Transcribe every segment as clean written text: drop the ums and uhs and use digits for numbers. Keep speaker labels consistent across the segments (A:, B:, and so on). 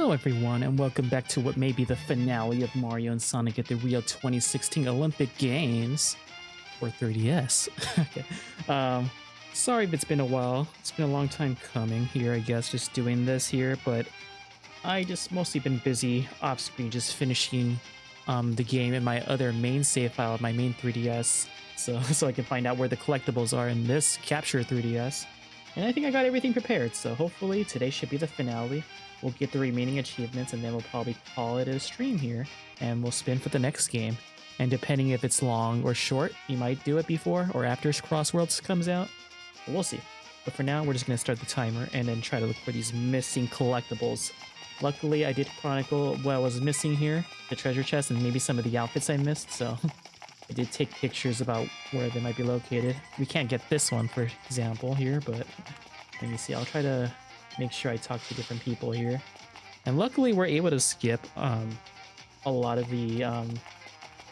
A: Hello everyone, and welcome back to what may be the finale of Mario and Sonic at the Rio 2016 Olympic Games for 3DS. Okay. Sorry if it's been a while. It's been a long time coming here, I guess, just doing this here, but I just mostly been busy off screen just finishing the game in my other main save file, my main 3DS, so I can find out where the collectibles are in this capture 3DS. And I think I got everything prepared, so hopefully today should be the finale. We'll get the remaining achievements and then we'll probably call it a stream here, and we'll spin for the next game. And depending if it's long or short, you might do it before or after Crossworlds comes out. But we'll see. But for now, we're just going to start the timer and then try to look for these missing collectibles. Luckily, I did chronicle what I was missing here, the treasure chest, and maybe some of the outfits I missed, so I did take pictures about where they might be located. We can't get this one, for example, here, but let me see. I'll try to make sure I talk to different people here. And luckily, we're able to skip a lot of the,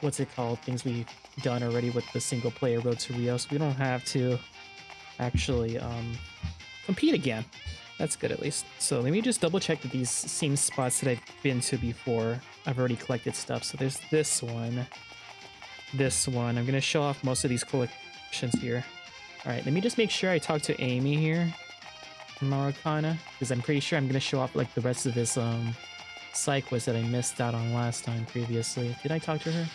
A: what's it called, things we've done already with the single-player Road to Rio, so we don't have to actually compete again. That's good, at least. So let me just double-check that these same spots that I've been to before, I've already collected stuff. So there's this one. This one. I'm going to show off most of these collections here. All right, let me just make sure I talk to Amy here in Maracana, because I'm pretty sure I'm going to show off like the rest of this side quest that I missed out on last time previously. Did I talk to her?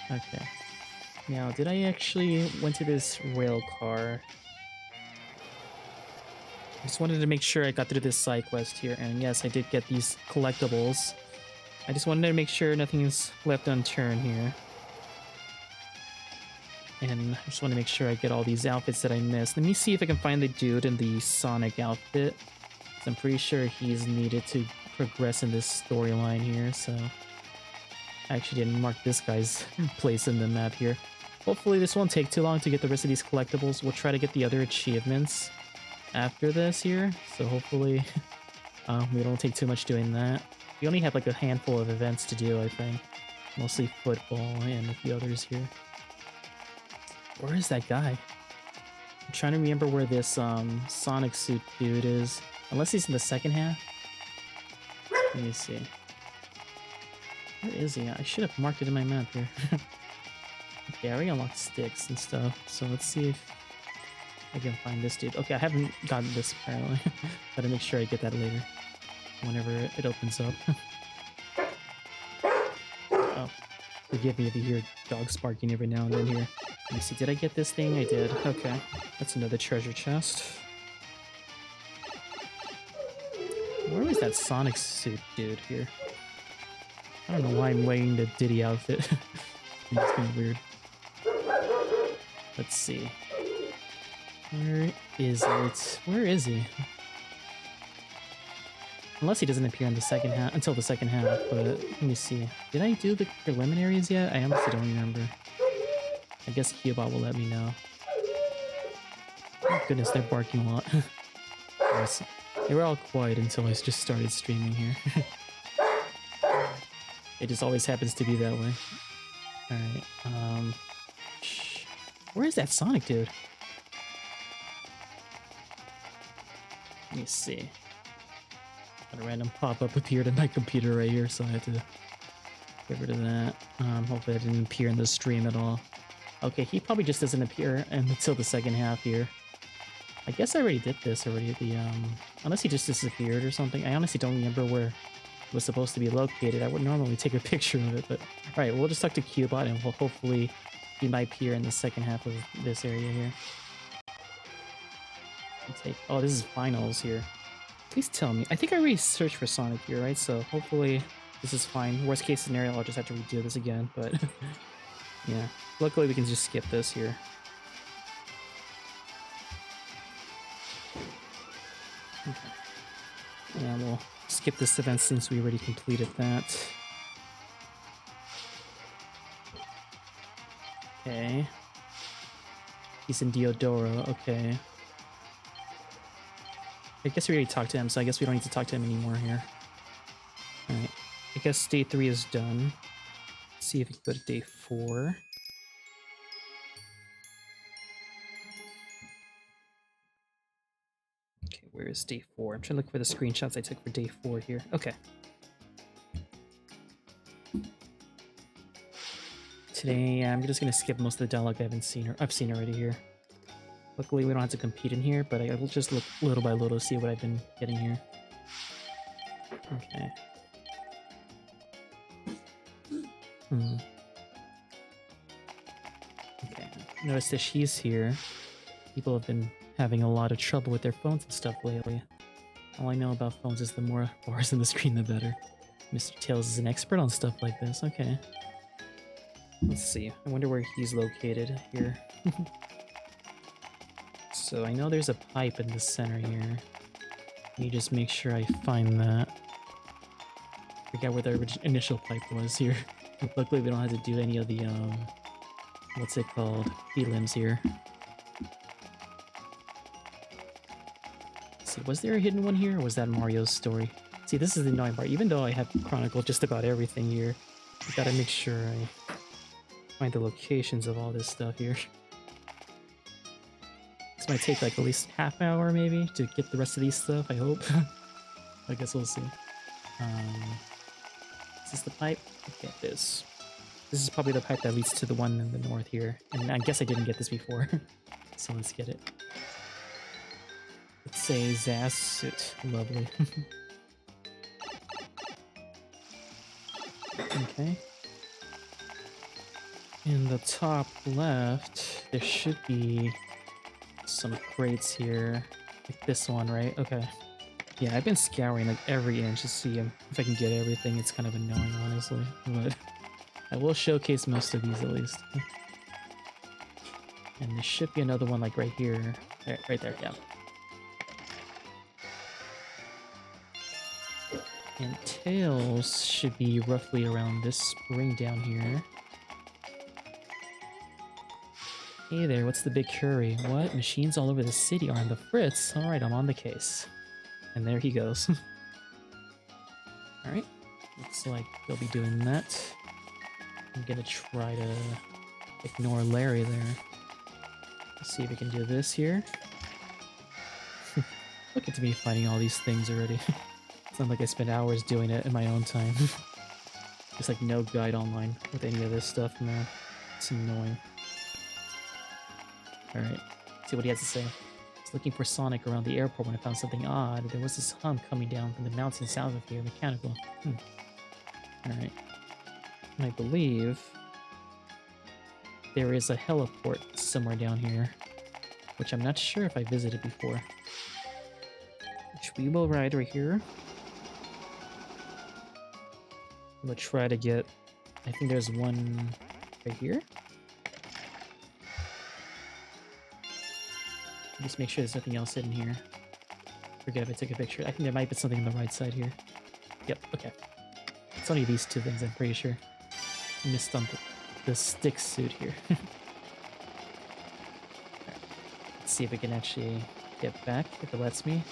A: Okay. Now, did I actually went to this rail car? I just wanted to make sure I got through this side quest here, and yes, I did get these collectibles. I just wanted to make sure nothing is left unturned here. And I just want to make sure I get all these outfits that I missed. Let me see if I can find the dude in the Sonic outfit. I'm pretty sure he's needed to progress in this storyline here, so I actually didn't mark this guy's place in the map here. Hopefully this won't take too long to get the rest of these collectibles. We'll try to get the other achievements after this here, so hopefully we don't take too much doing that. We only have like a handful of events to do, I think. Mostly football and a few others here. Where is that guy? I'm trying to remember where this Sonic suit dude is. Unless he's in the second half. Let me see. Where is he? I should have marked it in my map here. Okay, I already unlocked sticks and stuff. So let's see if I can find this dude. Okay, I haven't gotten this apparently. Gotta make sure I get that later. Whenever it opens up. Oh, forgive me if you hear dogs barking every now and then here. Let me see, did I get this thing? I did. Okay, that's another treasure chest. Where was that Sonic suit dude here? I don't know why I'm wearing the Diddy outfit. It's kind of weird. Let's see. Where is it? Where is he? Unless he doesn't appear in the second half, until the second half, but let me see. Did I do the preliminaries yet? I honestly don't remember. I guess Cubot will let me know. Oh goodness, they're barking a lot. Yes. They were all quiet until I just started streaming here. It just always happens to be that way. Alright, where is that Sonic dude? Let me see. A random pop-up appeared in my computer right here, so I had to get rid of that. Hopefully it didn't appear in the stream at all. Okay, he probably just doesn't appear until the second half here. I guess I already did this already. Unless he just disappeared or something. I honestly don't remember where it was supposed to be located. I would normally take a picture of it, but alright, we'll just talk to Cubot and hopefully he might appear in the second half of this area here. Oh, this is finals here. Please tell me. I think I already searched for Sonic here, right? So hopefully this is fine. Worst case scenario, I'll just have to redo this again, but yeah. Luckily we can just skip this here. Okay. Yeah, we'll skip this event since we already completed that. Okay. He's in Diodoro, okay. I guess we already talked to him, so I guess we don't need to talk to him anymore here. Alright. I guess day 3 is done. Let's see if we can go to day 4. Okay, Where is day 4? I'm trying to look for the screenshots I took for day 4 here. Okay. Today, I'm just gonna skip most of the dialogue I've seen already here. Luckily, we don't have to compete in here, but I will just look little by little to see what I've been getting here. Okay. Okay. Notice that she's here. People have been having a lot of trouble with their phones and stuff lately. All I know about phones is the more bars in the screen, the better. Mr. Tails is an expert on stuff like this. Okay. Let's see. I wonder where he's located here. So I know there's a pipe in the center here. Let me just make sure I find that. Forget where the initial pipe was here. Luckily we don't have to do any of the, what's it called? Prelims here. Let's see, was there a hidden one here, or was that Mario's story? See, this is the annoying part. Even though I have chronicled just about everything here, I gotta make sure I find the locations of all this stuff here. This might take like at least half an hour maybe to get the rest of these stuff, I hope. I guess we'll see. Is this the pipe? Okay, it is. This is probably the pipe that leads to the one in the north here. And I guess I didn't get this before. So let's get it. Let's say Zaz suit. Lovely. Okay. In the top left, there should be some crates here. Like this one, right? Okay. Yeah, I've been scouring like every inch to see if I can get everything. It's kind of annoying, honestly. But I will showcase most of these at least. And there should be another one like right here. Right there, yeah. And Tails should be roughly around this spring down here. Hey there, what's the big hurry? What? Machines all over the city are on the fritz. Alright, I'm on the case. And there he goes. Alright. Looks like they'll be doing that. I'm gonna try to ignore Larry there. Let's see if we can do this here. Look at me finding all these things already. It's not like I spent hours doing it in my own time. There's like no guide online with any of this stuff, man. It's annoying. Alright, see what he has to say. I was looking for Sonic around the airport when I found something odd. There was this hum coming down from the mountain south of here, mechanical. Alright. And I believe there is a heliport somewhere down here, which I'm not sure if I visited before. Which we will ride right here. We'll try to get, I think there's one right here. Just make sure there's nothing else hidden here. Forget if I took a picture. I think there might be something on the right side here. Yep, okay. It's only these two things, I'm pretty sure. I missed on the stick suit here. Right. Let's see if we can actually get back, if it lets me.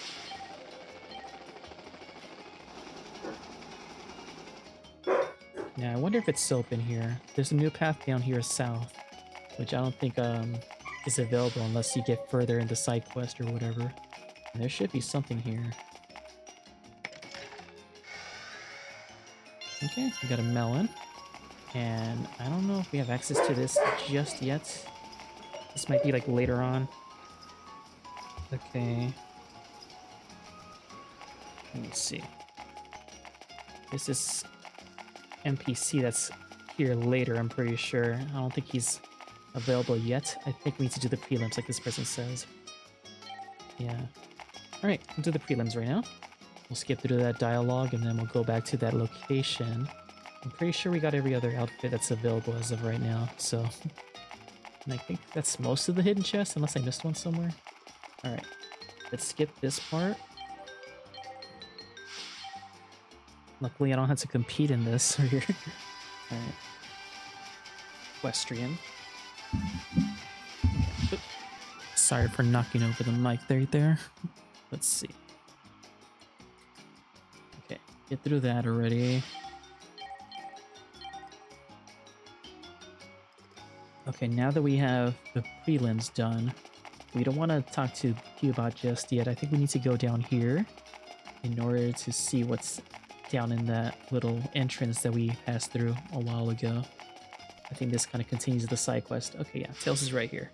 A: Yeah, I wonder if it's open here. There's a new path down here south, which I don't think is available unless you get further into side quest or whatever. And there should be something here. Okay, we got a melon. And I don't know if we have access to this just yet. This might be like later on. Okay. Let me see. This is NPC that's here later, I'm pretty sure. I don't think he's available yet. I think we need to do the prelims like this person says. Yeah. Alright, we'll do the prelims right now. We'll skip through that dialogue and then we'll go back to that location. I'm pretty sure we got every other outfit that's available as of right now, so... And I think that's most of the hidden chests, unless I missed one somewhere. Alright, let's skip this part. Luckily I don't have to compete in this here. Alright. Equestrian. Oops. Sorry for knocking over the mic there. Let's see. Okay, get through that already. Okay, now that we have the prelims done, We don't want to talk to Cubot just yet. I think we need to go down here in order to see what's down in that little entrance that we passed through a while ago. I think this kind of continues the side quest. Okay, yeah, Tails is right here.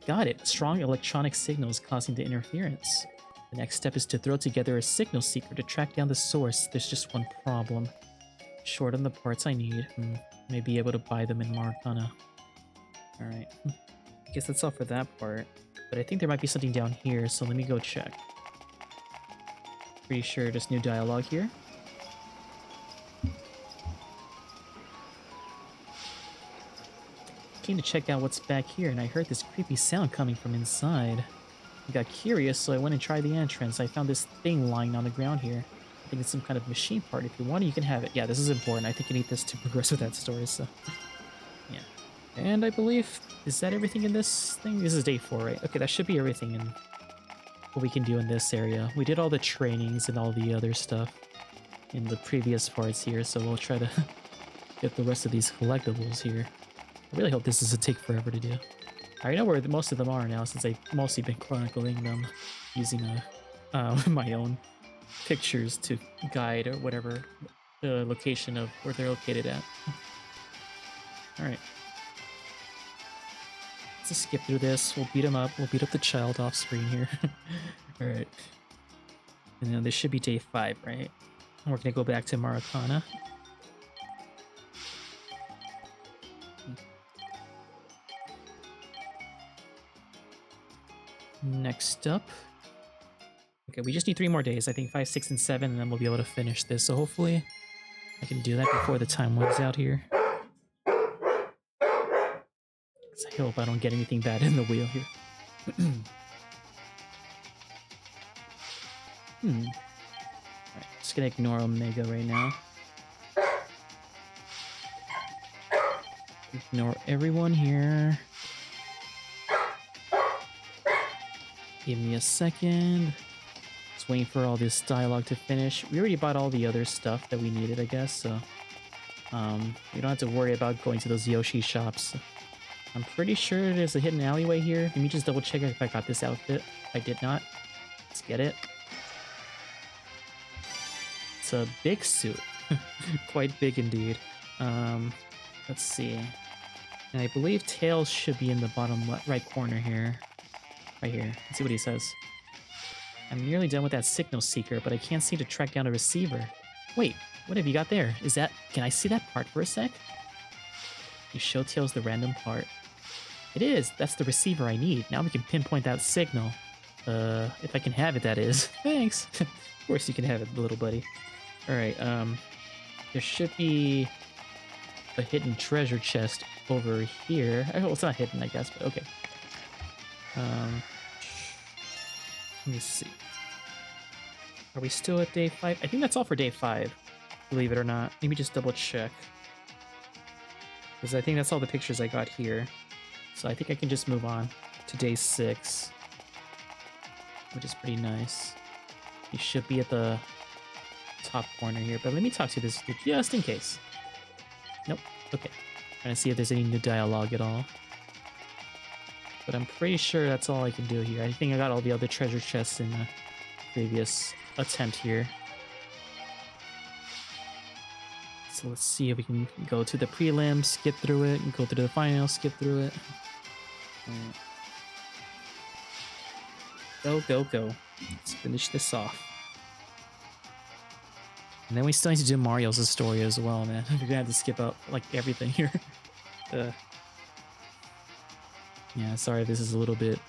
A: Got it. Strong electronic signals causing the interference. The next step is to throw together a signal seeker to track down the source. There's just one problem. Short on the parts I need. May be able to buy them in Maracana. Alright. I guess that's all for that part. But I think there might be something down here, so let me go check. Pretty sure there's new dialogue here. Came to check out what's back here, and I heard this creepy sound coming from inside. I got curious, so I went and tried the entrance. I found this thing lying on the ground here. I think it's some kind of machine part. If you want it, you can have it. Yeah, this is important. I think you need this to progress with that story, so... yeah. And I believe... is that everything in this thing? This is day 4, right? Okay, that should be everything in what we can do in this area. We did all the trainings and all the other stuff in the previous parts here, so we'll try to get the rest of these collectibles here. I really hope this doesn't take forever to do. I already know where most of them are now, since I've mostly been chronicling them using my own pictures to guide or whatever the location of where they're located at. Alright. Let's just skip through this. We'll beat him up. We'll beat up the child off screen here. Alright. And then this should be day 5, right? And we're gonna go back to Maracana. Next up. Okay, we just need 3 more days. I think 5, 6, and 7, and then we'll be able to finish this. So hopefully I can do that before the time runs out here. I hope I don't get anything bad in the wheel here. Alright, just gonna ignore Omega right now. Ignore everyone here. Give me a second. Just waiting for all this dialogue to finish. We already bought all the other stuff that we needed, I guess, so... we don't have to worry about going to those Yoshi shops. I'm pretty sure there's a hidden alleyway here. Let me just double check if I got this outfit. I did not. Let's get it. It's a big suit. Quite big indeed. Let's see. And I believe Tails should be in the bottom right corner here. Right here. Let's see what he says. I'm nearly done with that signal seeker, but I can't seem to track down a receiver. Wait, what have you got there? Is that... can I see that part for a sec? You show Tails the random part. It is! That's the receiver I need. Now we can pinpoint that signal. If I can have it, that is. Thanks! Of course you can have it, little buddy. Alright, there should be a hidden treasure chest over here. Oh, it's not hidden, I guess, but okay. Let me see. Are we still at day 5? I think that's all for day 5, believe it or not. Let me just double check. Because I think that's all the pictures I got here. So I think I can just move on to day 6. Which is pretty nice. He should be at the top corner here. But let me talk to this dude just in case. Nope. Okay. Trying to see if there's any new dialogue at all. But I'm pretty sure that's all I can do here. I think I got all the other treasure chests in the previous attempt here. So let's see if we can go to the prelim, skip through it, and go through the final, skip through it. Alright. Go, go, go. Let's finish this off. And then we still need to do Mario's story as well, man. We're gonna have to skip out, like, everything here. Yeah, sorry this is a little bit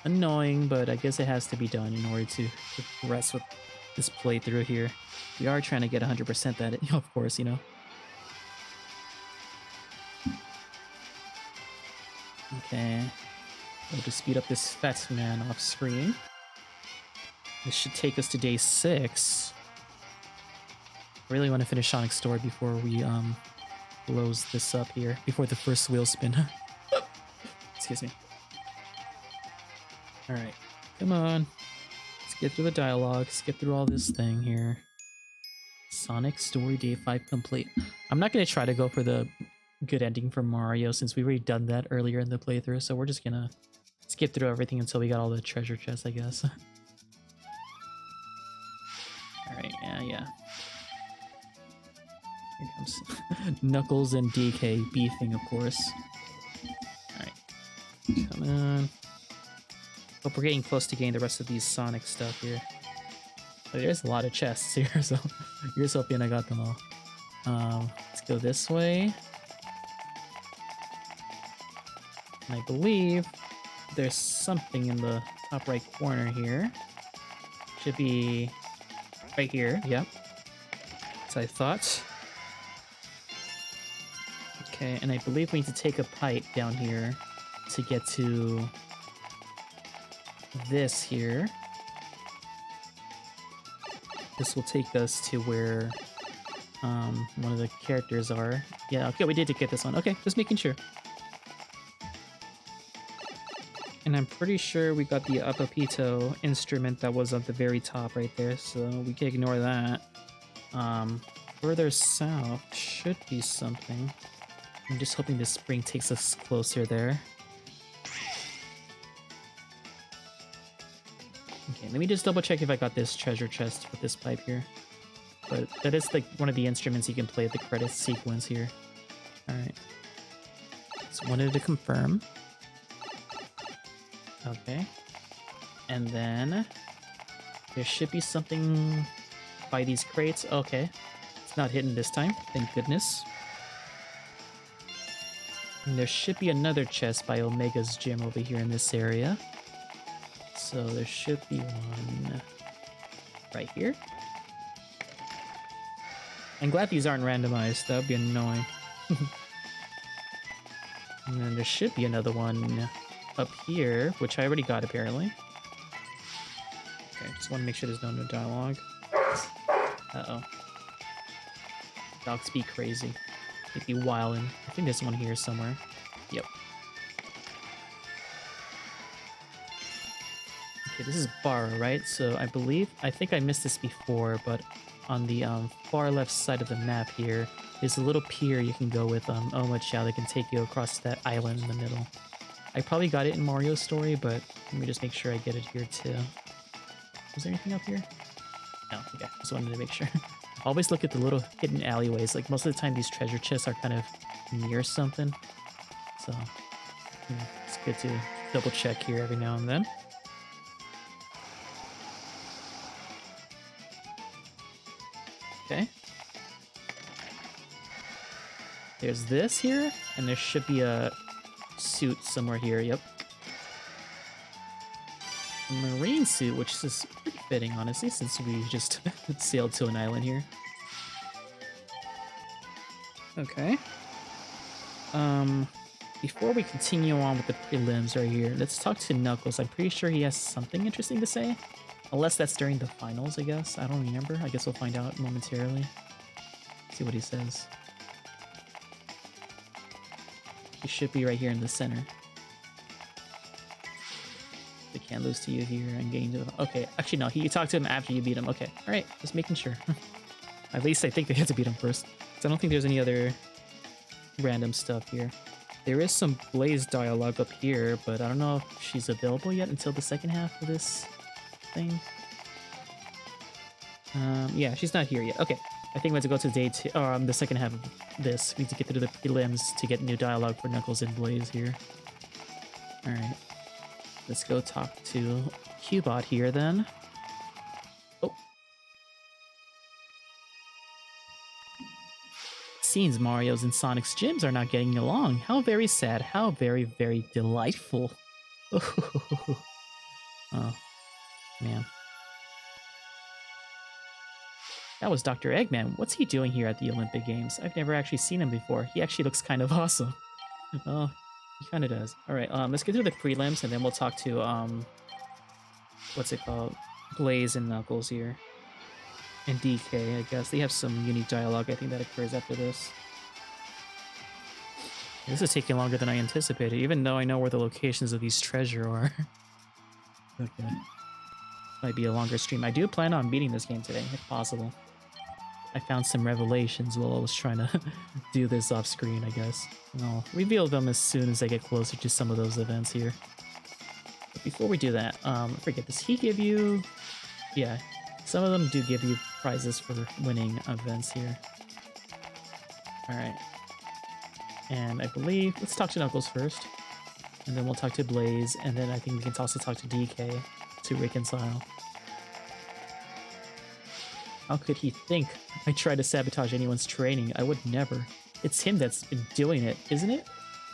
A: annoying, but I guess it has to be done in order to progress with this playthrough here. We are trying to get 100% at it, of course, you know. Okay. We'll just speed up this fat man off screen. This should take us to day 6. I really want to finish Sonic's story before we close this up here, before the first wheel spin. Excuse me. Alright, come on. Let's get through the dialogue, let's get through all this thing here. Sonic Story Day 5 complete. I'm not going to try to go for the good ending for Mario since we've already done that earlier in the playthrough, so we're just gonna skip through everything until we got all the treasure chests, I guess. Alright, yeah. Here comes Knuckles and DK beefing, of course. Alright. Come on. Hope we're getting close to getting the rest of these Sonic stuff here. But there's a lot of chests here, so here's hoping I got them all. Let's go this way. And I believe there's something in the top right corner here. Should be right here, yep. So I thought. Okay, and I believe we need to take a pipe down here to get to this here. This will take us to where one of the characters are. Yeah, okay, we did get this one. Okay, just making sure. And I'm pretty sure we got the Apapito instrument that was at the very top right there, so we can ignore that. Further south should be something. I'm just hoping this spring takes us closer there. Okay, let me just double check if I got this treasure chest with this pipe here. But that is like one of the instruments you can play at the credits sequence here. Alright. Just wanted to confirm. Okay. And then there should be something by these crates. Okay. It's not hidden this time, thank goodness. And there should be another chest by Omega's gym over here in this area. So there should be one right here. I'm glad these aren't randomized, that would be annoying. And then there should be another one up here, which I already got apparently. Okay, just want to make sure there's no dialogue. Uh-oh. Dogs speak crazy. They'd be wildin'. I think there's one here somewhere. Yep. Okay, this is Bar, right? So I think I missed this before, but on the far left side of the map here, there's a little pier you can go with Oma Chow that can take you across that island in the middle. I probably got it in Mario's story, but let me just make sure I get it here too. Was there anything up here? No, okay, just wanted to make sure. Always look at the little hidden alleyways. Like most of the time these treasure chests are kind of near something. So it's good to double check here every now and then. Okay. There's this here, and there should be a suit somewhere here, yep. A marine suit, which is pretty fitting, honestly, since we just sailed to an island here. Okay. Before we continue on with the prelims right here, let's talk to Knuckles. I'm pretty sure he has something interesting to say. Unless that's during the finals, I guess. I don't remember. I guess we'll find out momentarily. See what he says. He should be right here in the center. They can't lose to you here and gain to the... Okay, actually no, he talked to him after you beat him. Okay, alright, just making sure. At least I think they had to beat him first. So I don't think there's any other random stuff here. There is some Blaze dialogue up here, but I don't know if she's available yet until the second half of this thing. Yeah, she's not here yet. Okay, I think we have to go to day 2, or the second half of this. We need to get through the prelims to get new dialogue for Knuckles and Blaze here. Alright. Let's go talk to Cubot here then. Oh. Seems Mario's and Sonic's gyms are not getting along. How very sad. How very, very delightful. Oh, man. That was Dr. Eggman. What's he doing here at the Olympic Games? I've never actually seen him before. He actually looks kind of awesome. Oh, he kind of does. Alright, let's get through the prelims and then we'll talk to, what's it called? Blaze and Knuckles here. And DK, I guess. They have some unique dialogue, I think, that occurs after this. This is taking longer than I anticipated, even though I know where the locations of these treasure are. Okay. Might be a longer stream. I do plan on beating this game today, if possible. I found some revelations while I was trying to do this off screen, I guess. And I'll reveal them as soon as I get closer to some of those events here. before we do that, I forget, does he give you... Yeah, some of them do give you prizes for winning events here. Alright. And I believe... Let's talk to Knuckles first. And then we'll talk to Blaze, and then I think we can also talk to DK to reconcile. How could he think I try to sabotage anyone's training? I would never. It's him that's been doing it, isn't it?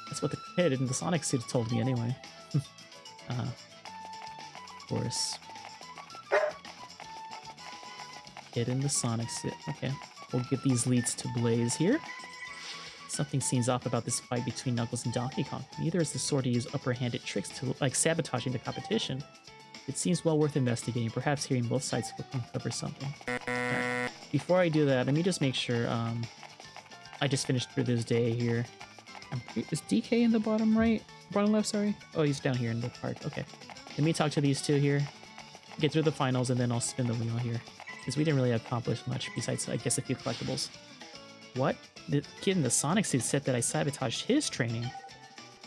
A: That's what the kid in the Sonic suit told me anyway. Of course. Kid in the Sonic suit. Okay. We'll give these leads to Blaze here. Something seems off about this fight between Knuckles and Donkey Kong. Neither is the sort to use upper-handed tricks to, like, sabotaging the competition. It seems well worth investigating. Perhaps hearing both sides will uncover something. Alright. Before I do that, let me just make sure, I just finished through this day here. Is DK in the bottom right? Bottom left, sorry? Oh, he's down here in the park. Okay. Let me talk to these two here. Get through the finals, and then I'll spin the wheel here. Because we didn't really accomplish much besides, I guess, a few collectibles. What? The kid in the Sonic suit said that I sabotaged his training.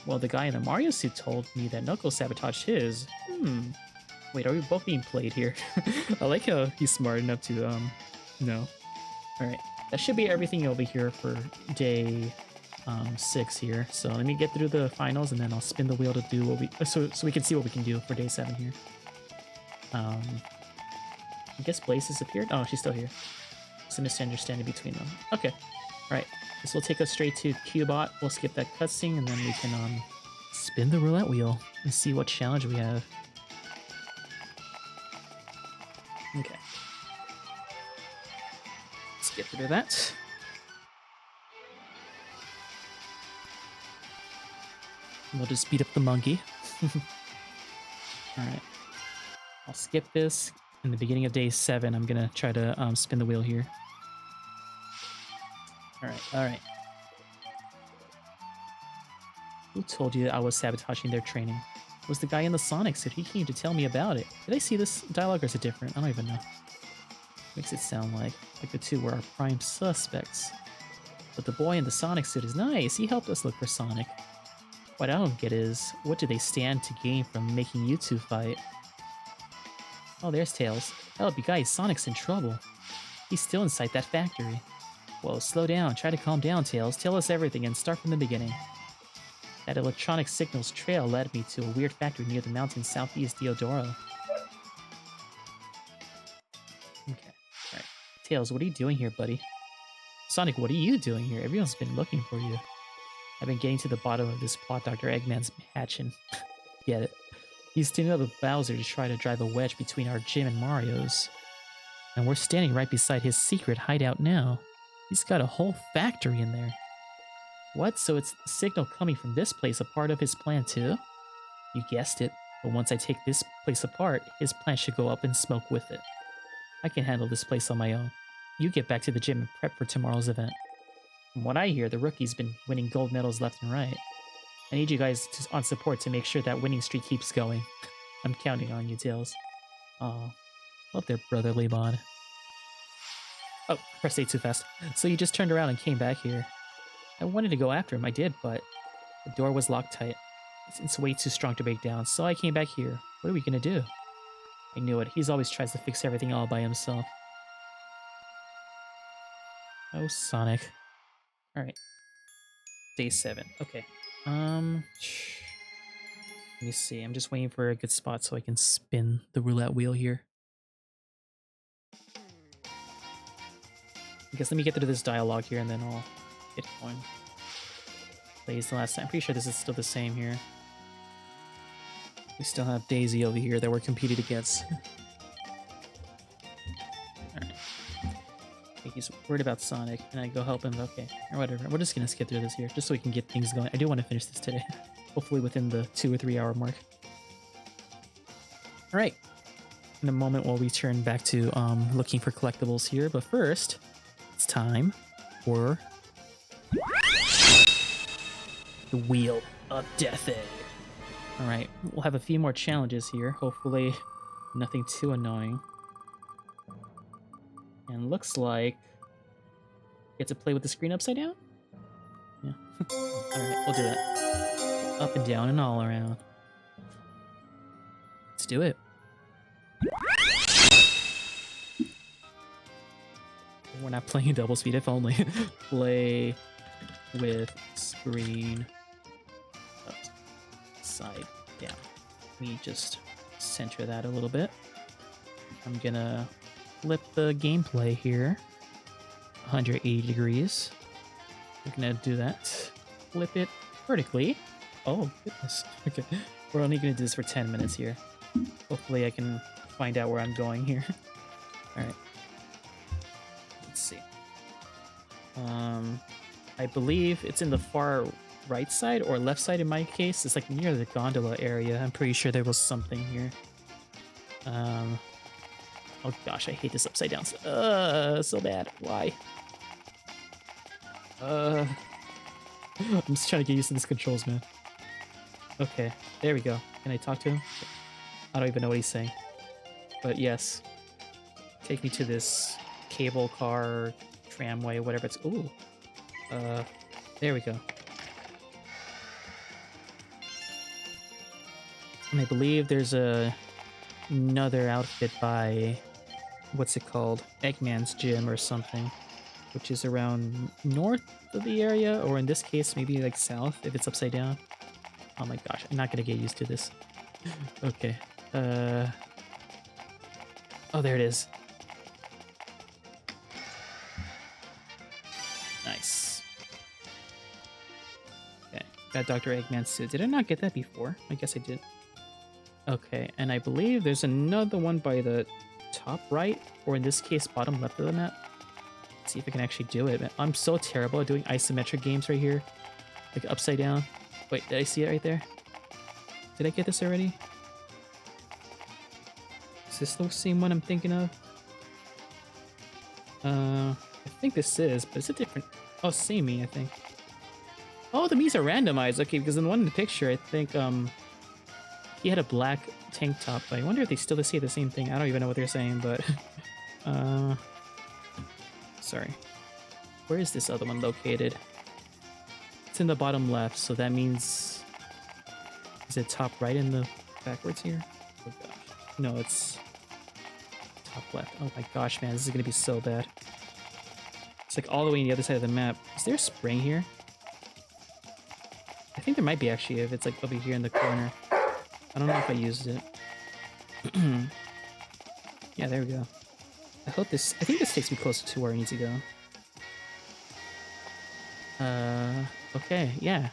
A: Well, the guy in the Mario suit told me that Knuckles sabotaged his. Wait, are we both being played here? I like how he's smart enough to, no. Alright. That should be everything over here for day 6 here. So let me get through the finals, and then I'll spin the wheel to do what we... So we can see what we can do for day 7 here. I guess Blaze has appeared? Oh, she's still here. It's a misunderstanding between them. Okay. Alright. This will take us straight to Cubot. We'll skip that cutscene, and then we can spin the roulette wheel and see what challenge we have. Okay. Let's get through that. We'll just beat up the monkey. Alright. I'll skip this. In the beginning of day 7, I'm gonna try to spin the wheel here. Alright. Who told you that I was sabotaging their training? It was the guy in the Sonic suit. He came to tell me about it. Did I see this dialogue, or is it different? I don't even know. Makes it sound like the two were our prime suspects. But the boy in the Sonic suit is nice. He helped us look for Sonic. What I don't get is, what do they stand to gain from making you two fight? Oh, there's Tails. Help, you guys, Sonic's in trouble. He's still inside that factory. Whoa, slow down. Try to calm down, Tails. Tell us everything and start from the beginning. That electronic signals trail led me to a weird factory near the mountain southeast Diodoro. Okay, alright. Tails, what are you doing here, buddy? Sonic, what are you doing here? Everyone's been looking for you. I've been getting to the bottom of this plot Dr. Eggman's hatching. Get it. He's teaming up with Bowser to try to drive a wedge between our gym and Mario's. And we're standing right beside his secret hideout now. He's got a whole factory in there. What? So it's the signal coming from this place a part of his plan too? You guessed it. But once I take this place apart, his plan should go up in smoke with it. I can handle this place on my own. You get back to the gym and prep for tomorrow's event. From what I hear, the rookie's been winning gold medals left and right. I need you guys on support to make sure that winning streak keeps going. I'm counting on you, Tails. Aw, love their brotherly bond. Oh, pressed A too fast. So you just turned around and came back here. I wanted to go after him, I did, but the door was locked tight. It's way too strong to break down, so I came back here. What are we gonna do? I knew it. He's always tries to fix everything all by himself. Oh, Sonic. Alright. Day 7. Okay. Let me see. I'm just waiting for a good spot so I can spin the roulette wheel here. I guess let me get through this dialogue here and then I'll get going. Plays the last time. I'm pretty sure this is still the same here. We still have Daisy over here that we're competing against. Alright. Okay, he's worried about Sonic, and I go help him. Okay, or whatever. We're just gonna skip through this here, just so we can get things going. I do want to finish this today. Hopefully within the 2 or 3 hour mark. Alright. In a moment we'll return back to looking for collectibles here, but first, it's time for the Wheel of Death Egg. Alright, we'll have a few more challenges here. Hopefully nothing too annoying. And looks like you get to play with the screen upside down? Yeah. Alright, we'll do that. Up and down and all around. Let's do it. We're not playing double speed, if only. Play with screen upside down. We just center that a little bit. I'm gonna flip the gameplay here 180 degrees. We're gonna do that. Flip it vertically. Oh, goodness. Okay. We're only gonna do this for 10 minutes here. Hopefully I can find out where I'm going here. Alright. Let's see. I believe it's in the far right side or left side in my case. It's like near the gondola area. I'm pretty sure there was something here. Oh gosh, I hate this upside down. So bad. Why? I'm just trying to get used to these controls, man. Okay, there we go. Can I talk to him? I don't even know what he's saying. But yes. Take me to this cable car, tramway, whatever it's... Ooh. There we go. And I believe there's another outfit by... What's it called? Eggman's Gym or something. Which is around north of the area, or in this case, maybe like south, if it's upside down. Oh my gosh, I'm not gonna get used to this. Okay. Oh, there it is. Nice. Okay, got Dr. Eggman's suit. Did I not get that before? I guess I did. Okay, and I believe there's another one by the top right, or in this case, bottom left of the map. Let's see if I can actually do it. I'm so terrible at doing isometric games right here. Like upside down. Wait, did I see it right there? Did I get this already? Is this the same one I'm thinking of? I think this is, but it's a different... Oh, same me, I think. Oh, the Mii's are randomized. Okay, because in the one in the picture, I think he had a black tank top. But I wonder if they still say the same thing. I don't even know what they're saying, but... Sorry. Where is this other one located? It's in the bottom left, so that means... Is it top right in the backwards here? Oh gosh. No, it's top left. Oh my gosh, man, this is gonna be so bad. It's like all the way on the other side of the map. Is there a spring here? I think there might be actually, if it's like over here in the corner. I don't know if I used it. Yeah, there we go. I hope this... I think this takes me closer to where I need to go. Okay, yeah.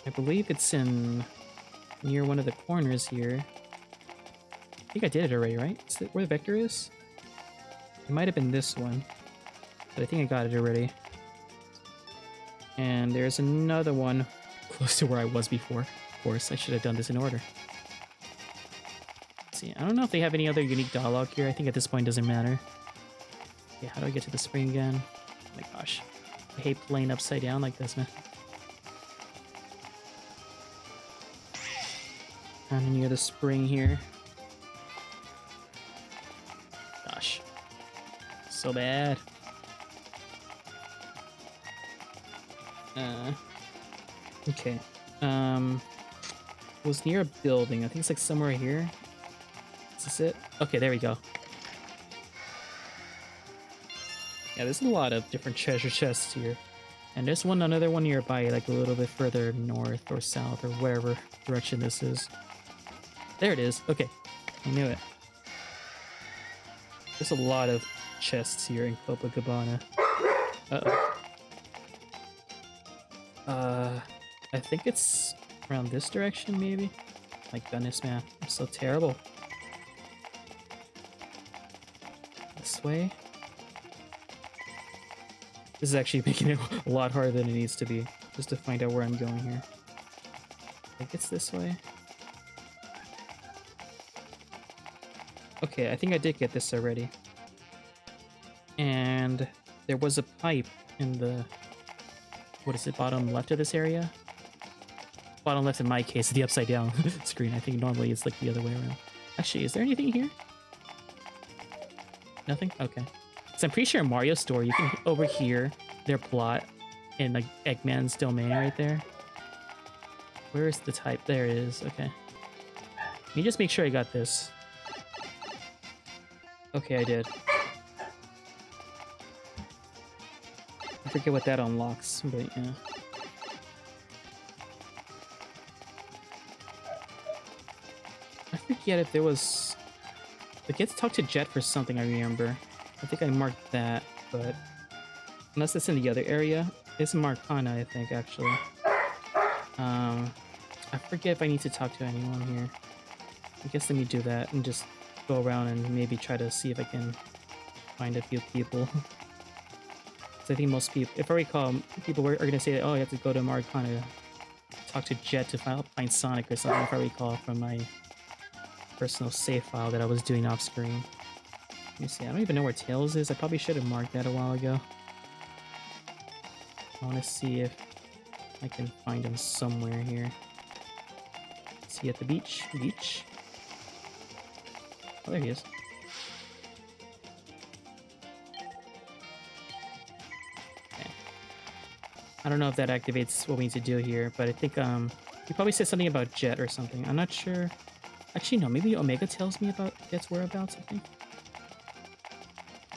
A: I believe it's in... near one of the corners here. I think I did it already, right? Is it where the vector is? It might have been this one. But I think I got it already. And there's another one close to where I was before. Of course, I should have done this in order. See, I don't know if they have any other unique dialogue here. I think at this point it doesn't matter. Okay, how do I get to the spring again? Oh my gosh. I hate playing upside down like this, man. Kind of near the spring here. Gosh. So bad. Okay. It was near a building. I think it's like somewhere here. Is this it? Okay, there we go. Yeah, there's a lot of different treasure chests here. And there's another one nearby, like a little bit further north or south or wherever direction this is. There it is. Okay, I knew it. There's a lot of chests here in Copacabana. Uh-oh. I think it's around this direction, maybe? My goodness, man. I'm so terrible. This way? This is actually making it a lot harder than it needs to be, just to find out where I'm going here. I think it's this way. Okay, I think I did get this already. And there was a pipe in the... What is it, bottom left of this area? Bottom left in my case, the upside down screen. I think normally it's like the other way around. Actually, is there anything here? Nothing? Okay. So I'm pretty sure in Mario Store, you can overhear their plot in like Eggman's domain right there. Where is the type? There it is. Okay. Let me just make sure I got this. Okay, I did. I forget what that unlocks, but yeah. I forget if there was... I get to talk to Jet for something, I remember. I think I marked that, but... Unless it's in the other area. It's in Marcana, I think, actually. I forget if I need to talk to anyone here. I guess let me do that and just go around and maybe try to see if I can find a few people. So I think most people, if I recall, people are going to say, oh, you have to go to Marcana, talk to Jet to find Sonic or something, if I recall from my personal save file that I was doing off screen. Let me see, I don't even know where Tails is. I probably should have marked that a while ago. I want to see if I can find him somewhere here. Is he at the beach? Beach? Oh, there he is. Okay. I don't know if that activates what we need to do here, but I think he probably said something about Jet or something. I'm not sure. Actually, no, maybe Omega tells me about Jet's whereabouts, I think.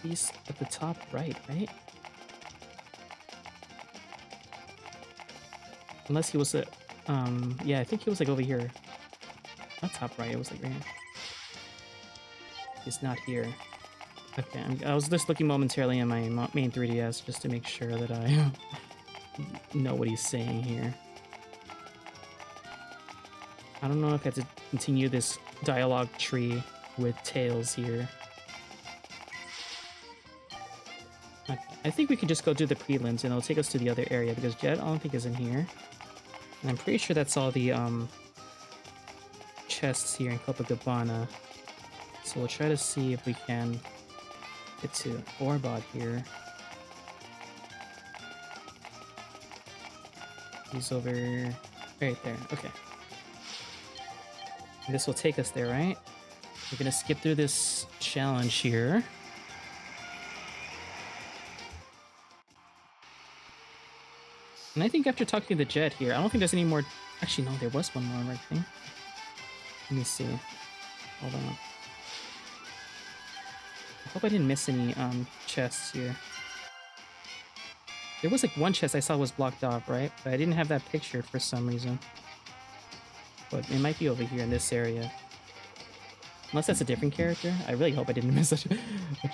A: He's at the top right? Unless he was a... yeah, I think he was like over here. Not top right, it was like right here. He's not here. Okay, I was just looking momentarily at my main 3DS just to make sure that I know what he's saying here. I don't know if I have to continue this dialogue tree with Tails here. Okay, I think we could just go do the prelims and it'll take us to the other area because Jet I don't think is in here. And I'm pretty sure that's all the chests here in Copacabana. So we'll try to see if we can get to Orbot here. He's over right there. Okay. This will take us there, right? We're gonna skip through this challenge here. And I think after talking to the Jet here, I don't think there's any more... Actually, no, there was one more, I think. Let me see. Hold on. I hope I didn't miss any chests here. There was like one chest I saw was blocked off, right? But I didn't have that pictured for some reason. But it might be over here in this area. Unless that's a different character. I really hope I didn't miss a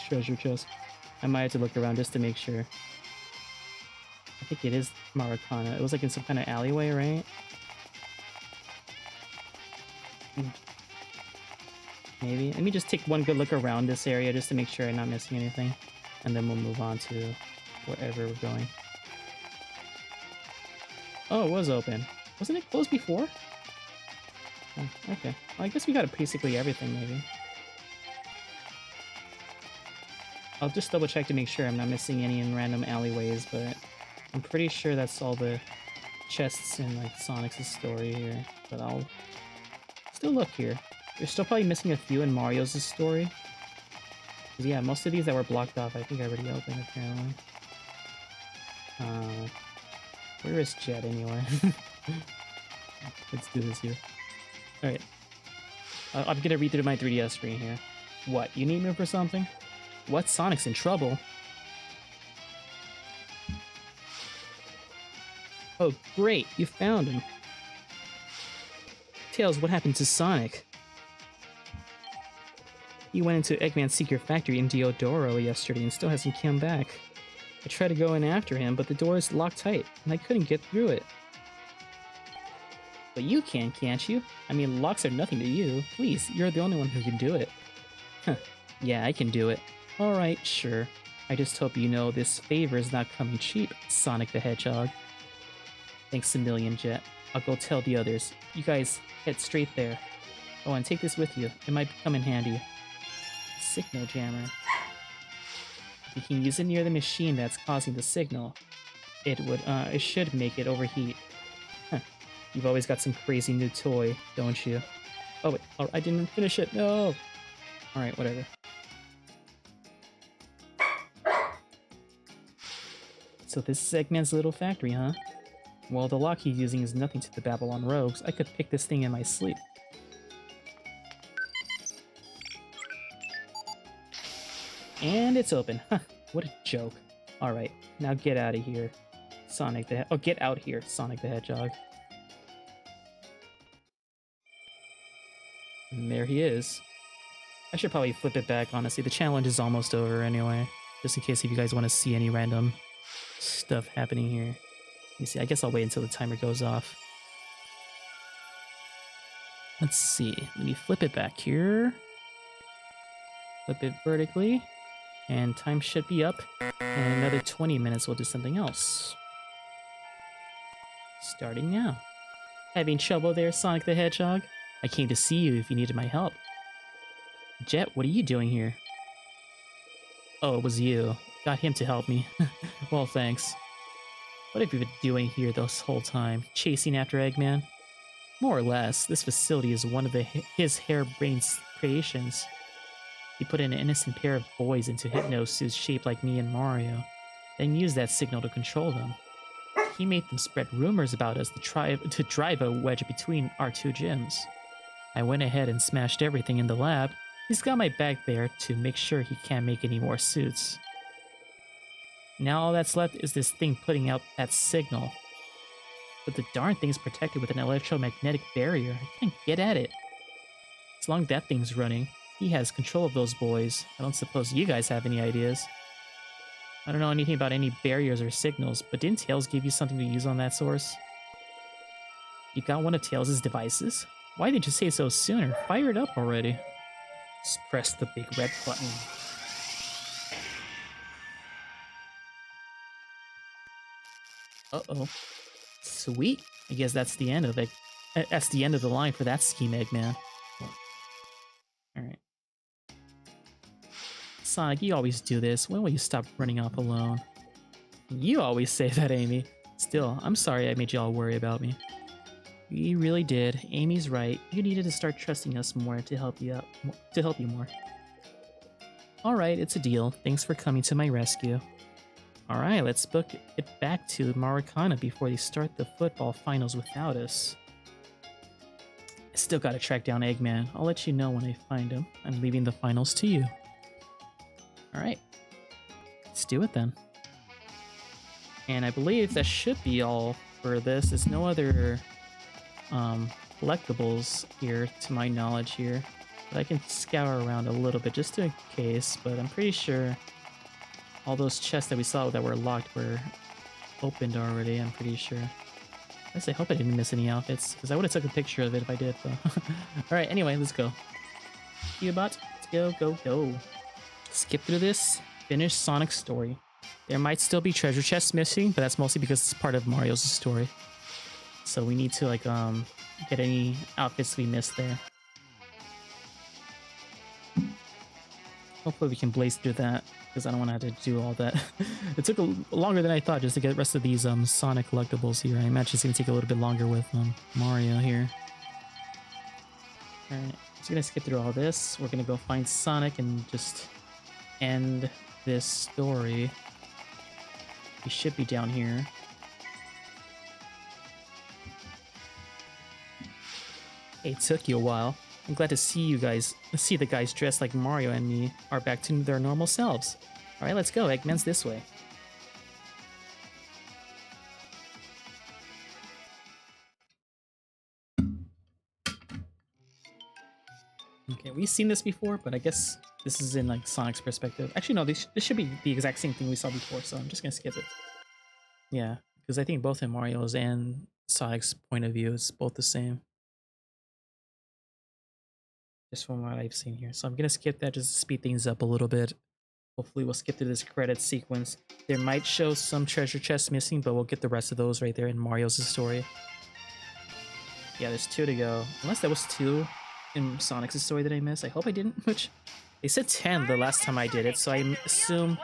A: treasure chest. I might have to look around just to make sure. I think it is Maracana. It was like in some kind of alleyway, right? Maybe. Let me just take one good look around this area just to make sure I'm not missing anything. And then we'll move on to wherever we're going. Oh, it was open. Wasn't it closed before? Oh, okay. Well, I guess we got basically everything, maybe. I'll just double check to make sure I'm not missing any in random alleyways, but I'm pretty sure that's all the chests in like Sonic's story here. But I'll still look here. You're still probably missing a few in Mario's story. Yeah, most of these that were blocked off, I think I already opened, apparently. Where is Jet, anyway? Let's do this here. Alright. I'm gonna read through my 3DS screen here. What, you need me for something? What, Sonic's in trouble? Oh, great, you found him. Tails, what happened to Sonic? He went into Eggman's secret factory in Diodoro yesterday and still hasn't come back. I tried to go in after him, but the door is locked tight, and I couldn't get through it. But you can, can't you? I mean, locks are nothing to you. Please, you're the only one who can do it. Huh, yeah, I can do it. Alright, sure. I just hope you know this favor is not coming cheap, Sonic the Hedgehog. Thanks a million, Jet. I'll go tell the others. You guys, head straight there. Oh, and take this with you. It might come in handy. Signal jammer. If you can use it near the machine that's causing the signal, it should make it overheat. Huh. You've always got some crazy new toy, don't you? Oh wait, oh, I didn't finish it, no! Alright, whatever. So this is Eggman's little factory, huh? Well, the lock he's using is nothing to the Babylon rogues. I could pick this thing in my sleep. And it's open. Huh, what a joke. Alright, now get out of here, Sonic the Oh, get out here, Sonic the Hedgehog. And there he is. I should probably flip it back, honestly. The challenge is almost over anyway. Just in case if you guys want to see any random stuff happening here. Let me see. I guess I'll wait until the timer goes off. Let's see. Let me flip it back here. Flip it vertically. And time should be up. And another 20 minutes we'll do something else. Starting now. Having trouble there, Sonic the Hedgehog? I came to see you if you needed my help. Jet, what are you doing here? Oh, it was you. Got him to help me. Well, thanks. What have you been doing here this whole time? Chasing after Eggman? More or less, this facility is one of his harebrained creations. He put an innocent pair of boys into hypnosuits shaped like me and Mario, then used that signal to control them. He made them spread rumors about us to drive a wedge between our two gyms. I went ahead and smashed everything in the lab. He's got my back there to make sure he can't make any more suits. Now all that's left is this thing putting out that signal. But the darn thing's protected with an electromagnetic barrier. I can't get at it. As long as that thing's running, he has control of those boys. I don't suppose you guys have any ideas. I don't know anything about any barriers or signals, but didn't Tails give you something to use on that source? You got one of Tails' devices? Why didn't you say so sooner? Fire it up already. Just press the big red button. Uh-oh. Sweet. I guess that's the end of it. That's the end of the line for that scheme, Eggman. Alright. Sonic, you always do this. When will you stop running off alone? You always say that, Amy. Still, I'm sorry I made you all worry about me. You really did. Amy's right. You needed to start trusting us more to help you out, more. Alright, it's a deal. Thanks for coming to my rescue. Alright, let's book it back to Maracana before they start the football finals without us. I still gotta track down Eggman. I'll let you know when I find him. I'm leaving the finals to you. Alright. Let's do it then. And I believe that should be all for this. There's no other collectibles here, to my knowledge here. But I can scour around a little bit just in case, but I'm pretty sure all those chests that we saw that were locked were opened already, I'm pretty sure. I hope I didn't miss any outfits, because I would have took a picture of it if I did, though. Alright, anyway, let's go. Cubot, let's go. Skip through this, finish Sonic's story. There might still be treasure chests missing, but that's mostly because it's part of Mario's story. So we need to, like, get any outfits we missed there. Hopefully we can blaze through that, because I don't want to have to do all that. It took longer than I thought just to get the rest of these Sonic collectibles here. I imagine it's going to take a little bit longer with Mario here. Alright, so we're going to skip through all this. We're going to go find Sonic and just end this story. He should be down here. It took you a while. I'm glad to see the guys dressed like Mario and me are back to their normal selves. Alright, let's go. Eggman's this way. Okay, we've seen this before, but I guess this is in like Sonic's perspective. Actually, no, this should be the exact same thing we saw before, so I'm just gonna skip it. Yeah, because I think both in Mario's and Sonic's point of view, it's both the same. Just from what I've seen here. So I'm gonna skip that just to speed things up a little bit. Hopefully we'll skip through this credit sequence. There might show some treasure chests missing, but we'll get the rest of those right there in Mario's story. Yeah, there's 2 to go. Unless there was 2 in Sonic's story that I missed. I hope I didn't, which they said 10 the last time I did it, so I assume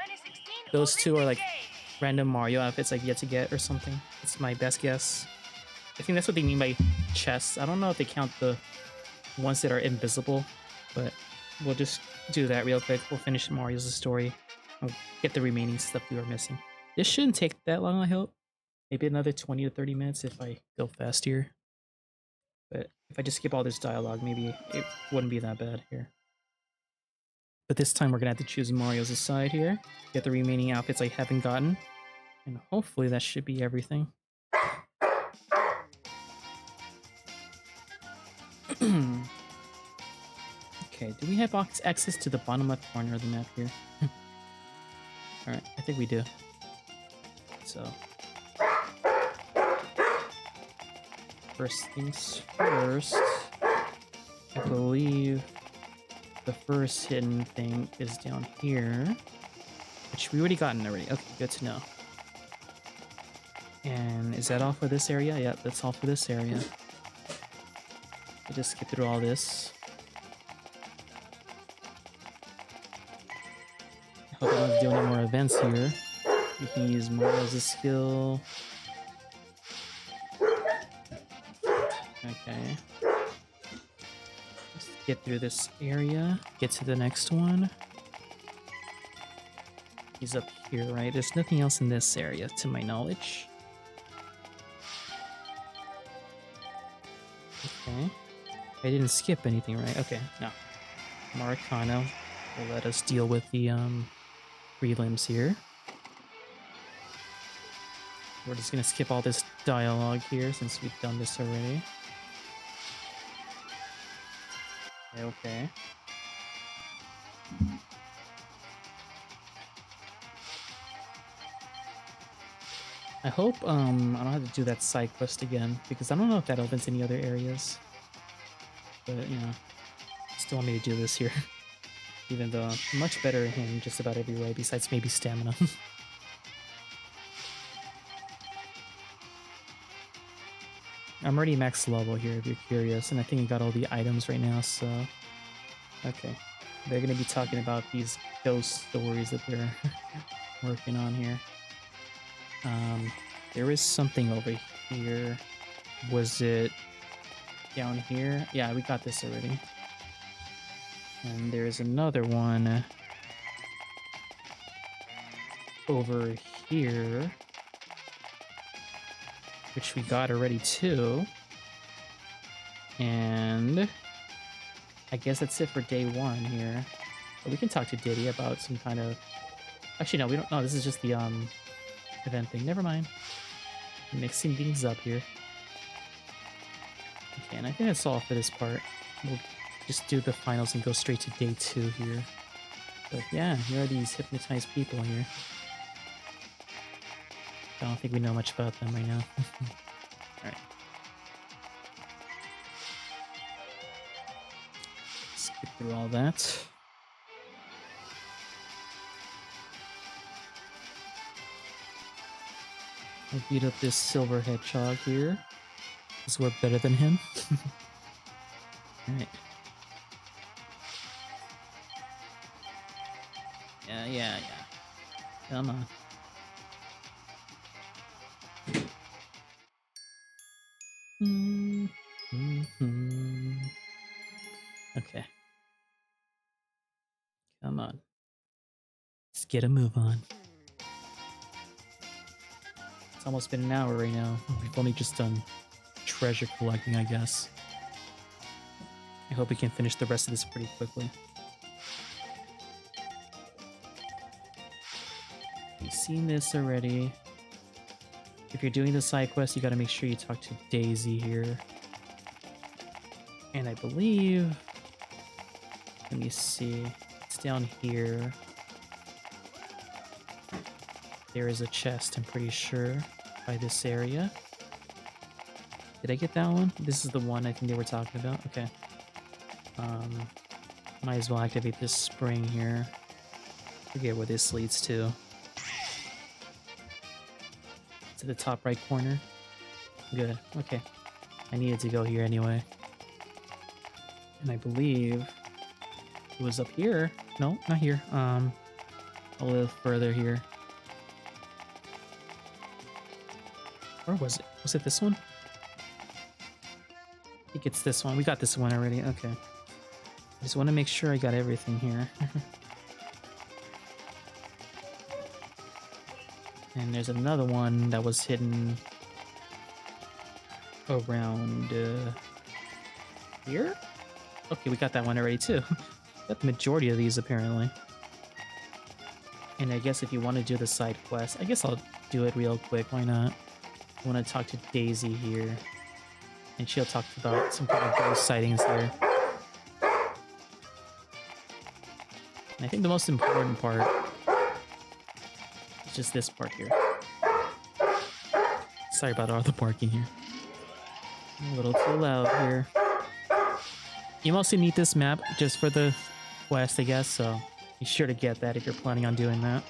A: those 2 are like random Mario outfits I've yet to get or something. That's my best guess. I think that's what they mean by chests. I don't know if they count the ones that are invisible, but we'll just do that real quick. We'll finish Mario's story. I'll get the remaining stuff we were missing. This shouldn't take that long, I hope. Maybe another 20 to 30 minutes if I go fast here. But if I just skip all this dialogue, maybe it wouldn't be that bad here. But this time we're gonna have to choose Mario's side here. Get the remaining outfits I haven't gotten. And hopefully that should be everything. Okay, do we have access to the bottom left corner of the map here? Alright, I think we do. So, first things first, I believe the first hidden thing is down here, which we already gotten already. Okay, good to know. And is that all for this area? Yeah, that's all for this area. We'll just skip through all this. I hope I don't have to do any more events here. We can use Mario's skill. Okay. Let's get through this area. Get to the next one. He's up here, right? There's nothing else in this area, to my knowledge. Okay. I didn't skip anything, right? Okay, no. Maracano will let us deal with the prelims here. We're just gonna skip all this dialogue here since we've done this already. Okay. I hope I don't have to do that side quest again, because I don't know if that opens any other areas. But, you know, still want me to do this here. Even though I'm much better at him just about every way, besides maybe stamina. I'm already max level here if you're curious, and I think I got all the items right now, so... Okay. They're gonna be talking about these ghost stories that they're working on here. There is something over here. Was it down here? Yeah, we got this already. And there's another one over here, which we got already too. And I guess that's it for day one here. But we can talk to Diddy about some kind of... Actually, no, we don't know. This is just the event thing. Never mind. Mixing things up here. Okay, and I think that's all for this part. We'll just do the finals and go straight to day 2 here. But yeah, here are these hypnotized people here. I don't think we know much about them right now. Alright. Skip through all that. I'll beat up this silver hedgehog here, because we're better than him. Alright. Yeah. Come on. Okay. Come on. Let's get a move on. It's almost been an hour right now. We've only just done treasure collecting, I guess. I hope we can finish the rest of this pretty quickly. We've seen this already. If you're doing the side quest, you gotta make sure you talk to Daisy here. And I believe... Let me see. It's down here. There is a chest, I'm pretty sure, by this area. Did I get that one? This is the one I think they were talking about. Okay. Might as well activate this spring here. Forget where this leads to. To the top right corner. Good. Okay. I needed to go here anyway. And I believe it was up here. No, not here. A little further here. Or was it? Was it this one? I think it's this one. We got this one already. Okay. I just want to make sure I got everything here. And there's another one that was hidden around here. Okay, we got that one already too. Got the majority of these apparently. And I guess if you want to do the side quest, I guess I'll do it real quick. Why not? I want to talk to Daisy here. And she'll talk about some kind of ghost sightings here. And I think the most important part is just this part here. Sorry about all the barking here. I'm a little too loud here. You mostly need this map just for the quest, I guess, so be sure to get that if you're planning on doing that.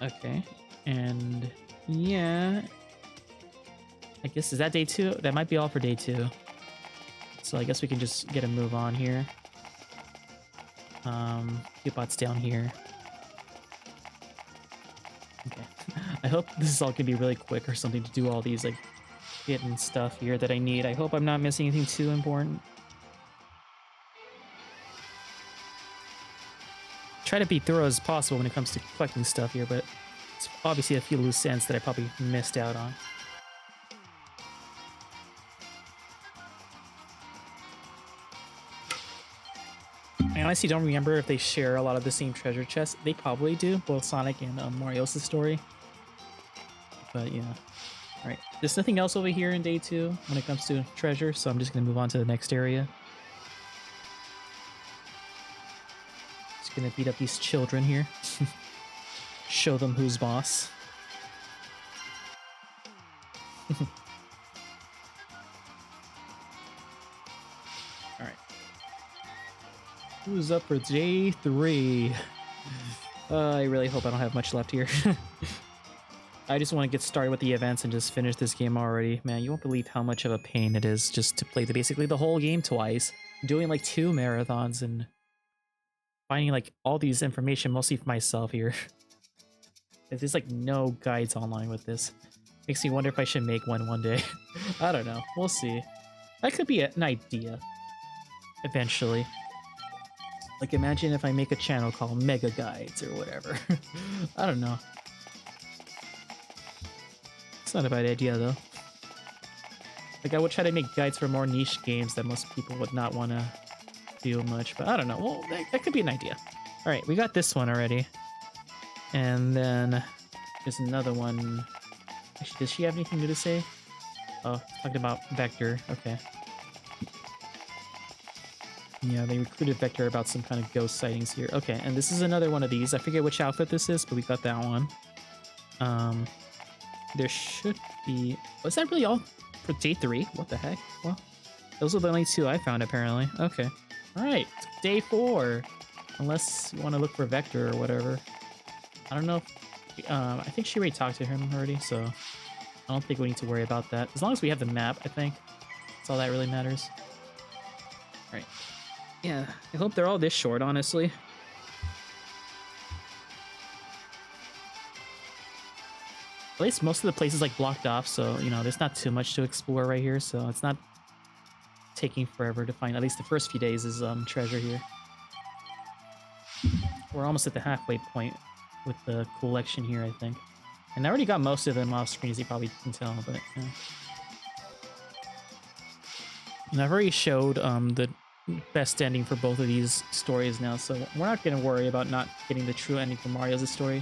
A: Okay, and yeah, I guess, is that day 2? That might be all for day 2. So I guess we can just get a move on here. Cupid's down here. Okay. I hope this is all gonna be really quick or something to do all these like hidden stuff here that I need. I hope I'm not missing anything too important. Try to be thorough as possible when it comes to collecting stuff here, but it's obviously a few loose ends that I probably missed out on. I honestly don't remember if they share a lot of the same treasure chests. They probably do, both Sonic and Mario's story. But yeah. Alright, there's nothing else over here in day 2 when it comes to treasure, so I'm just going to move on to the next area. Just going to beat up these children here. Show them who's boss. Alright. Who's up for day 3? I really hope I don't have much left here. I just want to get started with the events and just finish this game already. Man, you won't believe how much of a pain it is just to play basically the whole game twice. Doing like 2 marathons and finding like all these information mostly for myself here. There's like no guides online with this. Makes me wonder if I should make one day. I don't know. We'll see. That could be an idea. Eventually. Like imagine if I make a channel called Mega Guides or whatever. I don't know. It's not a bad idea though. Like I would try to make guides for more niche games that most people would not want to do much, but I don't know. Well, that could be an idea. All right, we got this one already. And then there's another one. Actually, does she have anything new to say? Oh, talking about Vector. Okay. Yeah, they recruited Vector about some kind of ghost sightings here. Okay, and this is another one of these. I forget which outfit this is, but we got that one. There should be... Was that really all for day 3? What the heck? Well, those are the only 2 I found, apparently. Okay. Alright, day 4. Unless you want to look for Vector or whatever. I don't know if... I think she already talked to him already, so... I don't think we need to worry about that. As long as we have the map, I think. That's all that really matters. Alright. Yeah, I hope they're all this short, honestly. At least most of the places like blocked off, so you know there's not too much to explore right here, so it's not taking forever to find. At least the first few days is treasure here. We're almost at the halfway point with the collection here, I think. And I already got most of them off screen, as you probably can tell, but yeah. And I've already showed the best ending for both of these stories now, so we're not going to worry about not getting the true ending for Mario's story.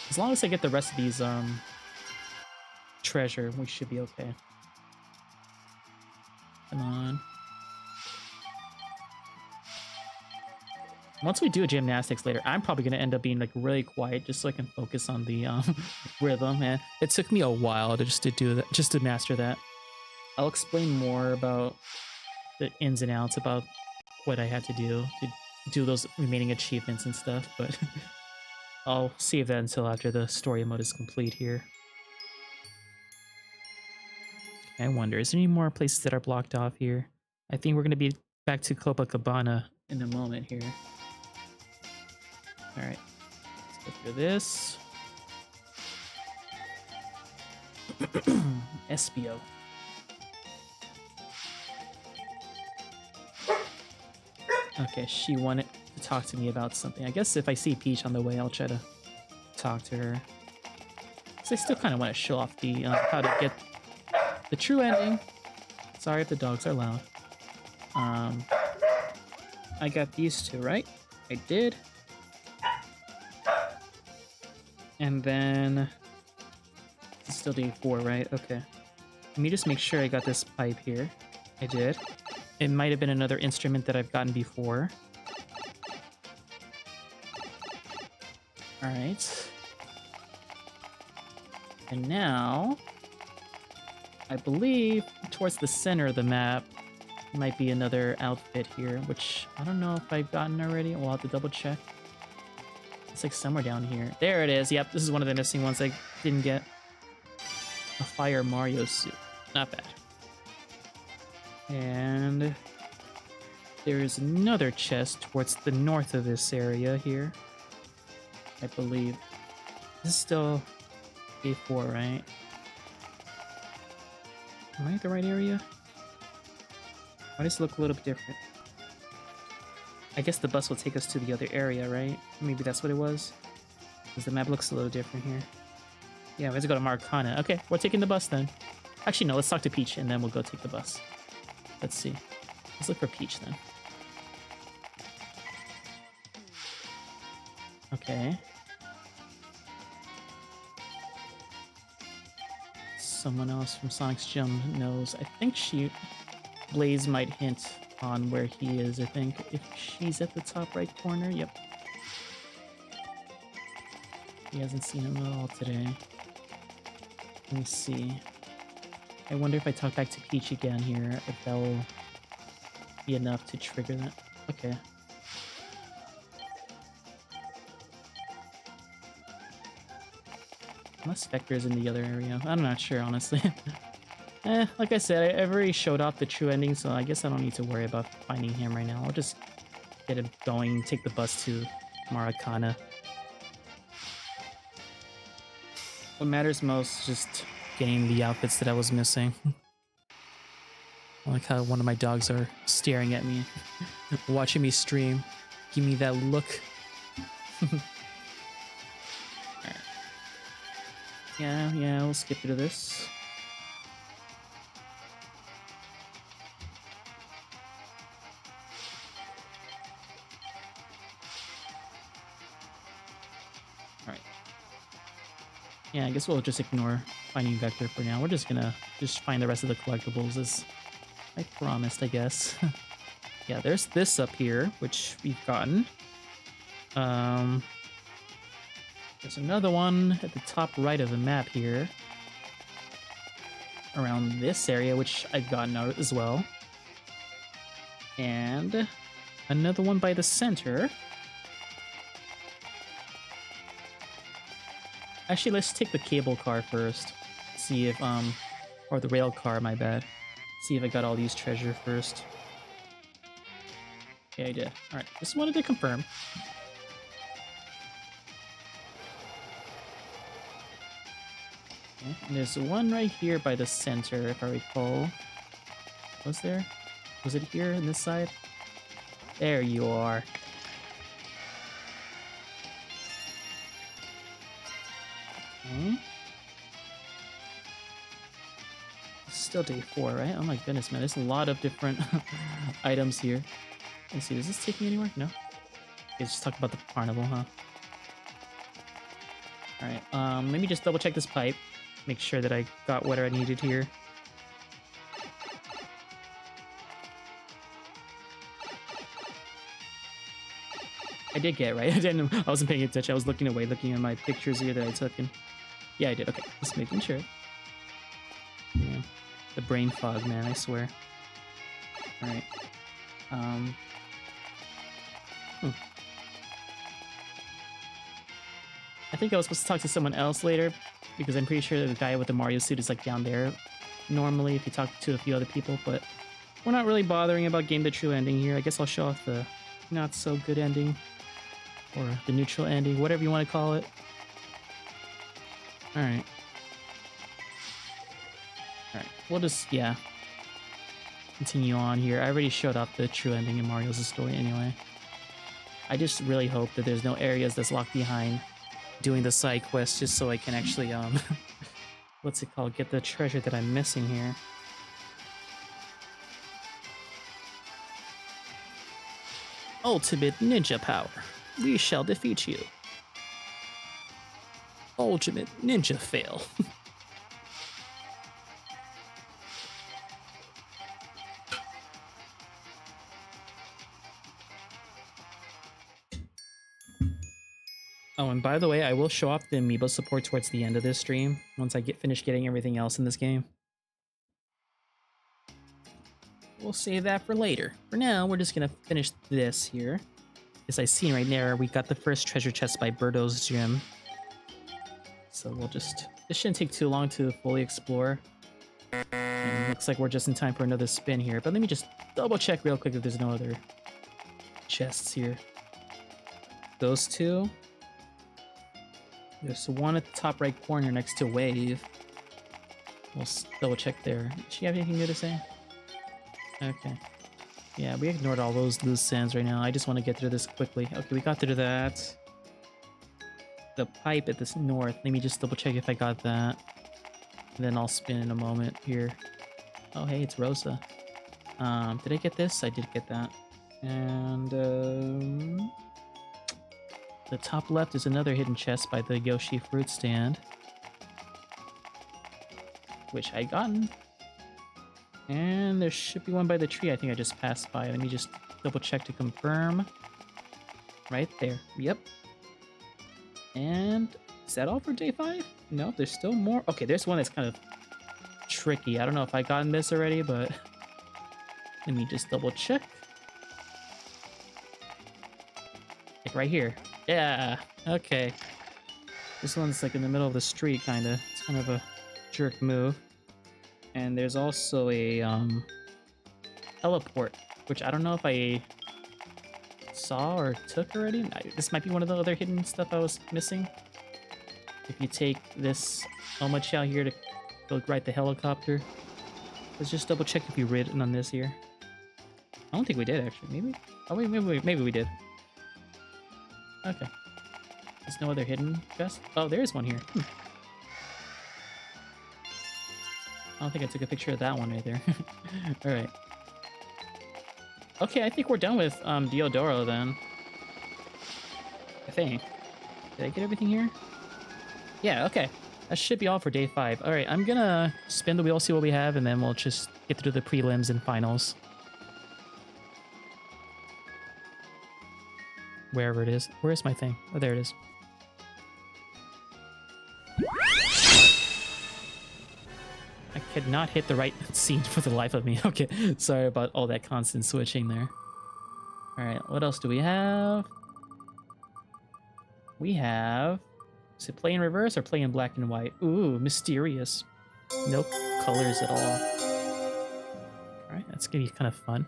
A: As long as I get the rest of these treasure, we should be okay. Come on. Once we do gymnastics later, I'm probably going to end up being like really quiet just so I can focus on the rhythm. And it took me a while to just to do that, just to master that. I'll explain more about the ins and outs about what I had to do those remaining achievements and stuff, but I'll save that until after the story mode is complete here. I wonder, is there any more places that are blocked off here? I think we're going to be back to Copacabana in a moment here. Alright, let's go through this. Espio. Okay, she wanted to talk to me about something. I guess if I see Peach on the way, I'll try to talk to her. Because I still kind of want to show off the how to get the true ending. Sorry if the dogs are loud. I got these two, right? I did. And then it's still D4, right? Okay. Let me just make sure I got this pipe here. I did. It might have been another instrument that I've gotten before. Alright. And now, I believe towards the center of the map might be another outfit here, which I don't know if I've gotten already. We'll have to double check. It's like somewhere down here. There it is. Yep, this is one of the missing ones I didn't get. A Fire Mario suit. Not bad. And there is another chest towards the north of this area here. I believe. This is still A4, right? Am I in the right area? Why does it look a little bit different? I guess the bus will take us to the other area, right? Maybe that's what it was? Because the map looks a little different here. Yeah, we have to go to Maracana. Okay, we're taking the bus then. Actually, no, let's talk to Peach and then we'll go take the bus. Let's see. Let's look for Peach then. Okay. Someone else from Sonic's Gym knows. I think Blaze might hint on where he is, I think. If she's at the top right corner, yep. He hasn't seen him at all today. Let me see. I wonder if I talk back to Peach again here, if that will be enough to trigger that. Okay. Unless Vector's in the other area. I'm not sure, honestly. Like I said, I've already showed off the true ending, so I guess I don't need to worry about finding him right now. I'll just get him going, take the bus to Maracana. What matters most is just getting the outfits that I was missing. I like how one of my dogs are staring at me, watching me stream. Give me that look. Alright. Yeah, we'll skip through this. Alright. Yeah, I guess we'll just ignore finding Vector for now. We're just gonna find the rest of the collectibles as I promised, I guess. Yeah, there's this up here, which we've gotten. There's another one at the top right of the map here. Around this area, which I've gotten out as well. And another one by the center. Actually, let's take the cable car first. See if, or the rail car, my bad. See if I got all these treasure first. Yeah, I did. Alright, just wanted to confirm. Okay, and there's one right here by the center, if I recall. Was there? Was it here on this side? There you are. Okay. Still day 4, right? Oh my goodness, man. There's a lot of different items here. Let's see, does this take me anywhere? No? Okay, let's just talk about the carnival, huh? Alright, let me just double check this pipe. Make sure that I got what I needed here. I did get it, right? I wasn't paying attention. I was looking away, looking at my pictures here that I took, and yeah, I did. Okay, just making sure. Yeah, the brain fog, man, I swear. Alright. I think I was supposed to talk to someone else later, because I'm pretty sure the guy with the Mario suit is like down there normally if you talk to a few other people, but we're not really bothering about getting the true ending here. I guess I'll show off the not so good ending, or the neutral ending, whatever you want to call it. Alright. Alright, we'll just, yeah, continue on here. I already showed off the true ending in Mario's story anyway. I just really hope that there's no areas that's locked behind doing the side quest, just so I can actually, what's it called, get the treasure that I'm missing here. Ultimate ninja power. We shall defeat you. Ultimate ninja fail. Oh, and by the way, I will show off the amiibo support towards the end of this stream, once I finish getting everything else in this game. We'll save that for later. For now, we're just gonna finish this here. As I see right there, we got the first treasure chest by Birdo's Gym. So we'll just... This shouldn't take too long to fully explore. And it looks like we're just in time for another spin here. But let me just double check real quick if there's no other chests here. Those two. There's one at the top right corner next to Wave. We'll double check there. Does she have anything new to say? Okay. Yeah, we ignored all those loose ends right now. I just want to get through this quickly. Okay, we got through that. The pipe at this north. Let me just double check if I got that. And then I'll spin in a moment here. Oh, hey, it's Rosa. Did I get this? I did get that. And, the top left is another hidden chest by the Yoshi fruit stand. Which I gotten. And there should be one by the tree I think I just passed by. Let me just double check to confirm. Right there. Yep. And is that all for day 5? No, there's still more. Okay, there's one that's kind of tricky. I don't know if I gotten this already, but let me just double check. Like right here. Yeah, okay. This one's like in the middle of the street, kind of. It's kind of a jerk move. And there's also a teleport, which I don't know if I saw or took already. This might be one of the other hidden stuff I was missing. If you take this Omochi out here to go ride the helicopter. Let's just double check if you ridden on this here. I don't think we did actually. Maybe. Oh wait, maybe we did. Okay. There's no other hidden chest. Oh, there is one here. I don't think I took a picture of that one right there. Alright. Okay, I think we're done with Diodoro then. I think. Did I get everything here? Yeah, okay. That should be all for day 5. Alright, I'm gonna spin the wheel, see what we have, and then we'll just get through the prelims and finals. Wherever it is. Where's my thing? Oh, there it is. I could not hit the right scene for the life of me. Okay, sorry about all that constant switching there. Alright, what else do we have? We have... Is it play in reverse or play in black and white? Ooh, mysterious. No colors at all. Alright, that's gonna be kind of fun.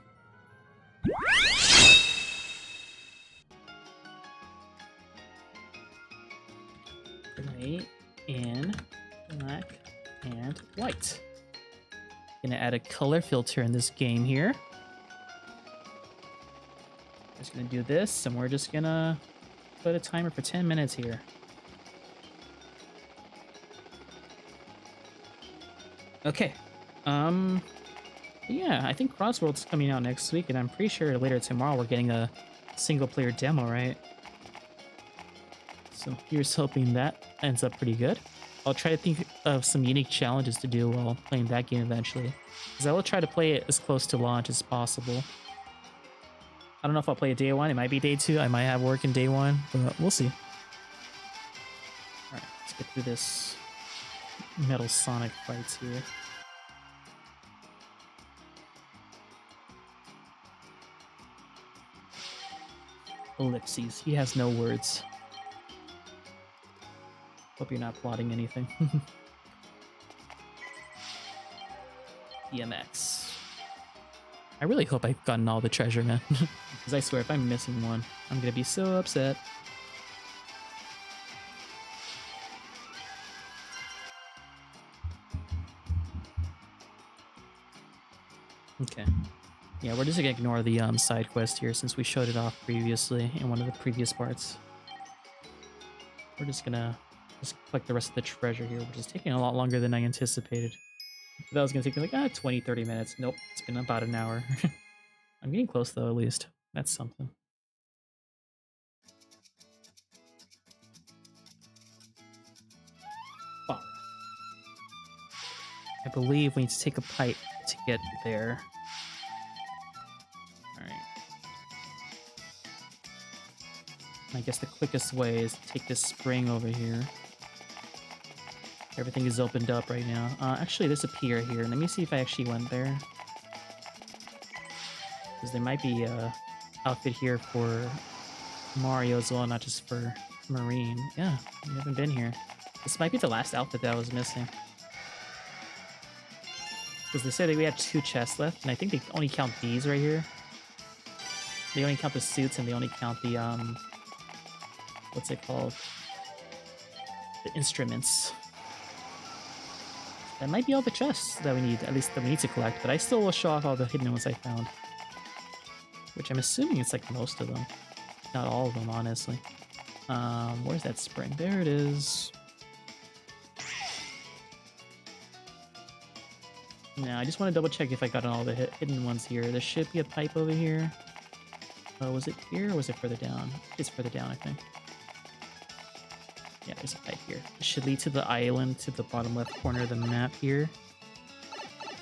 A: Play in black and white. Gonna add a color filter in this game here. Just gonna do this, and we're just gonna put a timer for 10 minutes here. Okay. Yeah, I think Crossworld's coming out next week, and I'm pretty sure later tomorrow we're getting a single-player demo, right? So here's hoping that ends up pretty good. I'll try to think of some unique challenges to do while playing that game eventually. Because I will try to play it as close to launch as possible. I don't know if I'll play it day 1. It might be day 2. I might have work in day 1, but we'll see. Alright, let's get through this Metal Sonic fights here. Ellipses. He has no words. Hope you're not plotting anything. BMX. I really hope I've gotten all the treasure, man. Because I swear, if I'm missing one, I'm gonna be so upset. Okay. Yeah, we're just gonna ignore the side quest here since we showed it off previously in one of the previous parts. We're just gonna collect the rest of the treasure here, which is taking a lot longer than I anticipated. That was gonna take me like 20-30 minutes. Nope, it's been about an hour. I'm getting close though, at least. That's something. I believe we need to take a pipe to get there. Alright. I guess the quickest way is to take this spring over here. Everything is opened up right now. Actually, there's a pier here. Let me see if I actually went there. Because there might be a outfit here for Mario as well, not just for Marine. Yeah, we haven't been here. This might be the last outfit that I was missing. Because they said that we had 2 chests left, and I think they only count these right here. They only count the suits, and they only count the, what's it called? The instruments. That might be all the chests that we need, at least that we need to collect, but I still will show off all the hidden ones I found. Which I'm assuming it's like most of them. Not all of them, honestly. Where's that spring? There it is. Now, I just want to double check if I got all the hidden ones here. There should be a pipe over here. Oh, was it here or was it further down? It's further down, I think. Yeah, there's a pipe here. It should lead to the island to the bottom left corner of the map here.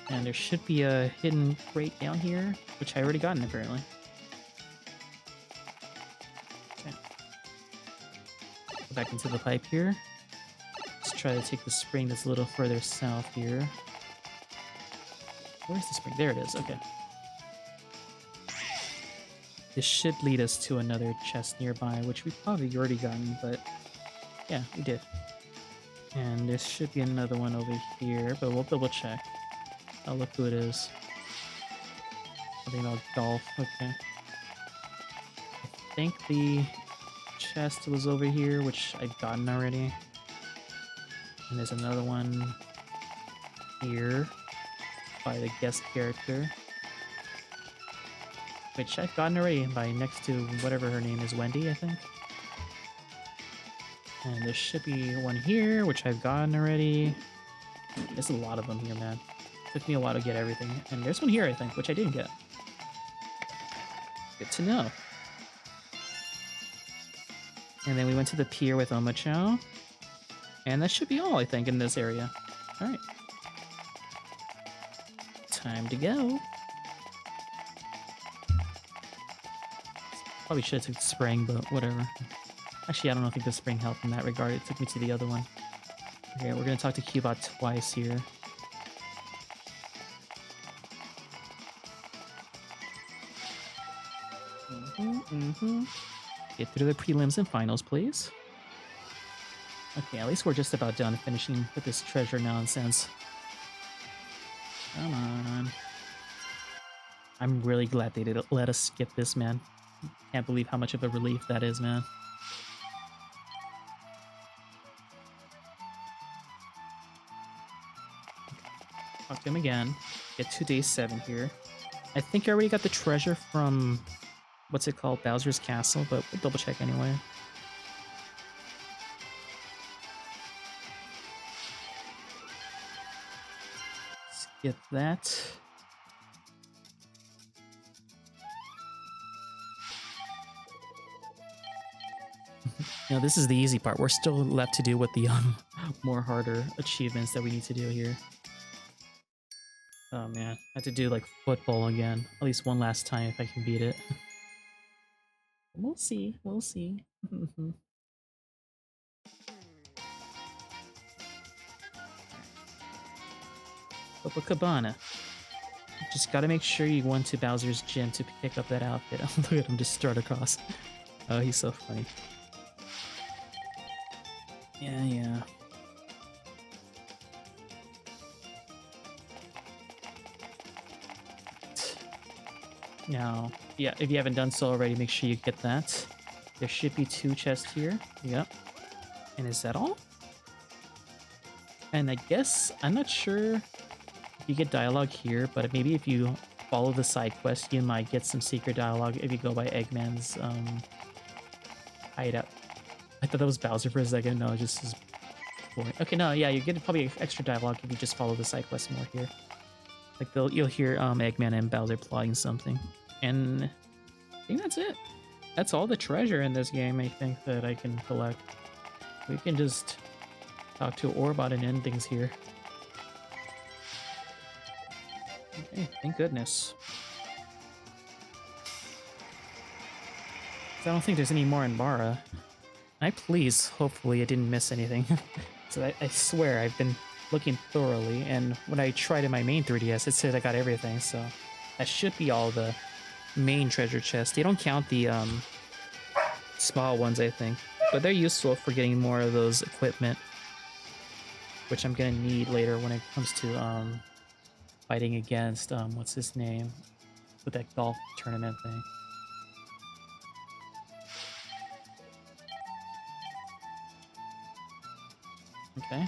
A: And there should be a hidden crate down here, which I already gotten apparently. Okay. Go back into the pipe here. Let's try to take the spring that's a little further south here. Where's the spring? There it is. Okay. This should lead us to another chest nearby, which we've probably already gotten, but yeah, we did. And there should be another one over here, but we'll double check. Oh, look who it is. Something about golf. Okay. I think the chest was over here, which I've gotten already. And there's another one here by the guest character, which I've gotten already by next to whatever her name is, Wendy, I think. And there should be one here, which I've gotten already. There's a lot of them here, man. Took me a while to get everything. And there's one here, I think, which I didn't get. Good to know. And then we went to the pier with Omochao. And that should be all, I think, in this area. Alright. Time to go. Probably should have took the spring, but whatever. Actually, I don't think the spring helped in that regard. It took me to the other one. Okay, we're going to talk to Cubot twice here. Get through the prelims and finals, please. Okay, at least we're just about done finishing with this treasure nonsense. Come on. I'm really glad they didn't let us skip this, man. Can't believe how much of a relief that is, man. Talk to him again. Get to day 7 here. I think I already got the treasure from, what's it called, Bowser's Castle, but we'll double check anyway. Let's get that. You know, this is the easy part. We're still left to do with the more harder achievements that we need to do here. Oh man, I have to do like football again. At least one last time if I can beat it. We'll see, we'll see. Copacabana. Just gotta make sure you went to Bowser's gym to pick up that outfit. Look at him just strut across. Oh, he's so funny. Yeah. Now, yeah, if you haven't done so already, make sure you get that. There should be 2 chests here. Yep. And is that all? And I guess, I'm not sure if you get dialogue here, but maybe if you follow the side quest, you might get some secret dialogue if you go by Eggman's hideout. I thought that was Bowser for a second. No, it just is boring. Okay, no, yeah, you get probably extra dialogue if you just follow the side quest more here. Like you'll hear Eggman and Bowser plotting something. And I think that's it. That's all the treasure in this game, I think, that I can collect. We can just talk to Orbot and end things here. Okay, thank goodness. 'Cause I don't think there's any more in Bara. Please, hopefully I didn't miss anything. So I swear I've been looking thoroughly, and when I tried in my main 3DS, it said I got everything, so that should be all the main treasure chests. They don't count the small ones, I think, but they're useful for getting more of those equipment, which I'm gonna need later when it comes to fighting against what's his name with that golf tournament thing. Okay.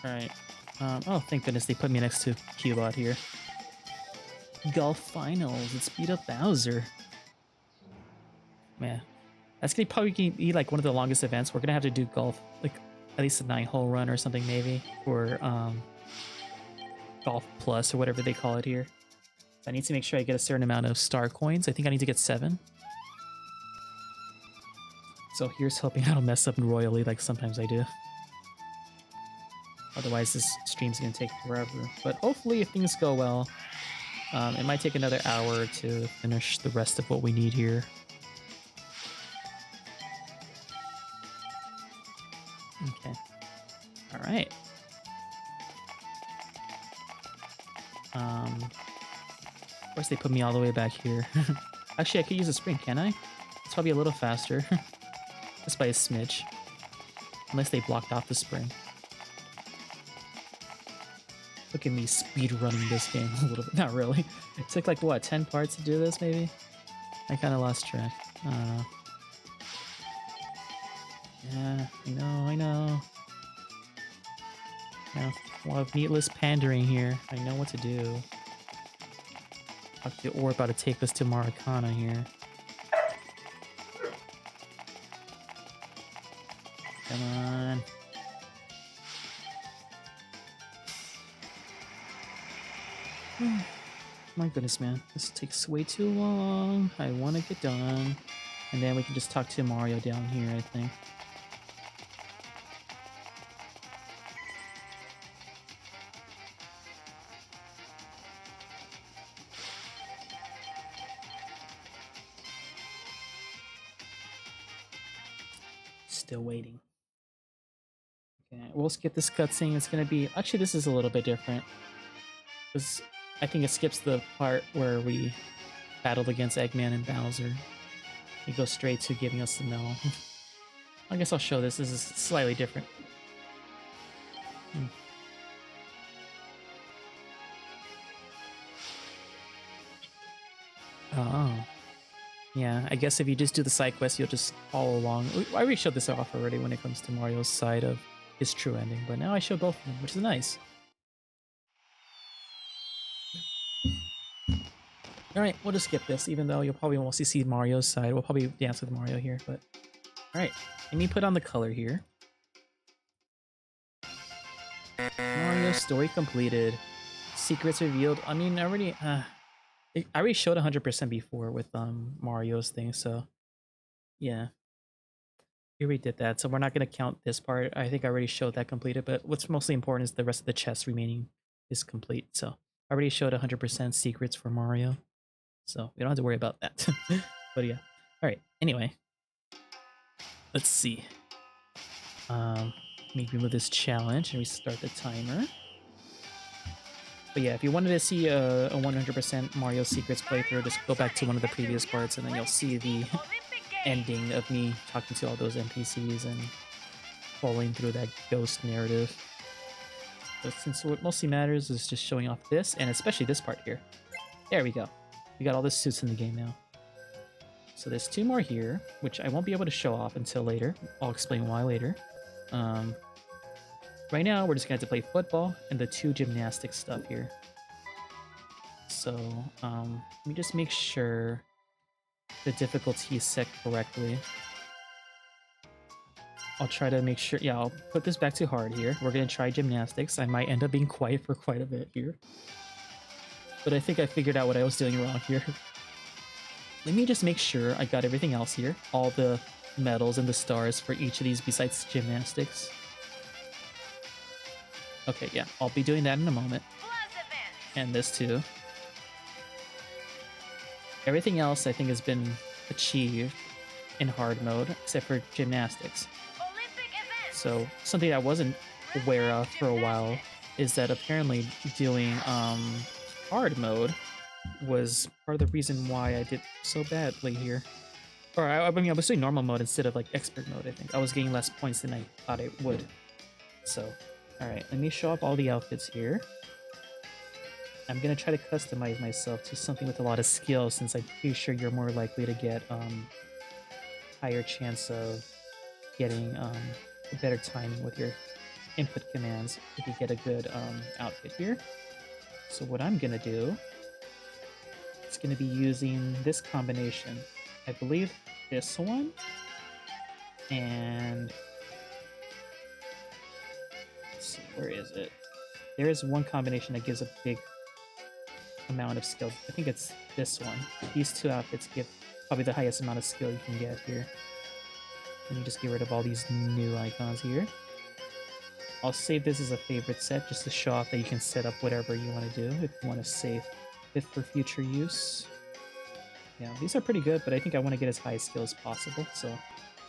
A: All right. Oh, thank goodness they put me next to Cubot here. Golf finals. Let's beat up Bowser. Man, that's gonna probably be like one of the longest events. We're gonna have to do golf, like at least a 9-hole run or something, maybe, or golf plus or whatever they call it here. I need to make sure I get a certain amount of star coins. I think I need to get 7. So here's hoping I don't mess up royally like sometimes I do. Otherwise, this stream's gonna take forever. But hopefully, if things go well, it might take another hour to finish the rest of what we need here. Okay. All right. Of course, they put me all the way back here. Actually, I could use a spring, can I? It's probably a little faster. Just by a smidge. Unless they blocked off the spring. Look at me speed running this game a little bit. Not really. It took like, what, 10 parts to do this, maybe? I kind of lost track. Yeah, I know. Yeah, a lot of needless pandering here. I know what to do. Talk to Or about to take us to Maracana here. Come on. My goodness, man. This takes way too long. I want to get done. And then we can just talk to Mario down here, I think. Still waiting. Okay, we'll skip this cutscene. It's going to be... Actually, this is a little bit different. Because I think it skips the part where we battled against Eggman and Bowser. It goes straight to giving us the medal. I guess I'll show this. This is slightly different. Oh. Yeah, I guess if you just do the side quest, you'll just follow along. I already showed this off already when it comes to Mario's side of his true ending, but now I show both of them, which is nice. Alright, we'll just skip this, even though you'll probably mostly see Mario's side. We'll probably dance with Mario here, but... Alright, let me put on the color here. Mario story completed. Secrets revealed. I mean, I already showed 100% before with Mario's thing, so... Yeah. We already did that, so we're not going to count this part. I think I already showed that completed, but what's mostly important is the rest of the chest remaining is complete, so... I already showed 100% secrets for Mario. So we don't have to worry about that. But yeah. Alright, anyway. Let's see. Let me remove this challenge and restart the timer. But yeah, if you wanted to see a 100% Mario Secrets playthrough, just go back to one of the previous parts and then you'll see the ending of me talking to all those NPCs and following through that ghost narrative. But since what mostly matters is just showing off this, and especially this part here. There we go. We got all the suits in the game now. So there's 2 more here, which I won't be able to show off until later. I'll explain why later. Right now, we're just going to have to play football and the 2 gymnastics stuff here. So let me just make sure the difficulty is set correctly. I'll try to make sure... Yeah, I'll put this back to hard here. We're going to try gymnastics. I might end up being quiet for quite a bit here. But I think I figured out what I was doing wrong here. Let me just make sure I got everything else here. All the medals and the stars for each of these besides gymnastics. Okay, yeah, I'll be doing that in a moment. and this too. Everything else I think has been achieved in hard mode, except for gymnastics. So something I wasn't aware of for a while is that apparently doing hard mode was part of the reason why I did so badly here. Or I mean, I was doing normal mode instead of like expert mode. I think I was getting less points than I thought I would. So, all right, let me show off all the outfits here. I'm gonna try to customize myself to something with a lot of skill, since I'm pretty sure you're more likely to get higher chance of getting a better timing with your input commands if you get a good outfit here. So what I'm gonna do is gonna be using this combination. I believe this one, and let's see, where is it? There is one combination that gives a big amount of skill. I think it's this one. These two outfits give probably the highest amount of skill you can get here. Let me just get rid of all these new icons here. I'll save this as a favorite set just to show off that you can set up whatever you want to do if you want to save it for future use. Yeah, these are pretty good, but I think I want to get as high skill as possible, so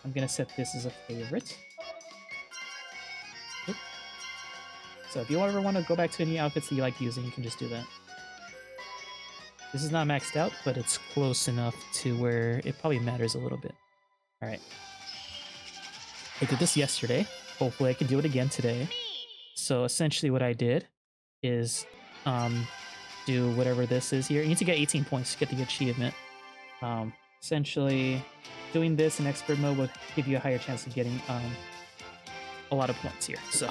A: I'm going to set this as a favorite. Oop. So if you ever want to go back to any outfits that you like using, you can just do that. This is not maxed out, but it's close enough to where it probably matters a little bit. Alright. I did this yesterday. Hopefully I can do it again today. So essentially what I did is do whatever this is here. You need to get 18 points to get the achievement. Essentially, doing this in expert mode will give you a higher chance of getting a lot of points here. So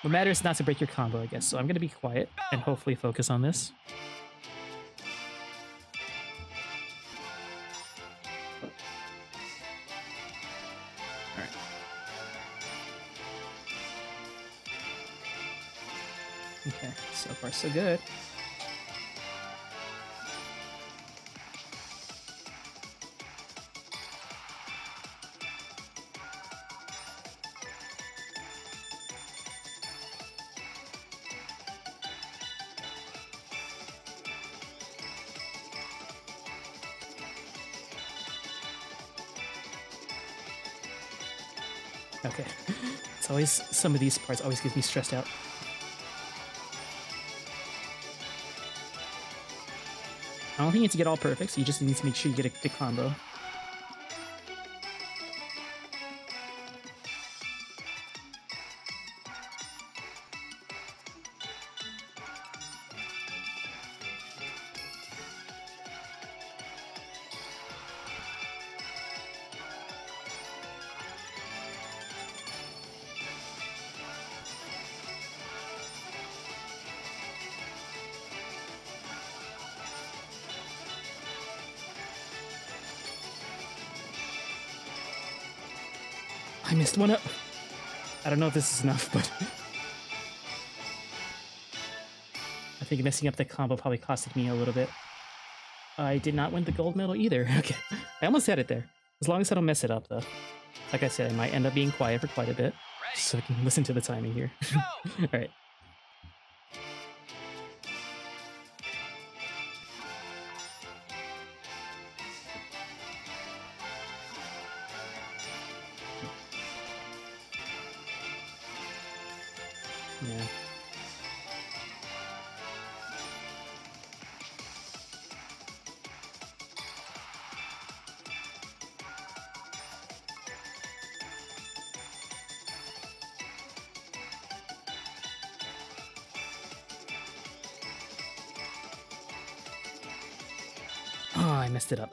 A: what matters is not to break your combo, I guess. So I'm going to be quiet and hopefully focus on this. Alright. Okay, so far so good. Okay, it's always, some of these parts always gives me stressed out. I don't think you need to get all perfect, so you just need to make sure you get a good combo. I missed one up. I don't know if this is enough, but I think messing up the combo probably costed me a little bit. I did not win the gold medal either. Okay, I almost had it there. As long as I don't mess it up, though. Like I said, I might end up being quiet for quite a bit, so I can listen to the timing here. All right. Yeah. Oh, I messed it up.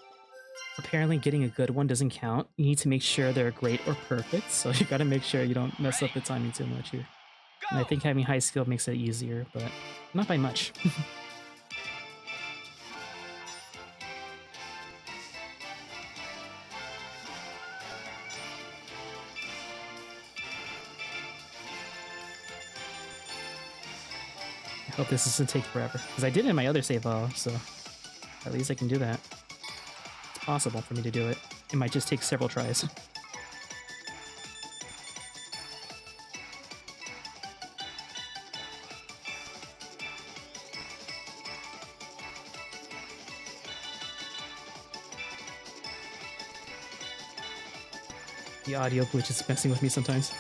A: Apparently getting a good one doesn't count. You need to make sure they're great or perfect, so you gotta make sure you don't mess up the timing too much here. And I think having high skill makes it easier, but not by much. I hope this doesn't take forever, because I did it in my other save file, so at least I can do that. It's possible for me to do it. It might just take several tries. The audio glitch is messing with me sometimes.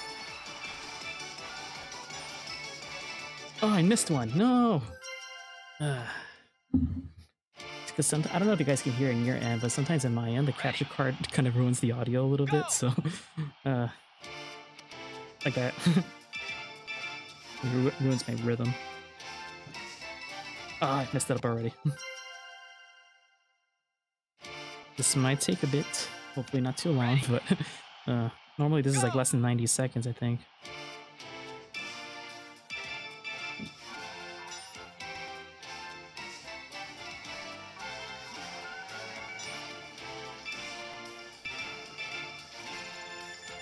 A: Oh, I missed one. No. Because I don't know if you guys can hear in your end, but sometimes in my end, the capture card kind of ruins the audio a little bit. So, like that. It ruins my rhythm. Ah, I messed it up already. This might take a bit. Hopefully not too long, but normally this is like less than 90 seconds, I think.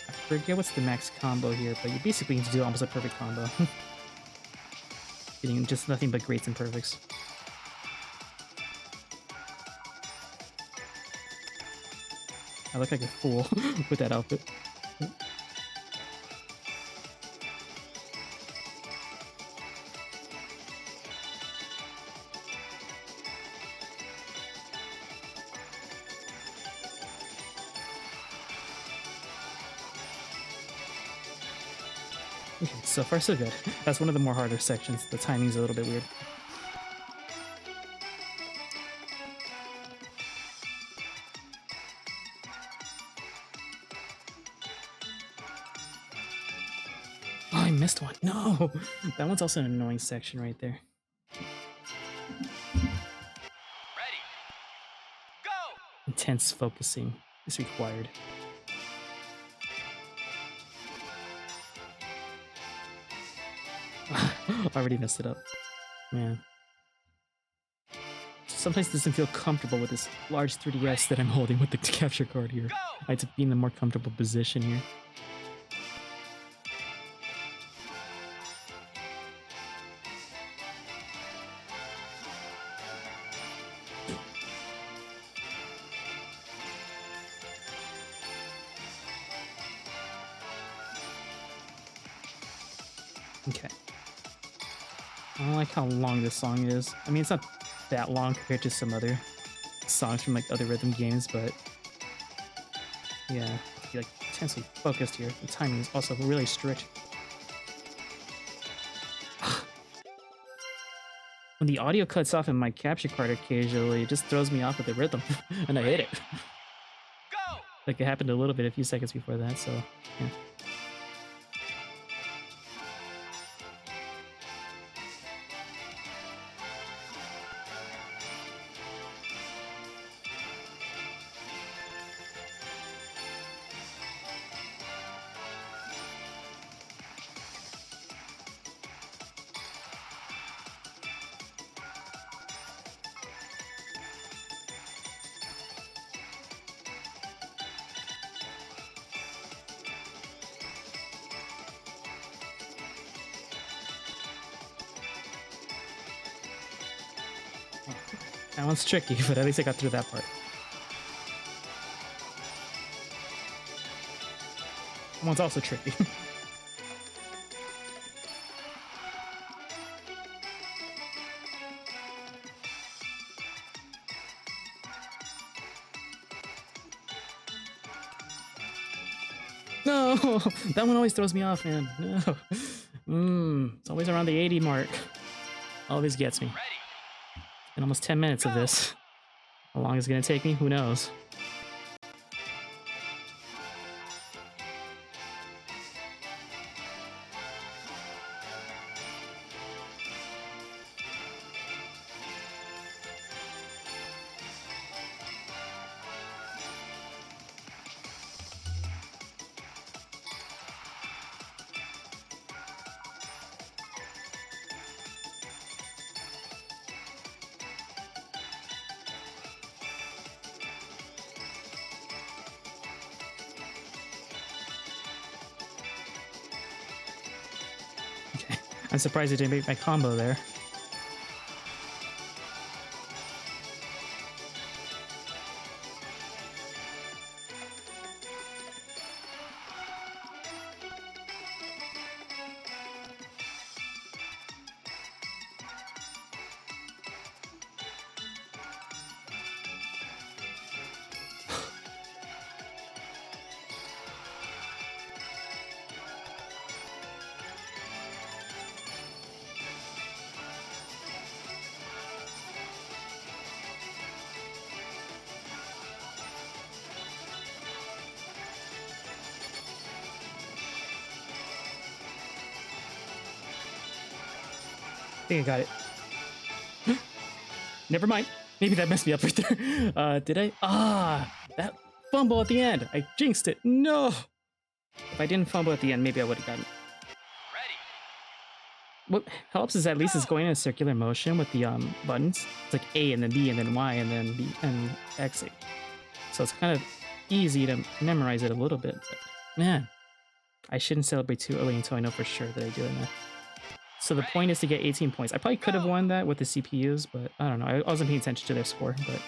A: I forget what's the max combo here, but you basically need to do almost a perfect combo. Getting just nothing but greats and perfects. I look like a fool with that outfit. Okay, so far so good. That's one of the more harder sections. The timing's a little bit weird. Oh, I missed one. No! That one's also an annoying section right there.
B: Ready. Go!
A: Intense focusing is required. Already messed it up. Man. Sometimes it doesn't feel comfortable with this large 3DS that I'm holding with the capture card here. I had to be in a more comfortable position here. Okay. I don't like how long this song is. I mean, it's not that long compared to some other songs from like other rhythm games, but yeah, to be like intensely focused here. The timing is also really strict. When the audio cuts off in my capture card occasionally, it just throws me off with the rhythm, and I hate it.
B: Go!
A: Like it happened a little bit a few seconds before that, so yeah. That one's tricky, but at least I got through that part. That one's also tricky. No! That one always throws me off, man. No. It's always around the 80 mark. Always gets me.
B: Ready.
A: In almost 10 minutes of this. How long is it gonna take me? Who knows? Okay. I'm surprised I didn't make my combo there. think I got it. Never mind. Maybe that messed me up right there. Did I? Ah, that fumble at the end. I jinxed it. No. If I didn't fumble at the end, maybe I would have gotten it.
B: Ready.
A: What helps is at least it's going in a circular motion with the buttons. It's like A and then B and then Y and then B and X. So it's kind of easy to memorize it a little bit. But man, I shouldn't celebrate too early until I know for sure that I do it now. So the point is to get 18 points. I probably could have won that with the CPUs, but I don't know. I wasn't paying attention to their score, but...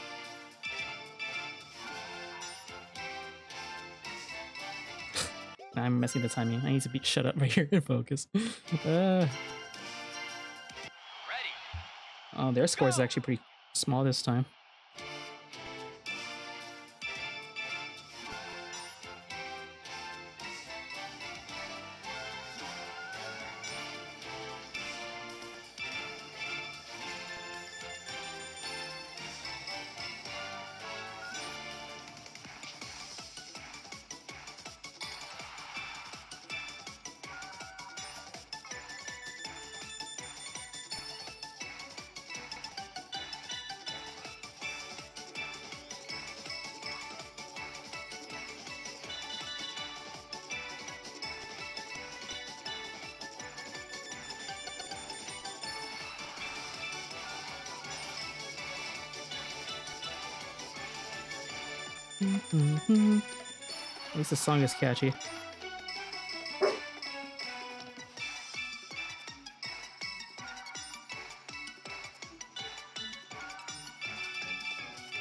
A: I'm messing the timing. I need to be shut up right here and focus.
B: Ready.
A: Oh, their score is actually pretty small this time. At least the song is catchy.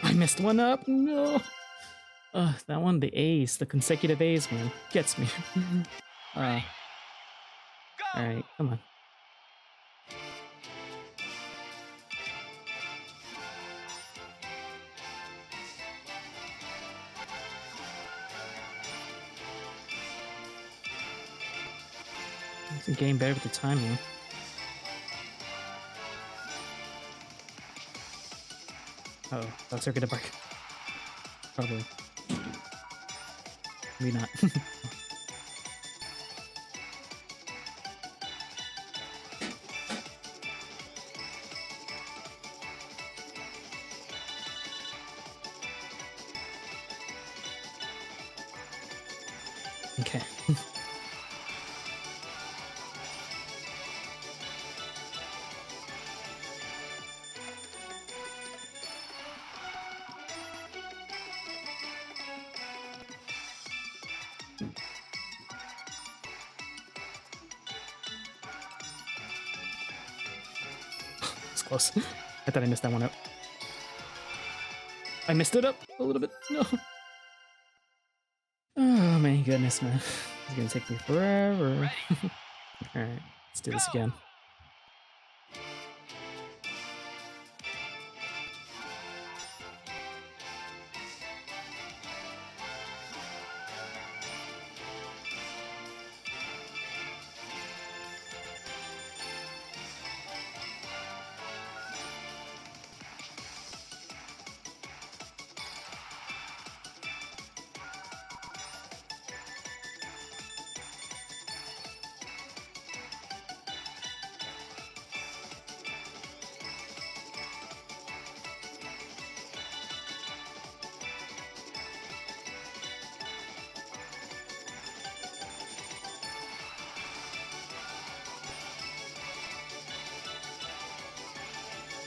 A: I messed one up. No. That one, the A's, the consecutive A's, man, gets me. All right, come on. It's getting better with the timing. Oh, dogs are gonna bark. Probably. Maybe not. Okay. It's close. I thought I missed that one up. I missed it up a little bit. No. Oh my goodness, man. It's gonna take me forever. Alright, let's do this again.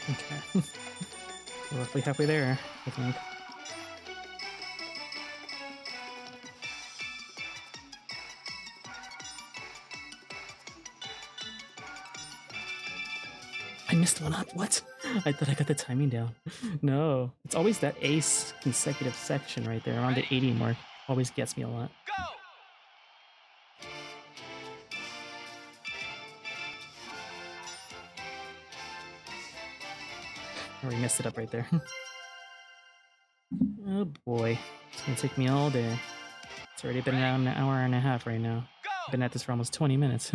A: Okay. We're roughly halfway there, I think. I missed one up. What? I thought I got the timing down. No. It's always that ace consecutive section right there around the 80 mark. Always gets me a lot.
B: Go.
A: I already messed it up right there. Oh boy. It's gonna take me all day. It's already been around an hour and a half right now. I've been at this for almost 20 minutes.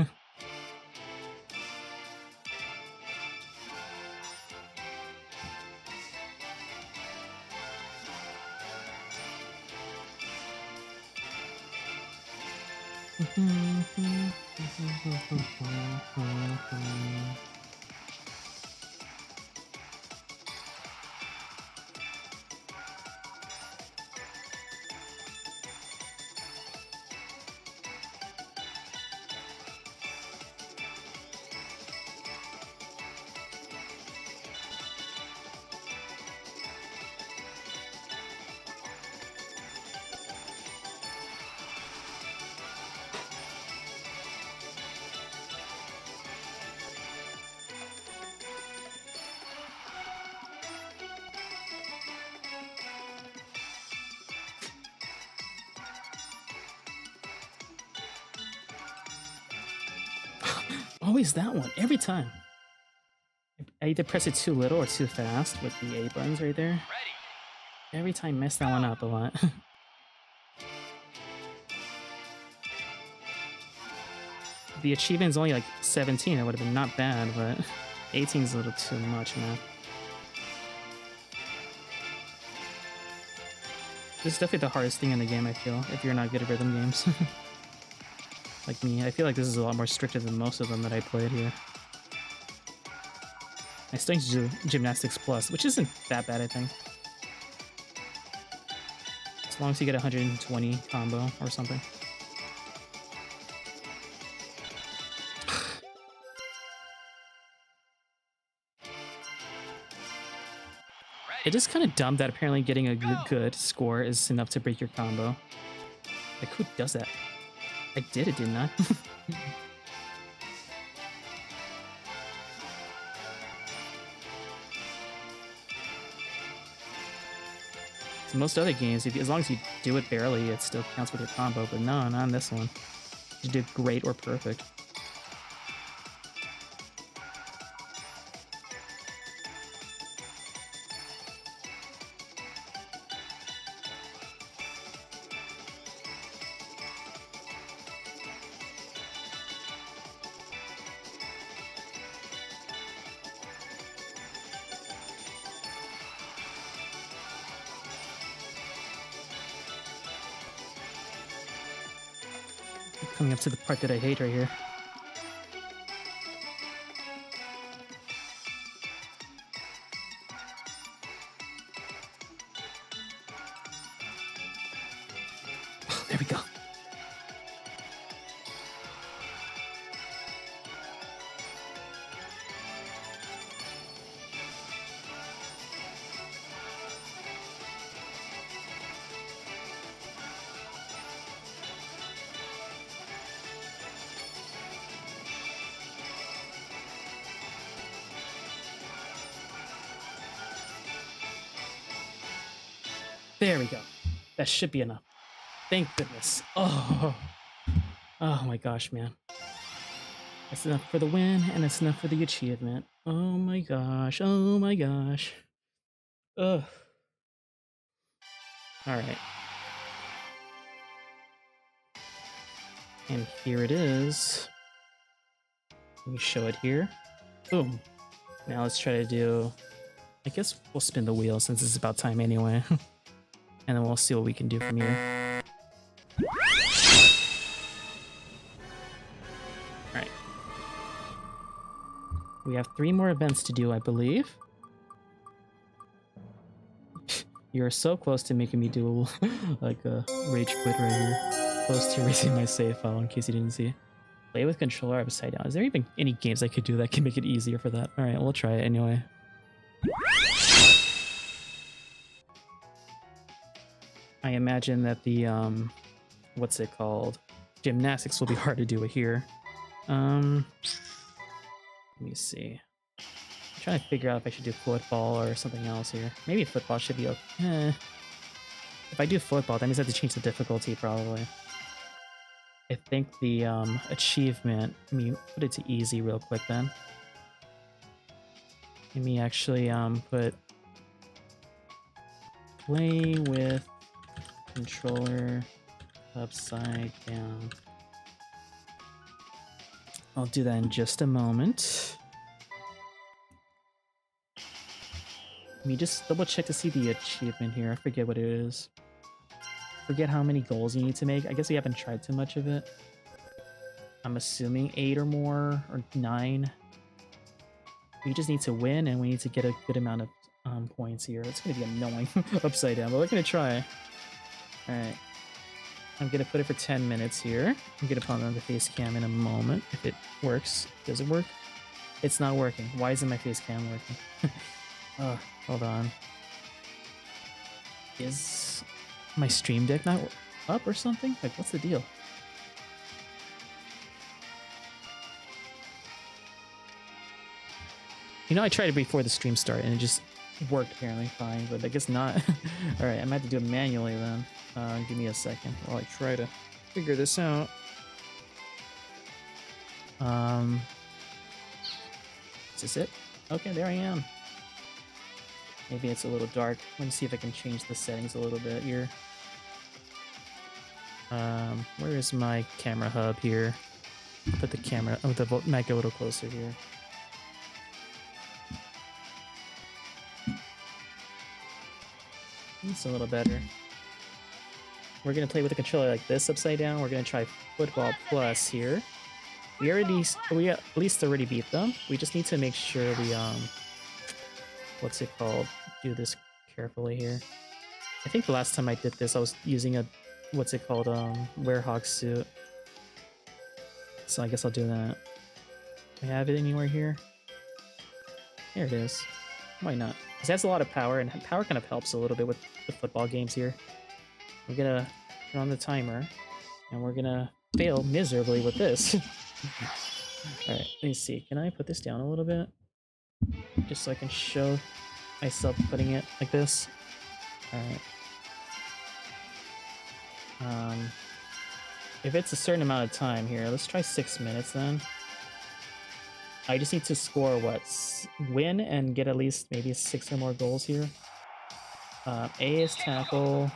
A: always that one, every time. I either press it too little or too fast with the A buttons right there.
B: Ready.
A: Every time mess that one up a lot. The achievement is only like 17, it would have been not bad, but 18 is a little too much, man. This is definitely the hardest thing in the game, I feel, if you're not good at rhythm games. Like me, I feel like this is a lot more stricter than most of them that I played here. I still need to do Gymnastics Plus, which isn't that bad, I think. As long as you get 120 combo or something. It is kind of dumb that apparently getting a good score is enough to break your combo. Like, who does that? I did it, didn't I? So most other games, as long as you do it barely, it still counts with your combo, but no, not in this one. You did great or perfect. Coming up to the part that I hate right here. Oh, there we go. There we go. That should be enough. Thank goodness. Oh my gosh, man. That's enough for the win, and it's enough for the achievement. Oh my gosh. Oh my gosh. Ugh. Alright. And here it is. Let me show it here. Boom. Now let's try to do... I guess we'll spin the wheel since it's about time anyway. And then we'll see what we can do from here. Alright. We have 3 more events to do, I believe. You're so close to making me do like a rage quit right here. Close to erasing my save file in case you didn't see. Play with controller upside down. Is there even any games I could do that can make it easier for that? Alright, we'll try it anyway. I imagine that the, what's it called? Gymnastics will be hard to do it here. Let me see. I'm trying to figure out if I should do football or something else here. Maybe football should be okay. If I do football, that means I have to change the difficulty, probably. I think the, achievement... Let me put it to easy real quick, then. Let me actually, put... Play with controller upside down. I'll do that in just a moment. Let me just double check to see the achievement here. I forget what it is. Forget how many goals you need to make. I guess we haven't tried too much of it. I'm assuming 8 or more, or 9. We just need to win, and we need to get a good amount of points here. It's going to be annoying upside down, but we're going to try. Alright. I'm going to put it for 10 minutes here. I'm going to put on the face cam in a moment, if it works. Does it work? It's not working. Why isn't my face cam working? Hold on. Is my stream deck not up or something? Like, what's the deal? You know, I tried it before the stream started and it just worked apparently fine, but I guess not. Alright, I'm gonna have to do it manually then. Give me a second while I try to figure this out. Is this it? Okay, there I am. Maybe it's a little dark. Let me see if I can change the settings a little bit here. Where is my camera hub here? Put the camera, the mic a little closer here. It's a little better. We're gonna play with a controller like this upside down. We're gonna try Football Plus here. We at least already beat them. We just need to make sure we what's it called? Do this carefully here. I think the last time I did this, I was using a what's it called? Werehog suit. So I guess I'll do that. Do I have it anywhere here? Here it is. Why not? Because it has a lot of power, and power kind of helps a little bit with the football games here. We're gonna turn on the timer, and we're gonna fail miserably with this. Alright, let me see. Can I put this down a little bit? Just so I can show myself putting it like this. Alright. If it's a certain amount of time here, let's try 6 minutes then. I just need to score what? Win and get at least maybe 6 or more goals here. A is tackle.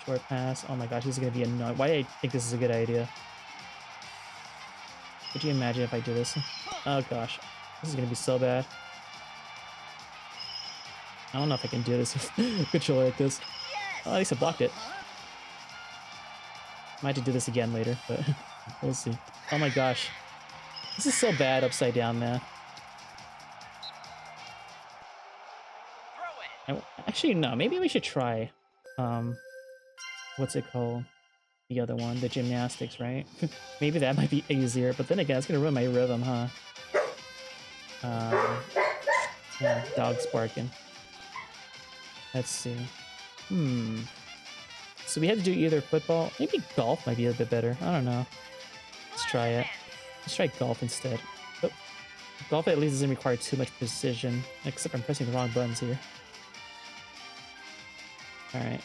A: Short pass. Oh my gosh, this is going to be annoying. Why do I think this is a good idea? Could you imagine if I do this? Oh gosh, this is going to be so bad. I don't know if I can do this with a controller like this. Oh, at least I blocked it. Might have to do this again later, but we'll see. Oh my gosh. This is so bad upside down, man. Actually, no. Maybe we should try, what's it called? The other one, the gymnastics, right? Maybe that might be easier, but then again, it's gonna ruin my rhythm, huh? Yeah, dog's barking. Let's see. So we had to do either football, maybe golf might be a bit better. I don't know. Let's try it. Let's try golf instead. Oh, golf at least doesn't require too much precision, except I'm pressing the wrong buttons here. Alright.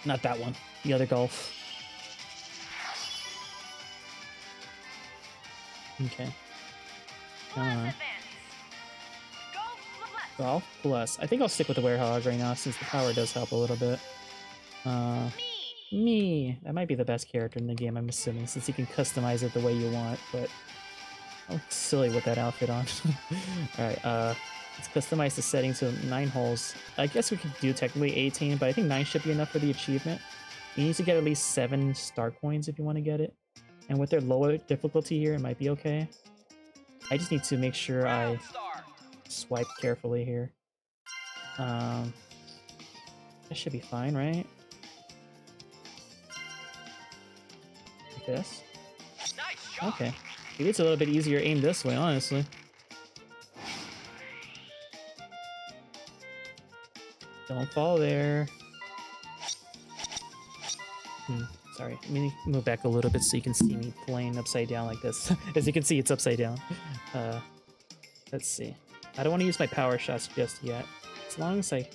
A: Not that one. The other golf. Okay. Golf plus. I think I'll stick with the Werehog right now since the power does help a little bit. Me. That might be the best character in the game, I'm assuming, since you can customize it the way you want, but I look silly with that outfit on. Alright, let's customize the settings to 9 holes. I guess we could do technically 18, but I think 9 should be enough for the achievement. You need to get at least 7 star coins if you want to get it. And with their lower difficulty here, it might be okay. I just need to make sure I swipe carefully here. That should be fine, right? Like this? Okay. Maybe it's a little bit easier aim this way, honestly. Don't fall there. Sorry, let me move back a little bit so you can see me playing upside down like this. As you can see, it's upside down. Let's see. I don't want to use my power shots just yet. As long as I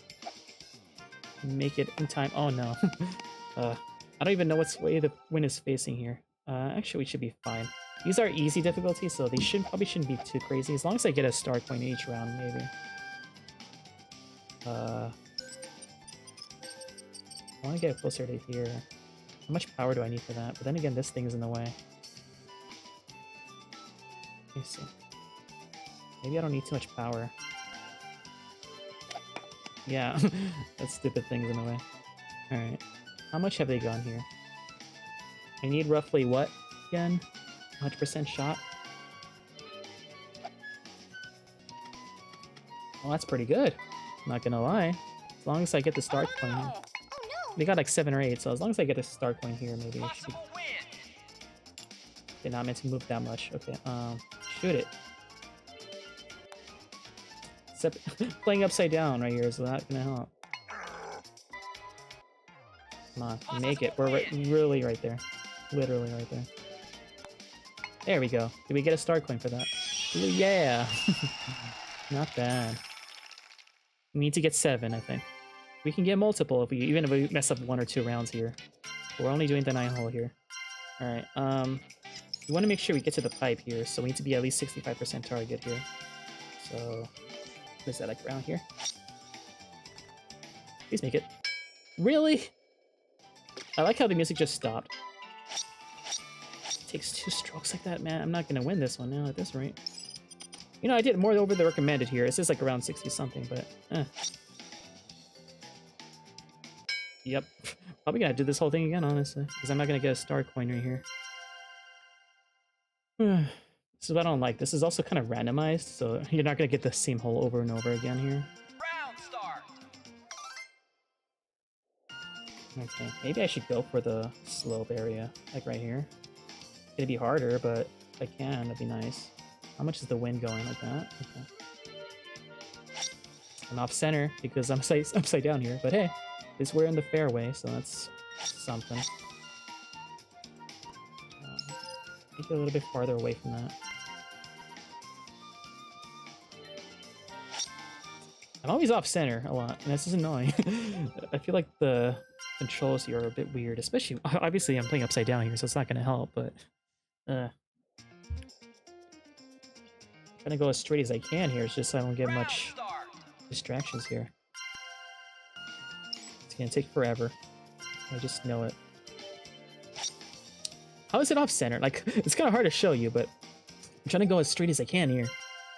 A: make it in time. Oh no. I don't even know which way the wind is facing here. Actually, we should be fine. These are easy difficulties, so they probably shouldn't be too crazy. As long as I get a star coin in each round, maybe. I want to get closer to here. How much power do I need for that? But then again, this thing is in the way. Let me see. Maybe I don't need too much power. Yeah, that stupid thing's in the way. Alright. How much have they gone here? I need roughly what again? 100% shot? Well, that's pretty good. I'm not gonna lie. As long as I get the start coin. They got like 7 or 8, so as long as I get a star coin here, maybe it should be... They're not meant to move that much. Okay, shoot it. Except playing upside down right here is not gonna help. Come on, make it. We're really right there. Literally right there. There we go. Did we get a star coin for that? Ooh, yeah! Not bad. We need to get 7, I think. We can get multiple even if we mess up 1 or 2 rounds here. But we're only doing the 9 hole here. Alright, We want to make sure we get to the pipe here, so we need to be at least 65% target here. So, what is that, like around here? Please make it. Really? I like how the music just stopped. It takes 2 strokes like that, man. I'm not gonna win this one now at this rate. You know, I did more over the recommended here. It's just like around 60 something, but Yep. Probably gonna do this whole thing again, honestly, because I'm not gonna get a star coin right here. This is what I don't like. This is also kind of randomized, so you're not gonna get the same hole over and over again here.
B: Round start.
A: Okay, maybe I should go for the slope area, like right here. It's gonna be harder, but if I can, that'd be nice. How much is the wind going like that? Okay. I'm off center because I'm upside down here, but hey, at least we're in the fairway, so that's something. Make it a little bit farther away from that. I'm always off center a lot, and this is annoying. I feel like the controls here are a bit weird, especially obviously I'm playing upside down here, so it's not going to help, but trying to go as straight as I can here. It's just so I don't get much distractions here. It's going to take forever. I just know it. How is it off center? Like, it's kind of hard to show you, but I'm trying to go as straight as I can here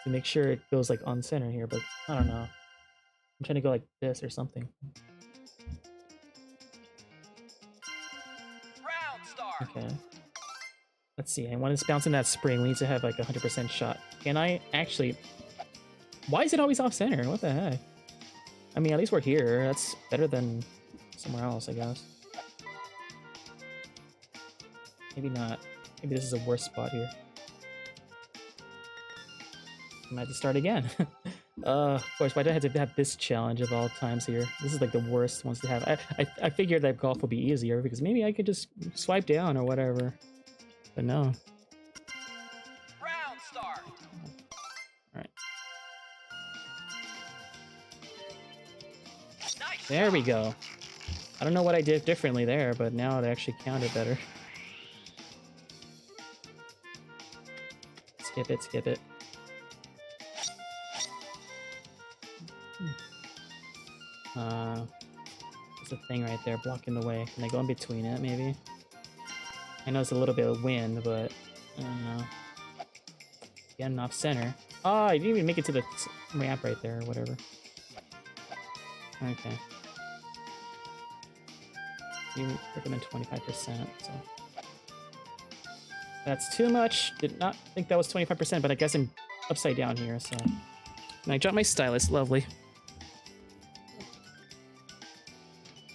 A: to make sure it goes like on center here, but I don't know. I'm trying to go like this or something.
B: Round start.
A: Okay. Let's see. I want to bounce in that spring. We need to have like a 100% shot. Can I actually... Why is it always off center? What the heck? I mean, at least we're here. That's better than somewhere else, I guess. Maybe not. Maybe this is a worse spot here. I might have to start again. Of course, why do I have to have this challenge of all times here? This is like the worst ones to have. I figured that golf would be easier because maybe I could just swipe down or whatever. But no.
B: Round start.
A: Alright.
B: Nice.
A: There we go. I don't know what I did differently there, but now it actually counted better. Skip it, skip it. There's a thing right there blocking the way. Can I go in between it, maybe? I know it's a little bit of wind, but I don't know. Getting off center. Oh, I didn't even make it to the ramp right there, or whatever. Okay. You recommend 25%, so... That's too much. Did not think that was 25%, but I guess I'm upside down here, so... And I dropped my stylus. Lovely.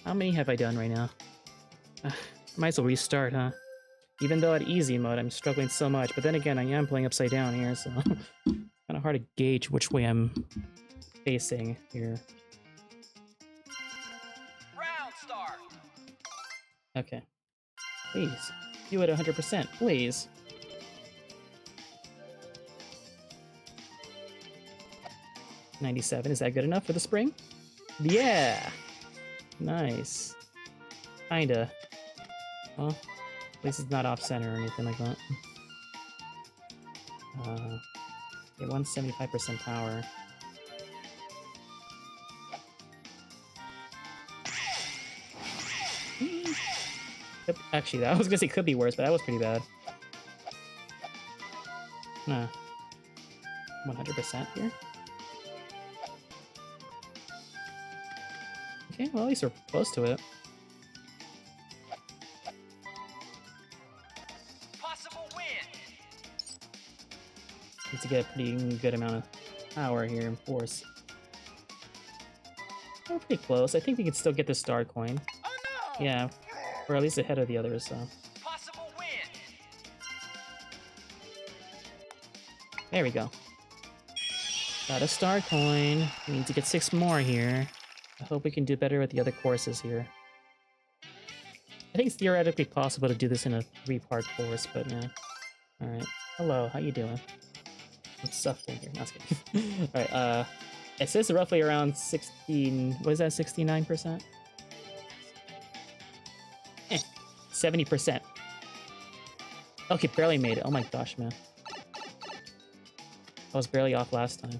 A: How many have I done right now? Might as well restart, huh? Even though at easy mode I'm struggling so much, but then again I am playing upside down here, so kind of hard to gauge which way I'm facing here.
B: Round start.
A: Okay. Please. Do it 100%, please. $97, is that good enough for the spring? Yeah! Nice. Kinda. Well, at least it's not off-center or anything like that. Yeah, 175% power. Actually, I was gonna say could be worse, but that was pretty bad. 100% here. Okay, well at least we're close to it.
B: Possible win.
A: Need to get a pretty good amount of power here and force. We're pretty close. I think we can still get the star coin.
B: Oh no.
A: Yeah, we're at least ahead of the others, so.
B: Possible win.
A: There we go. Got a star coin. We need to get 6 more here. I hope we can do better with the other courses here. I think it's theoretically possible to do this in a 3-part course, but yeah. Alright. Hello, how you doing? I'm suffering here. Not kidding. Alright, it says roughly around 16... What is that, 69%? 70%. Okay, barely made it. Oh my gosh, man. I was barely off last time.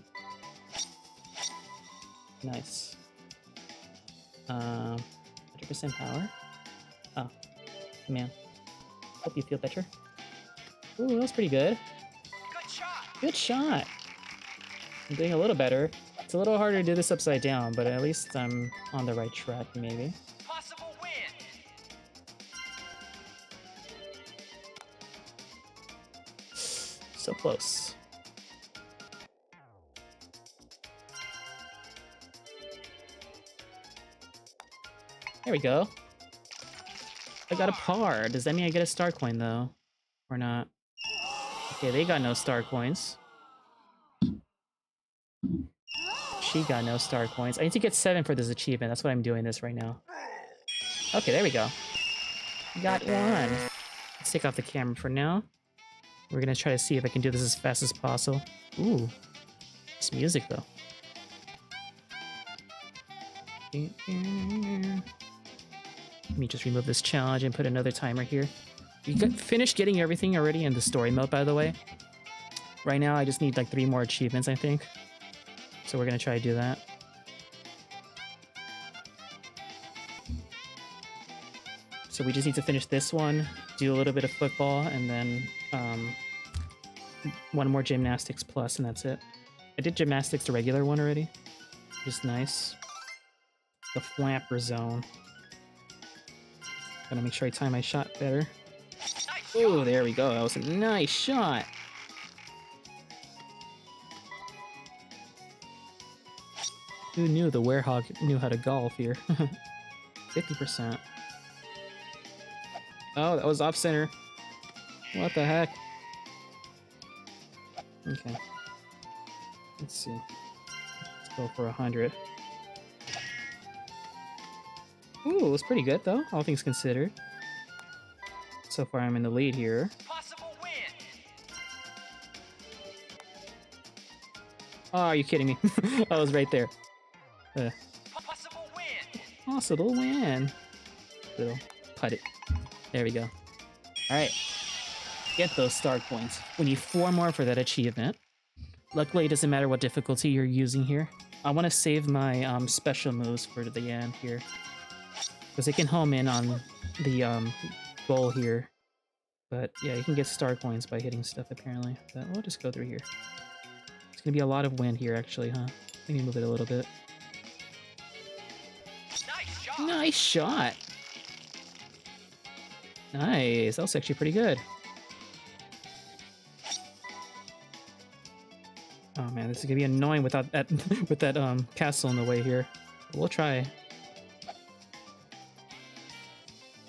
A: Nice. 100% power. Oh, man. Hope you feel better. Ooh, that was pretty good.
B: Good shot.
A: Good shot. I'm doing a little better. It's a little harder to do this upside down, but at least I'm on the right track, maybe.
B: Possible win.
A: So close. There we go. I got a par. Does that mean I get a star coin, though? Or not? Okay, they got no star coins. She got no star coins. I need to get 7 for this achievement. That's what I'm doing this right now. Okay, there we go. Got 1. Let's take off the camera for now. We're gonna try to see if I can do this as fast as possible. Ooh. It's music, though. Let me just remove this challenge and put another timer here. You got finished getting everything already in the story mode, by the way. Right now, I just need like 3 more achievements, I think. So we're gonna try to do that. So we just need to finish this one, do a little bit of football, and then 1 more gymnastics plus, and that's it. I did gymnastics, the regular one already. Just nice. The flamper zone. Gotta make sure I time my shot better.
B: Nice
A: Oh,
B: shot.
A: there we go. That was a nice shot. Who knew the werehog knew how to golf here? 50%. Oh, that was off center. What the heck? Okay. Let's see. Let's go for 100. Ooh, it was pretty good though, all things considered. So far I'm in the lead here.
B: Possible win.
A: Oh, are you kidding me? I was right there.
B: Possible win.
A: Possible win. Little put it. There we go. Alright. Get those star coins. We need 4 more for that achievement. Luckily, it doesn't matter what difficulty you're using here. I want to save my special moves for the end here. Because it can home in on the goal here. But yeah, you can get star coins by hitting stuff apparently. But we'll just go through here. It's going to be a lot of wind here actually, huh? Let me move it a little bit.
B: Nice shot.
A: Nice shot! Nice, that was actually pretty good. Oh man, this is gonna be annoying without that with that castle in the way here. But we'll try.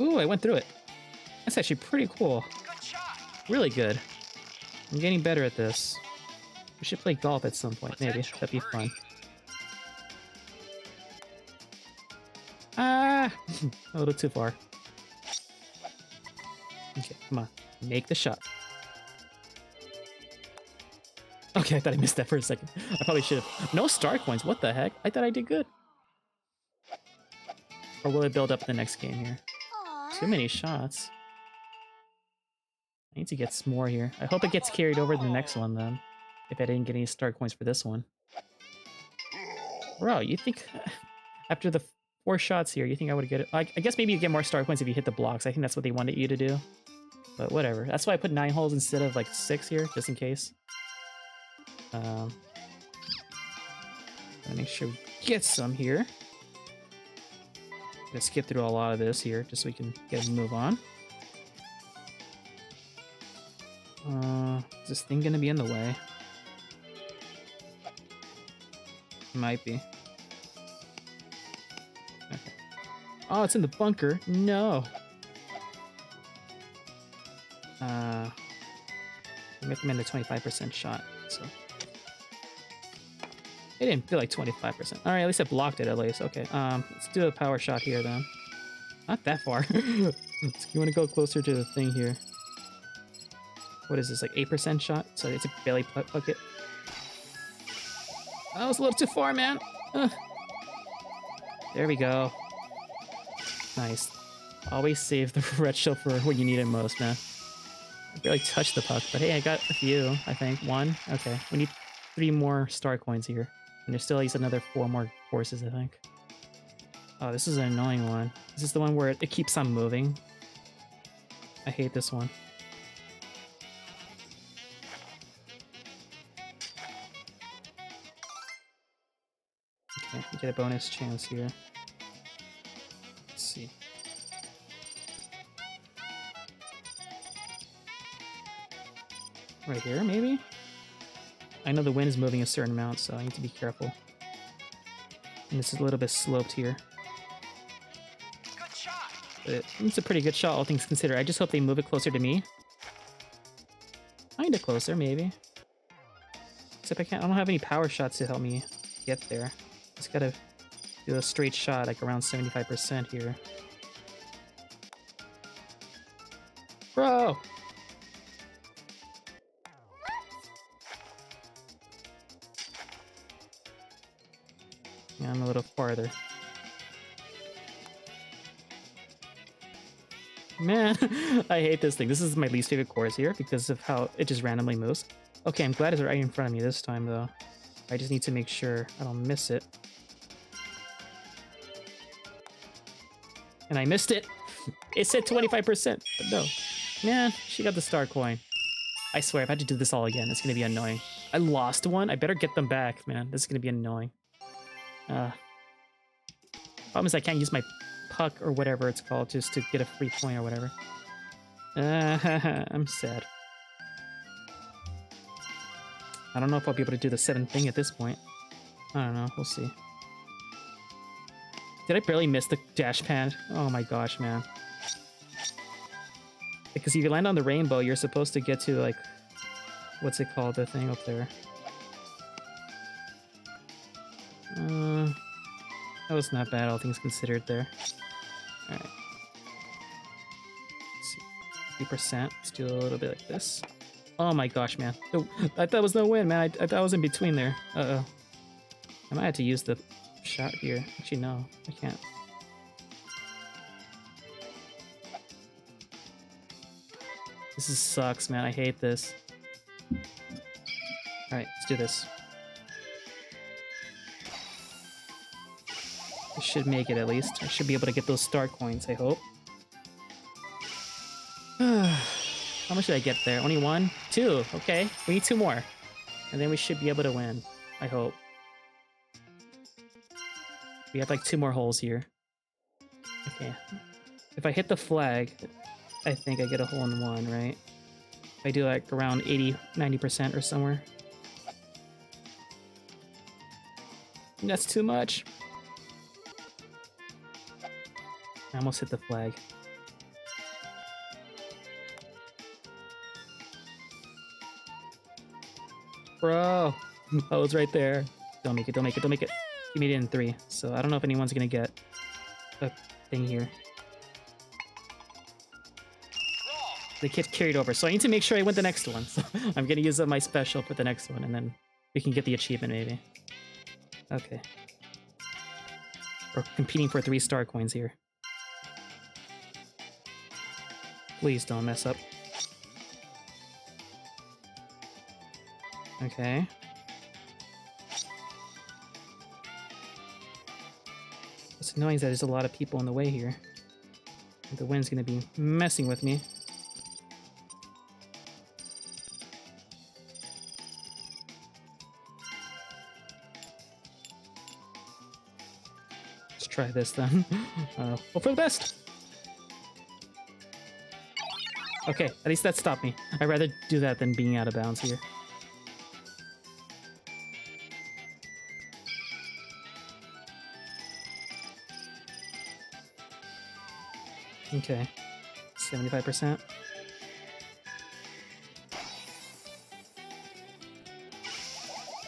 A: Ooh, I went through it. That's actually pretty cool.
B: Good shot.
A: Really good. I'm getting better at this. We should play golf at some point, maybe. That'd be fun. Ah! A little too far. Okay, come on. Make the shot. Okay, I thought I missed that for a second. I probably should have. No star coins. What the heck? I thought I did good. Or will it build up the next game here? Too many shots. I need to get some more here. I hope it gets carried over to the next one then. If I didn't get any star coins for this one. Bro, you think after the 4 shots here, you think I would get it? I guess maybe you get more star coins if you hit the blocks. I think that's what they wanted you to do. But whatever. That's why I put 9 holes instead of like 6 here, just in case. Gotta make sure we get some here. Gonna skip through a lot of this here, just so we can get a move on. Is this thing gonna be in the way? Might be. Okay. Oh, it's in the bunker. No. I recommend a 25% shot, so. It didn't feel like 25%. Alright, at least I blocked it at least. Okay, let's do a power shot here then. Not that far. You want to go closer to the thing here. What is this, like 8% shot? So it's a belly bucket. That was a little too far, man. There we go. Nice. Always save the red shell for when you need it most, man. I barely touched the puck, but hey, I got a few, I think. One? Okay. We need 3 more star coins here. And there's still at least another 4 more courses, I think. Oh, this is an annoying one. This is the one where it keeps on moving. I hate this one. Okay, we get a bonus chance here. Let's see. Right here, maybe? I know the wind is moving a certain amount, so I need to be careful. And this is a little bit sloped here.
B: Good shot.
A: But it's a pretty good shot, all things considered. I just hope they move it closer to me. Kinda closer, maybe. Except I don't have any power shots to help me get there. Just gotta do a straight shot, like around 75% here. Bro! Yeah, I'm a little farther. Man, I hate this thing. This is my least favorite course here because of how it just randomly moves. Okay, I'm glad it's right in front of me this time, though. I just need to make sure I don't miss it. And I missed it! It said 25%, but no. Man, she got the star coin. I swear, if I had to do this all again, it's gonna be annoying. I lost one. I better get them back, man. This is gonna be annoying. Problem is I can't use my puck or whatever it's called just to get a free point or whatever. I'm sad. I don't know if I'll be able to do the 7th thing at this point. I don't know. We'll see. Did I barely miss the dash pad? Oh my gosh, man. Because if you land on the rainbow, you're supposed to get to, like... What's it called? The thing up there. That was not bad, all things considered there. Alright. 3%. Let's do a little bit like this. Oh my gosh, man. I thought it was no win, man. I thought I was in between there. Uh-oh. I might have to use the shot here. Actually, no. I can't. This sucks, man. I hate this. Alright, let's do this. I should make it at least. I should be able to get those star coins, I hope. How much did I get there? Only 1? 2. Okay. We need 2 more. And then we should be able to win. I hope. We have like 2 more holes here. Okay. If I hit the flag, I think I get a hole in 1, right? If I do like around 80, 90% or somewhere. That's too much. I almost hit the flag. Bro! I was right there. Don't make it, don't make it, don't make it. He made it in 3, so I don't know if anyone's gonna get a thing here. The kid carried over, so I need to make sure I win the next one. So I'm gonna use up my special for the next one, and then we can get the achievement, maybe. Okay. We're competing for 3 star coins here. Please don't mess up. Okay. What's annoying is that there's a lot of people in the way here. The wind's gonna be messing with me. Let's try this then. Hope for the best! Okay, at least that stopped me. I'd rather do that than being out of bounds here. Okay. 75%.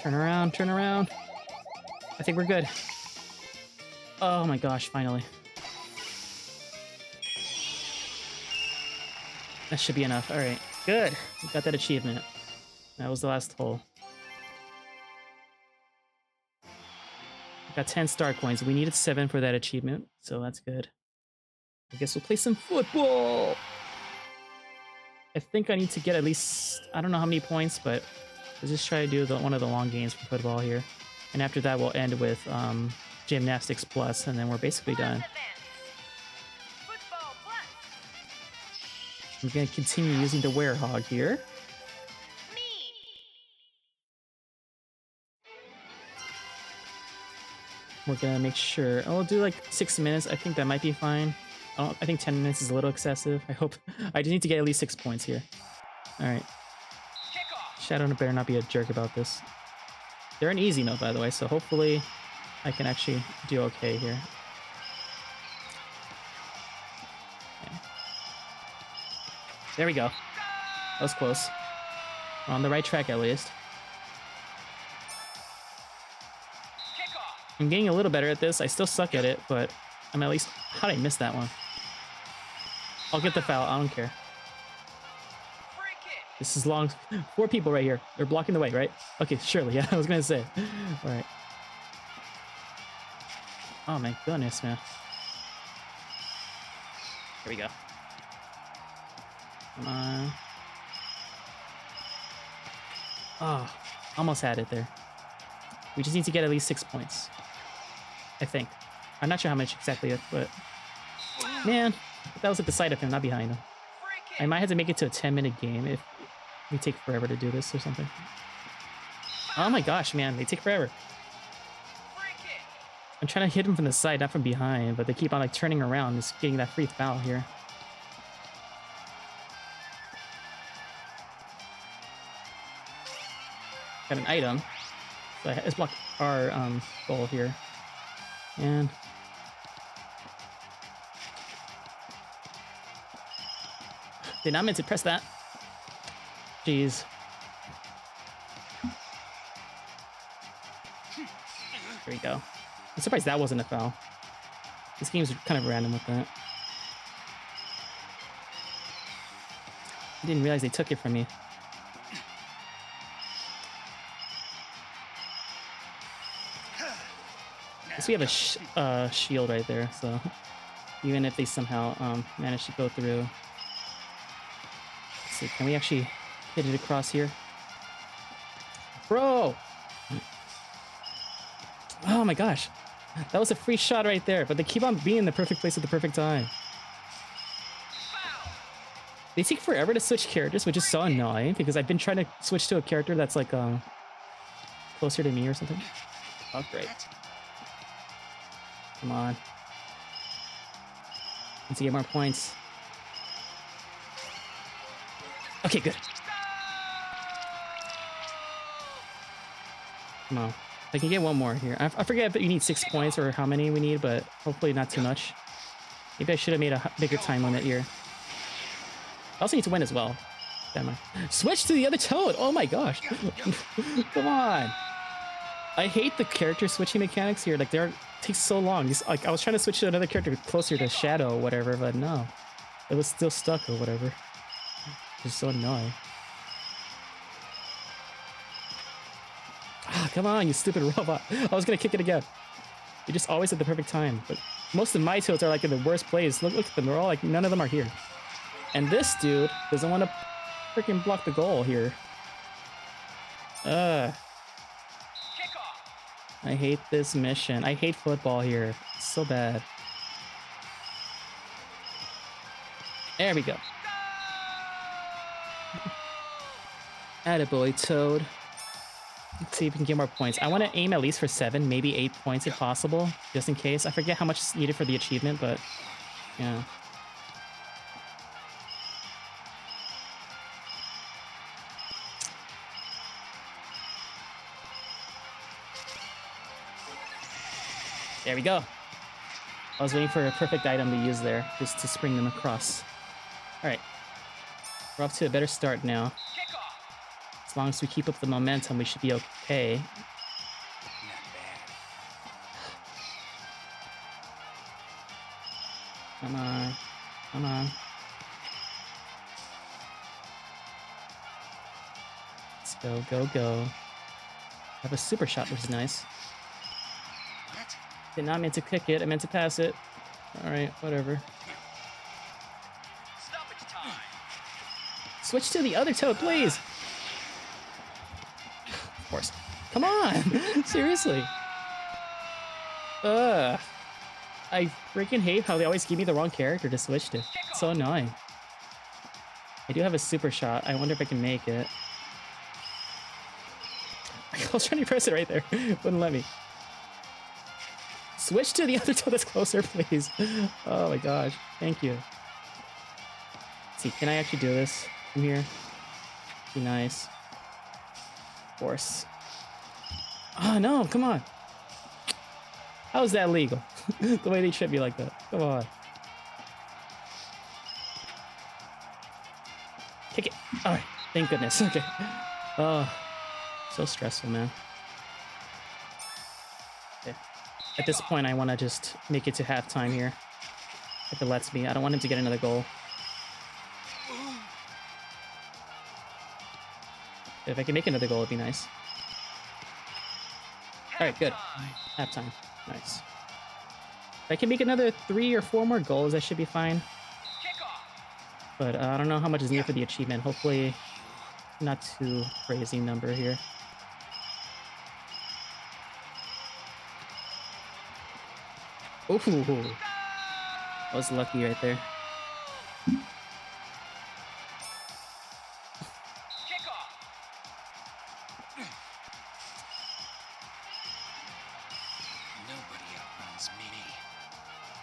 A: Turn around, turn around. I think we're good. Oh my gosh, finally. That should be enough. Alright, good. We got that achievement. That was the last hole. Got 10 star coins. We needed 7 for that achievement, so that's good. I guess we'll play some football! I think I need to get at least, I don't know how many points, but let's just try to do one of the long games for football here. And after that, we'll end with gymnastics plus, and then we're basically done.
B: Football plus.
A: I'm going to continue using the werehog here.
B: Me.
A: We're going to make sure, oh, we'll do like 6 minutes. I think that might be fine. Oh, I think 10 minutes is a little excessive. I hope, I just need to get at least 6 points here. All right.
B: Kickoff.
A: Shadow better not be a jerk about this. They're an easy mode, by the way, so hopefully I can actually do okay here. Okay. There we go. That was close. We're on the right track, at least.
B: Kickoff.
A: I'm getting a little better at this. I still suck at it, but I'm at least... How did I miss that one? I'll get the foul. I don't care.
B: Free kick.
A: This is long. 4 people right here. They're blocking the way, right? Okay, surely. Yeah, I was going to say. All right. Oh, my goodness, man. Here we go. Come on. Oh, almost had it there. We just need to get at least 6 points. I think. I'm not sure how much exactly, but... Man, that was at the side of him, not behind him.
B: Free kick.
A: I might have to make it to a 10-minute game if we take forever to do this or something. Oh my gosh, man, they take forever.
B: Free kick.
A: I'm trying to hit him from the side, not from behind, but they keep on like turning around, just getting that free foul here. Got an item. So let's block our goal here. And did not meant to press that. Jeez. There we go. I'm surprised that wasn't a foul. This game's kind of random with that. I didn't realize they took it from me. Guess we have a shield right there, so even if they somehow manage to go through. Let's see, can we actually hit it across here? Bro! Oh my gosh. That was a free shot right there, but they keep on being in the perfect place at the perfect time.
B: Foul.
A: They take forever to switch characters, which is so annoying because I've been trying to switch to a character that's like closer to me or something. Oh, great. Come on. Need to get more points. Okay, good. Come on. I can get one more here. I forget if you need 6 points or how many we need, but hopefully not too much. Maybe I should have made a bigger time limit here. I also need to win as well. Damn it. Switch to the other toad! Oh my gosh! Come on! I hate the character switching mechanics here. Like, it takes so long. Like, I was trying to switch to another character closer to Shadow or whatever, but no. It was still stuck or whatever. It's so annoying. Ah, come on, you stupid robot. I was gonna kick it again. You're just always at the perfect time. But most of my toads are like in the worst place. Look at them. They're all like, none of them are here. And this dude doesn't want to freaking block the goal here.
B: Kickoff.
A: I hate this mission. I hate football here. It's so bad. There we go. Attaboy, Toad. Let's see if we can get more points. I want to aim at least for 7, maybe 8 points if possible, just in case. I forget how much is needed for the achievement, but yeah. There we go. I was waiting for a perfect item to use there, just to spring them across. All right. We're off to a better start now.
B: Kickoff.
A: As long as we keep up the momentum, we should be okay. Come on. Come on. Let's go, go, go. Have a super shot, which is nice. Did not mean to kick it, I meant to pass it. Alright, whatever.
B: Stoppage time.
A: Switch to the other toad, please. Of course. Come on. Seriously. Ugh. I freaking hate how they always give me the wrong character to switch to. It's so annoying. I do have a super shot. I wonder if I can make it. I was trying to press it right there. Wouldn't let me. Switch to the other toad that's closer, please. Oh my gosh. Thank you. Let's see, can I actually do this from here? Be nice. Of course. Oh no, come on. How is that legal? The way they trip me like that. Come on. Kick it. Alright, thank goodness. Okay. Oh, so stressful, man. Okay. At this point, I want to just make it to halftime here. If it lets me. I don't want him to get another goal. If I can make another goal, it'd be nice. Alright, good. Halftime. Nice. If I can make another 3 or 4 more goals, I should be fine. But I don't know how much is needed for the achievement. Hopefully, not too crazy number here. Ooh, that was lucky right there.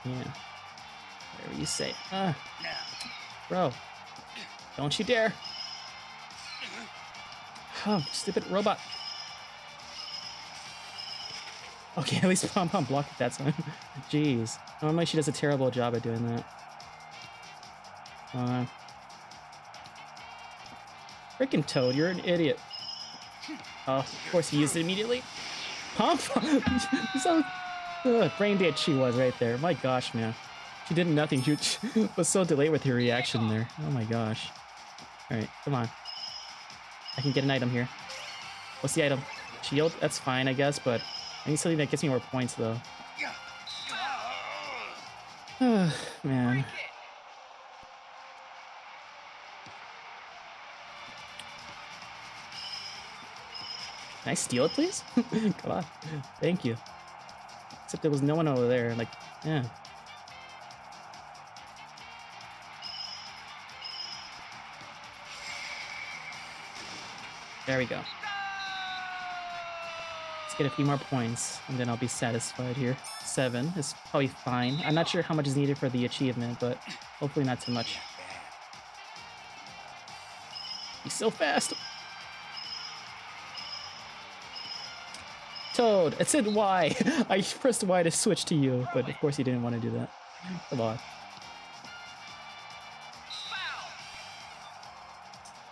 A: Yeah. Whatever you say. Bro. Don't you dare. Oh, stupid robot. Okay, at least Pom Pom blocked it that time. Jeez. Normally she does a terrible job at doing that. Freaking Toad, you're an idiot. Oh, of course he used it immediately. Pom Pom! So brain dead she was right there. My gosh, man. She did nothing. She was so delayed with her reaction there. Oh my gosh. Alright, come on. I can get an item here. What's the item? Shield? That's fine, I guess, but I need something that gets me more points, though. Man. Can I steal it, please? Come on. Thank you. Except there was no one over there. Like, yeah. There we go. Let's get a few more points, and then I'll be satisfied here. 7 is probably fine. I'm not sure how much is needed for the achievement, but hopefully not too much. He's so fast! Toad! It said Y! I pressed Y to switch to you, but of course you didn't want to do that. Come on.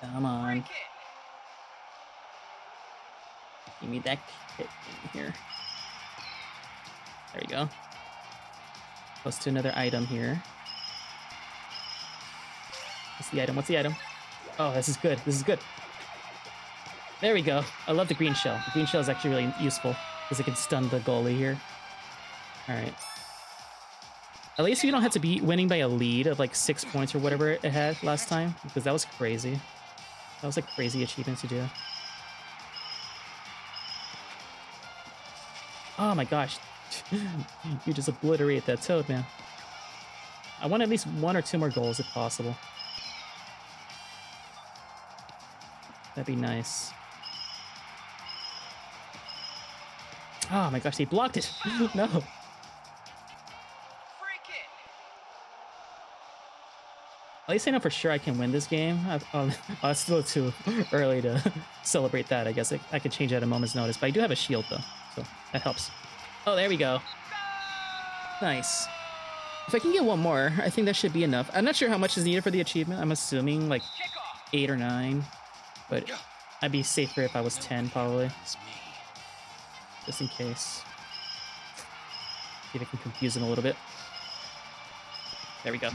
A: Come on. Give me that kick in here. There we go. Close to another item here. What's the item? What's the item? Oh, this is good. This is good. There we go. I love the green shell. The green shell is actually really useful because it can stun the goalie here. Alright. At least you don't have to be winning by a lead of like 6 points or whatever it had last time, because that was crazy. That was a crazy achievement to do. Oh my gosh. You just obliterate that Toad, man. I want at least 1 or 2 more goals if possible. That'd be nice. Oh my gosh, they blocked it! No! At least I know for sure I can win this game. It's still too early to celebrate that, I guess. I could change at a moment's notice, but I do have a shield, though, so that helps. Oh, there we go. Nice. If I can get 1 more, I think that should be enough. I'm not sure how much is needed for the achievement. I'm assuming, like, 8 or 9, but I'd be safer if I was 10, probably. Just in case. See if I can confuse him a little bit. There we go.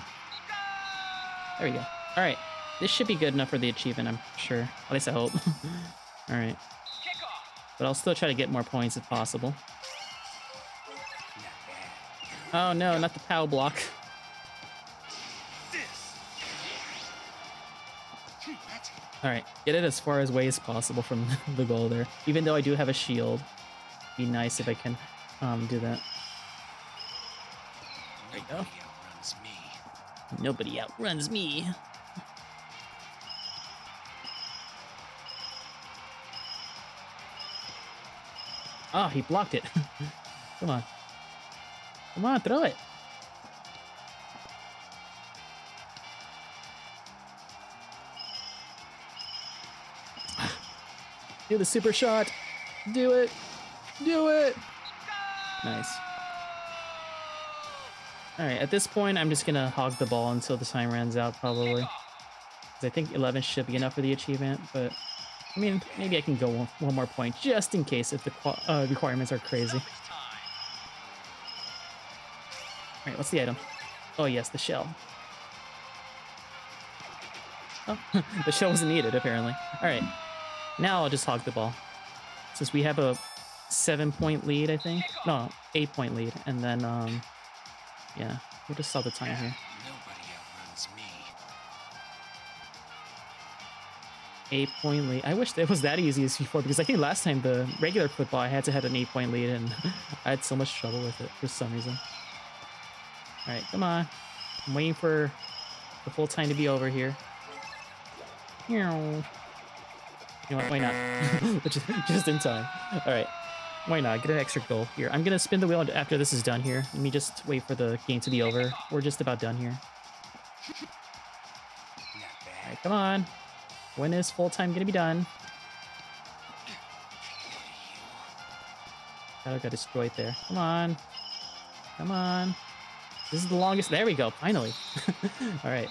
A: There we go. Alright. This should be good enough for the achievement, I'm sure. At least I hope. Alright. But I'll still try to get more points if possible. Oh no, not the POW block. Alright, get it as far away as possible from the goal there. Even though I do have a shield. Be nice if I can do that. There you go.
C: Outruns me.
A: Nobody outruns me. Oh, he blocked it. Come on. Come on, throw it. Do the super shot. Do it. Do it. Nice. Alright, at this point, I'm just gonna hog the ball until the time runs out, probably. Because I think 11 should be enough for the achievement, but... I mean, maybe I can go one more point, just in case if the requirements are crazy. Alright, what's the item? Oh yes, the shell. Oh, the shell wasn't needed, apparently. Alright, now I'll just hog the ball. Since we have a 7-point lead, I think? No, 8-point lead, and then, yeah, we'll just sell the time here.
C: Nobody outruns me.
A: 8-point lead. I wish it was that easy as before, because I think last time the regular football I had to have an 8-point lead, and I had so much trouble with it for some reason. Alright, come on. I'm waiting for the full time to be over here. You know what? Why not? just in time. Alright. Why not? Get an extra goal here. I'm gonna spin the wheel after this is done here. Let me just wait for the game to be over. We're just about done here. Alright, come on. When is full time gonna be done? Shadow got destroyed there. Come on. Come on. This is the longest. There we go. Finally. Alright.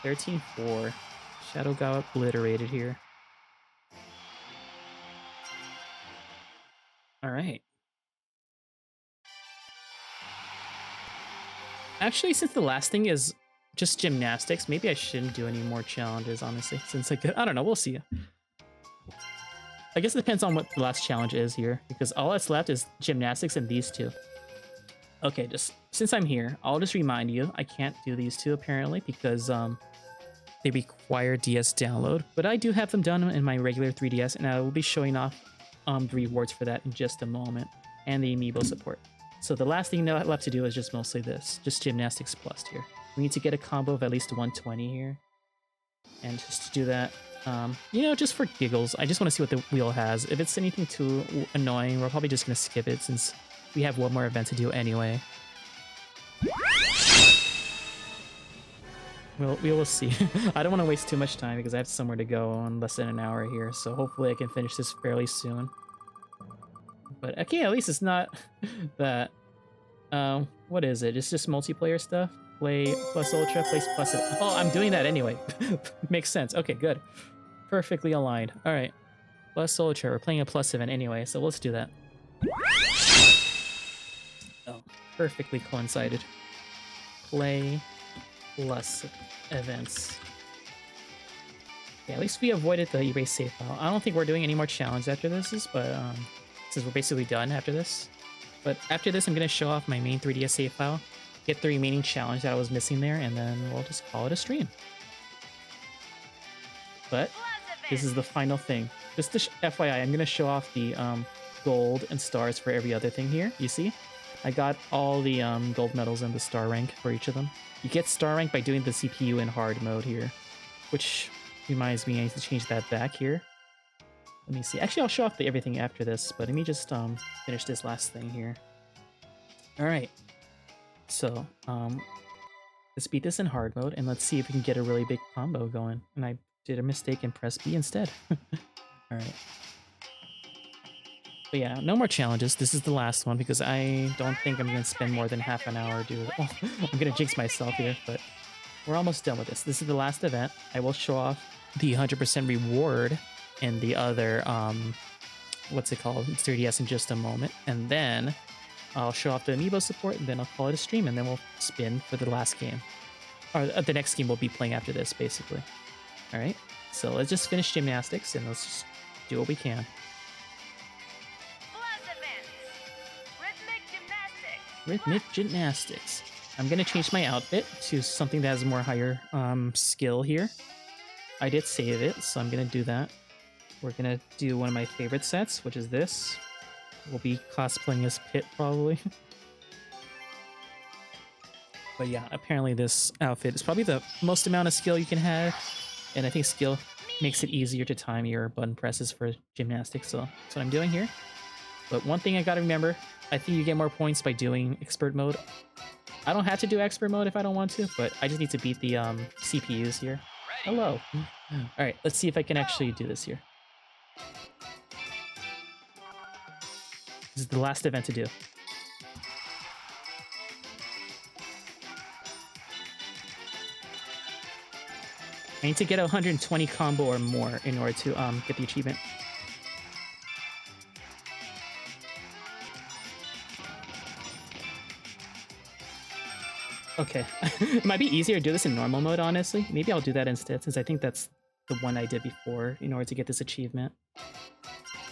A: 13-4. Shadow got obliterated here. Alright. Actually, since the last thing is just gymnastics, maybe I shouldn't do any more challenges, honestly. Since I don't know, we'll see. I guess it depends on what the last challenge is here, because all that's left is gymnastics and these two. Okay, just since I'm here, I'll just remind you, I can't do these two apparently because they require DS download, but I do have them done in my regular 3DS, and I will be showing off the rewards for that in just a moment, and the amiibo support. So the last thing left to do is just mostly this, just gymnastics plus here. We need to get a combo of at least 120 here, and just to do that, you know, just for giggles, I just want to see what the wheel has. If it's anything too annoying, we're probably just gonna skip it since we have one more event to do anyway. Well, we will see. I don't want to waste too much time because I have somewhere to go in less than an hour here, so hopefully I can finish this fairly soon. But okay, at least it's not that. What is it? It's just multiplayer stuff. Play plus ultra, play plus. Oh, I'm doing that anyway. Makes sense. Okay, good. Perfectly aligned. All right, plus ultra. We're playing a plus event anyway, so let's do that. Oh, perfectly coincided. Play plus events. Yeah, at least we avoided the erase save file. I don't think we're doing any more challenge after this, but since we're basically done after this. But after this, I'm gonna show off my main 3DS save file, get the remaining challenge that I was missing there, and then we'll just call it a stream. But this is the final thing. Just to FYI, I'm gonna show off the gold and stars for every other thing here. You see? I got all the gold medals and the star rank for each of them. You get star rank by doing the CPU in hard mode here, which reminds me I need to change that back here. Let me see. Actually, I'll show off everything after this, but let me just finish this last thing here. All right. So let's beat this in hard mode, and let's see if we can get a really big combo going. And I did a mistake and pressed B instead. All right. But yeah, no more challenges. This is the last one because I don't think I'm going to spend more than half an hour doing it. Oh, I'm going to jinx myself here, but we're almost done with this. This is the last event. I will show off the 100% reward and the other, what's it called, 3DS in just a moment. And then I'll show off the amiibo support, and then I'll call it a stream, and then we'll spin for the last game. Or the next game we'll be playing after this, basically. All right, so let's just finish gymnastics, and let's just do what we can. Rhythmic gymnastics. I'm gonna change my outfit to something that has more higher skill here. I did save it, so I'm gonna do that. We're gonna do one of my favorite sets, which is this. We'll be cosplaying as Pit, probably. But yeah, apparently this outfit is probably the most amount of skill you can have, and I think skill makes it easier to time your button presses for gymnastics, so that's what I'm doing here. But one thing I gotta remember, I think you get more points by doing expert mode. I don't have to do expert mode if I don't want to, but I just need to beat the CPUs here.
B: Ready.
A: Hello. Alright, let's see if I can actually do this here. This is the last event to do. I need to get a 120 combo or more in order to get the achievement. Okay, it might be easier to do this in normal mode, honestly. Maybe I'll do that instead, since I think that's the one I did before in order to get this achievement.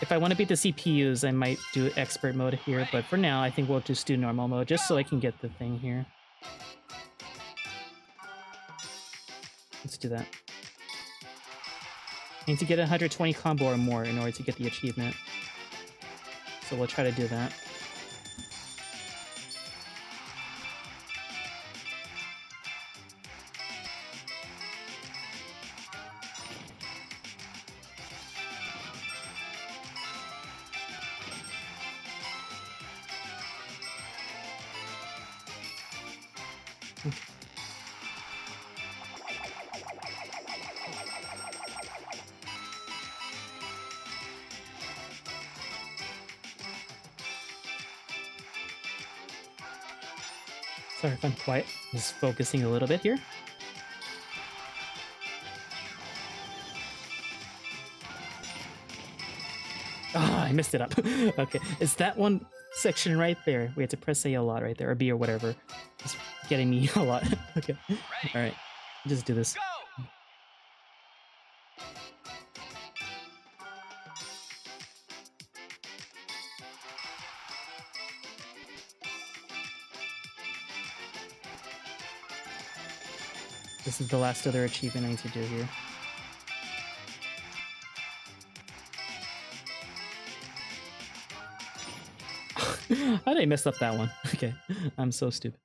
A: If I want to beat the CPUs, I might do expert mode here, but for now, I think we'll just do normal mode, just so I can get the thing here. Let's do that. I need to get a 120 combo or more in order to get the achievement. So we'll try to do that. Sorry if I'm quiet. Just focusing a little bit here. Ah, I messed it up. Okay, it's that one section right there. We have to press A lot right there, or B or whatever. It's getting me a lot. Okay, all right, just do this.
B: Go.
A: This is the last other achievement I need to do here. How did I mess up that one? Okay, I'm so stupid.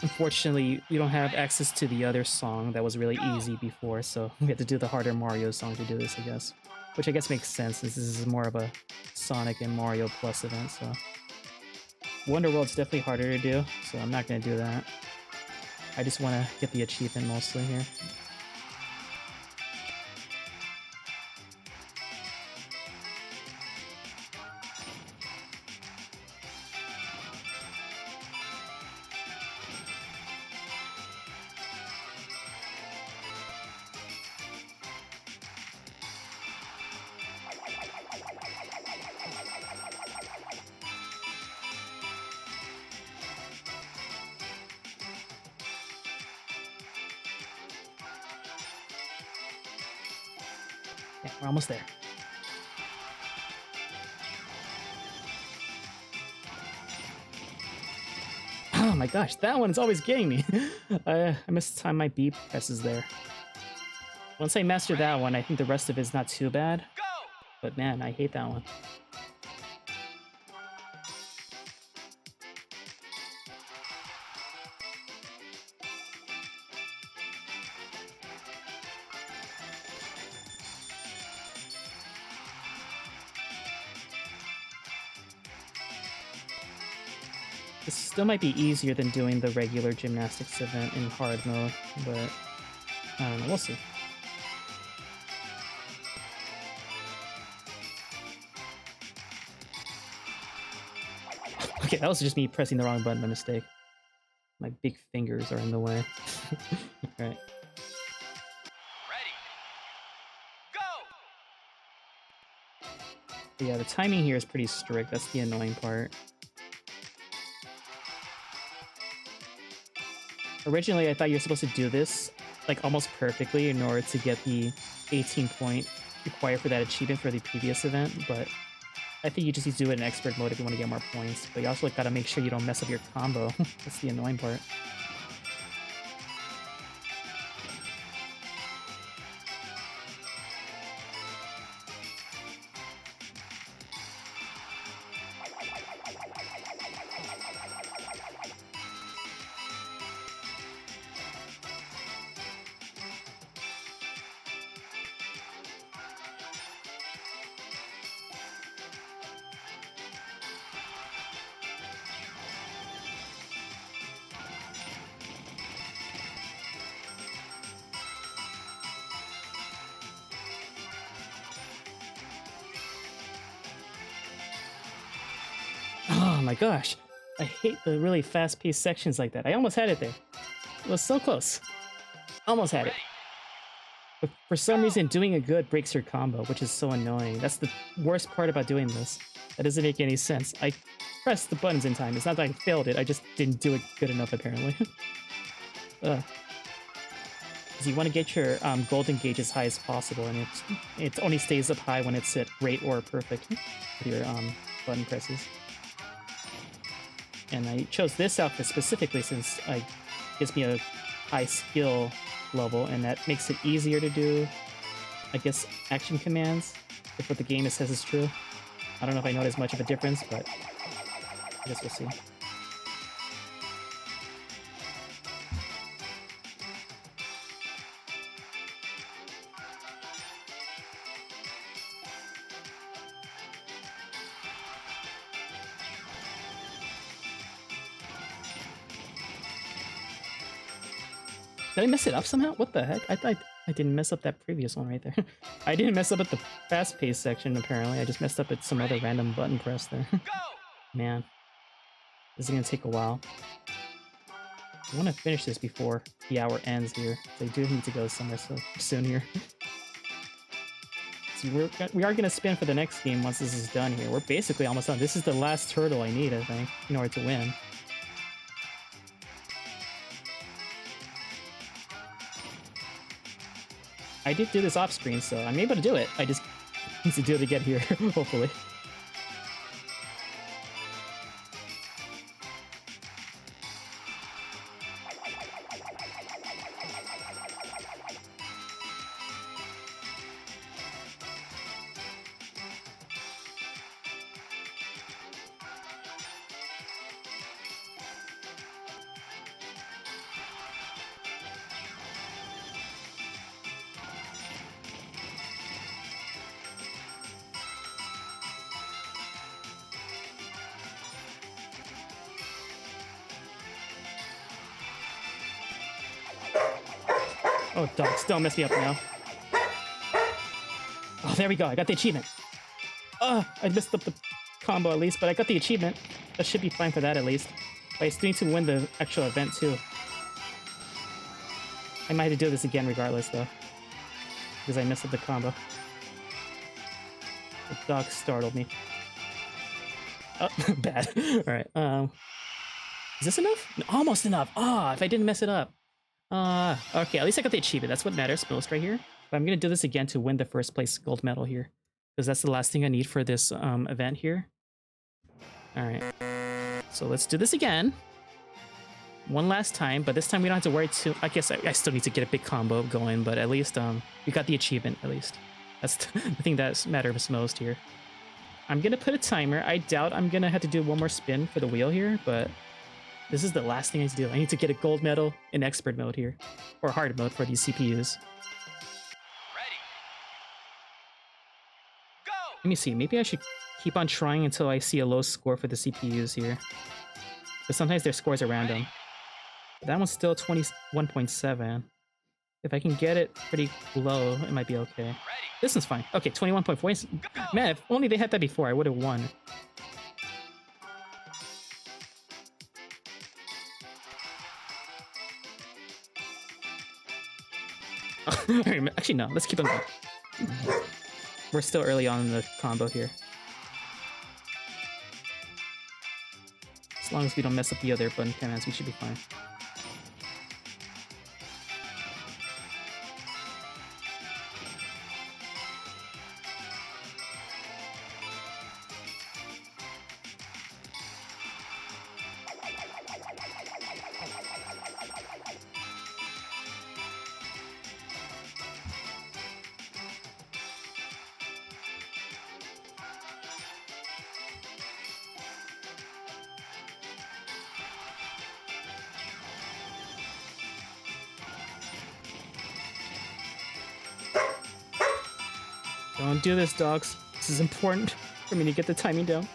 A: Unfortunately, we don't have access to the other song that was really easy before, so we have to do the harder Mario song to do this, I guess. Which I guess makes sense, since this is more of a Sonic and Mario Plus event, so... Wonder World's definitely harder to do, so I'm not gonna do that. I just want to get the achievement mostly here. Yeah, we're almost there. Oh my gosh, that one is always getting me. I must time my B presses there. Once I master that one, I think the rest of it is not too bad.
B: Go.
A: But man, I hate that one. This still might be easier than doing the regular gymnastics event in hard mode, but I don't know, we'll see. Okay, that was just me pressing the wrong button by mistake. My big fingers are in the way. Alright.
B: Ready. Go.
A: Yeah, the timing here is pretty strict. That's the annoying part. Originally, I thought you were supposed to do this like almost perfectly in order to get the 18 point required for that achievement for the previous event, but I think you just need to do it in expert mode if you want to get more points. But you also gotta make sure you don't mess up your combo. That's the annoying part. my gosh. I hate the really fast-paced sections like that. I almost had it there. It was so close. Almost had it.
B: Ready.
A: But for some reason, doing it good breaks your combo, which is so annoying. That's the worst part about doing this. That doesn't make any sense. I pressed the buttons in time. It's not that I failed it. I just didn't do it good enough, apparently. Ugh. Because you want to get your golden gauge as high as possible, and it only stays up high when it's at great or perfect with your button presses. And I chose this outfit specifically since it gives me a high skill level, and that makes it easier to do, I guess, action commands, if what the game says is true. I don't know if I notice much of a difference, but I guess we'll see. Did I mess it up somehow? What the heck? I thought I didn't mess up that previous one right there. I didn't mess up at the fast-paced section, apparently. I just messed up at some other random button press there.
B: Go!
A: Man. This is gonna take a while. I want to finish this before the hour ends here. So I do need to go somewhere so soon here. See, we are gonna spin for the next game once this is done here. We're basically almost done. This is the last hurdle I need, I think, in order to win. I did do this off screen, so I'm able to do it. I just need to do it again here, hopefully. Oh, dogs, don't mess me up now. Oh, there we go. I got the achievement. I messed up the combo at least, but I got the achievement. That should be fine for that at least. But I still need to win the actual event too. I might have to do this again regardless though, because I messed up the combo. The dog startled me. Oh, bad. All right. Is this enough? Almost enough. If I didn't mess it up. Okay, at least I got the achievement. That's what matters most right here. But I'm gonna do this again to win the first place gold medal here, because that's the last thing I need for this event here. All right, so let's do this again. One last time, but this time we don't have to worry too. I guess I still need to get a big combo going, but at least we got the achievement at least. That's the thing that matters most here. I'm gonna put a timer. I doubt I'm gonna have to do one more spin for the wheel here, but this is the last thing I need to do. I need to get a gold medal in expert mode here, or hard mode for these CPUs.
B: Ready. Go!
A: Let me see, maybe I should keep on trying until I see a low score for the CPUs here. But sometimes their scores are random. That one's still 21.7. If I can get it pretty low, it might be okay.
B: Ready.
A: This one's fine. Okay, 21.4. Man, if only they had that before, I would have won. Actually, no. Let's keep on going. We're still early on in the combo here. As long as we don't mess up the other button commands, we should be fine. Don't do this, dogs. This is important for me to get the timing down.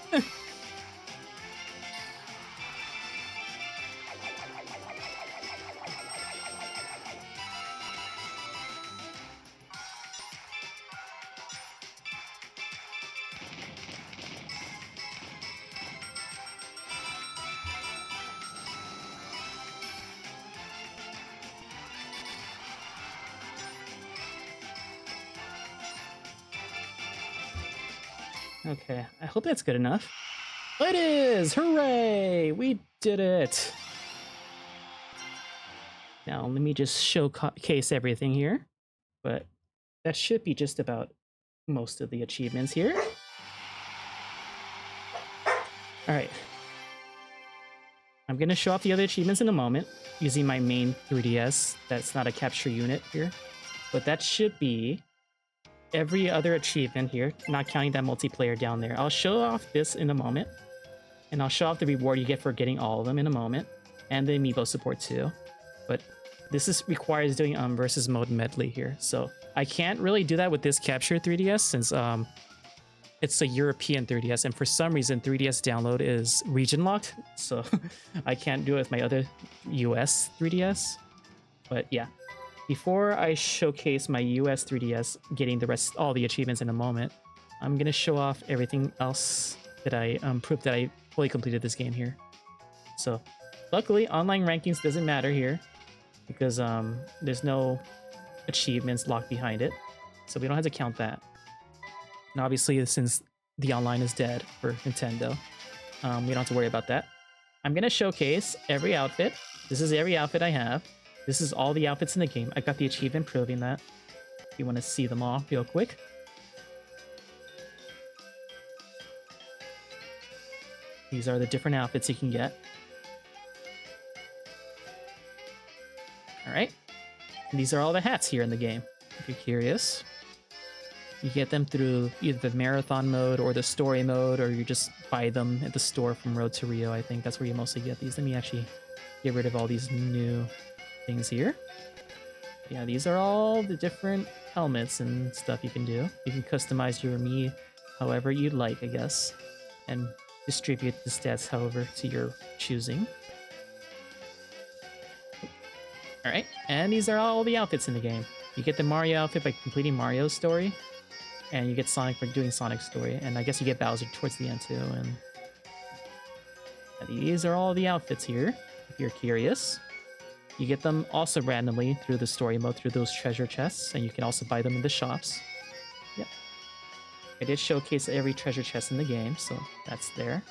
A: Okay, I hope that's good enough. It is! Hooray! We did it! Now, let me just showcase everything here. But that should be just about most of the achievements here. Alright. I'm going to show off the other achievements in a moment using my main 3DS. That's not a capture unit here. But that should be every other achievement here, not counting that multiplayer down there. I'll show off this in a moment. And I'll show off the reward you get for getting all of them in a moment. And the amiibo support too. But this requires doing versus mode medley here. So I can't really do that with this capture 3DS since it's a European 3DS, and for some reason 3DS download is region locked, so I can't do it with my other US 3DS. But yeah, before I showcase my US 3DS getting all the achievements in a moment, I'm gonna show off everything else that I proved that I fully completed this game here. So luckily online rankings doesn't matter here because there's no achievements locked behind it, so we don't have to count that. And obviously, since the online is dead for Nintendo, we don't have to worry about that. I'm going to showcase every outfit. This is every outfit I have. This is all the outfits in the game. I got the achievement proving that. If you want to see them all real quick. These are the different outfits you can get. Alright. These are all the hats here in the game, if you're curious. You get them through either the marathon mode or the story mode, or you just buy them at the store from Road to Rio. I think that's where you mostly get these. Let me actually get rid of all these new things here. Yeah, these are all the different helmets and stuff you can do. You can customize your Mii however you'd like, I guess, and distribute the stats however to your choosing. Alright, and these are all the outfits in the game. You get the Mario outfit by completing Mario's story, and you get Sonic for doing Sonic's story, and I guess you get Bowser towards the end too. And these are all the outfits here, if you're curious. You get them also randomly through the story mode, through those treasure chests, and you can also buy them in the shops. Yep. I did showcase every treasure chest in the game, so that's there.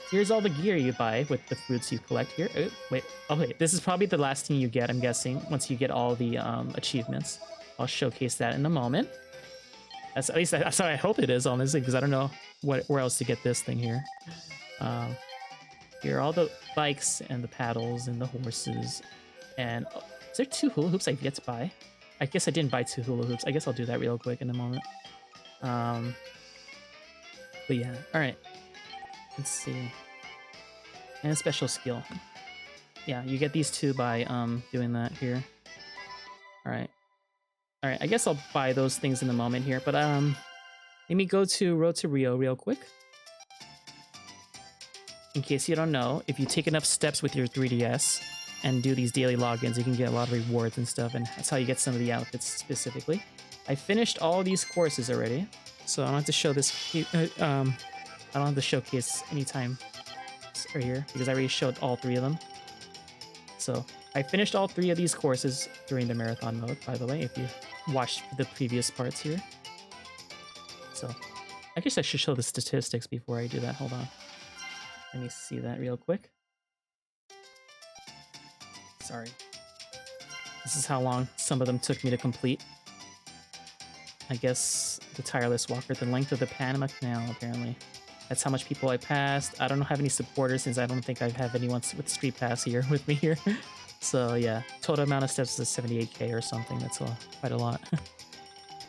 A: Here's all the gear you buy with the fruits you collect here. Oh, wait. Okay, this is probably the last thing you get, I'm guessing, once you get all the achievements. I'll showcase that in a moment. At least that's how I hope it is, honestly, because I don't know where else to get this thing here. Here are all the bikes and the paddles and the horses. And is there 2 hula hoops I've yet to buy? I guess I didn't buy 2 hula hoops. I guess I'll do that real quick in a moment. But yeah, all right. Let's see. And a special skill. Yeah, you get these 2 by doing that here. All right. All right, I guess I'll buy those things in a moment here, but let me go to Road to Rio real quick. In case you don't know, if you take enough steps with your 3DS and do these daily logins, you can get a lot of rewards and stuff, and that's how you get some of the outfits specifically. I finished all these courses already, so I don't have to show this. I don't have to showcase anytime right here because I already showed all 3 of them. So I finished all 3 of these courses during the marathon mode, by the way, if you watched the previous parts here. So I guess I should show the statistics before I do that. Hold on. Let me see that real quick. Sorry. This is how long some of them took me to complete. I guess the tireless walker, the length of the Panama Canal, apparently. That's how much people I passed. I don't have any supporters since I don't think I have anyone with Street Pass here with me here. So yeah, total amount of steps is 78k or something. That's quite a lot.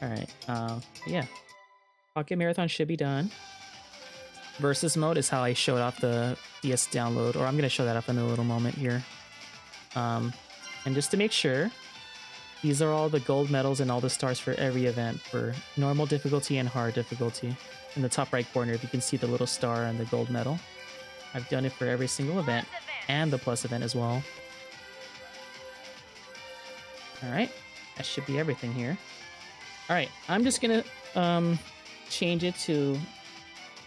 A: All right, yeah. Pocket Marathon should be done. Versus mode is how I showed off the DS download, or I'm gonna show that up in a little moment here. And just to make sure, these are all the gold medals and all the stars for every event for normal difficulty and hard difficulty. In the top right corner, if you can see the little star and the gold medal. I've done it for every single event and the plus event as well. All right, that should be everything here. All right, I'm just gonna change it to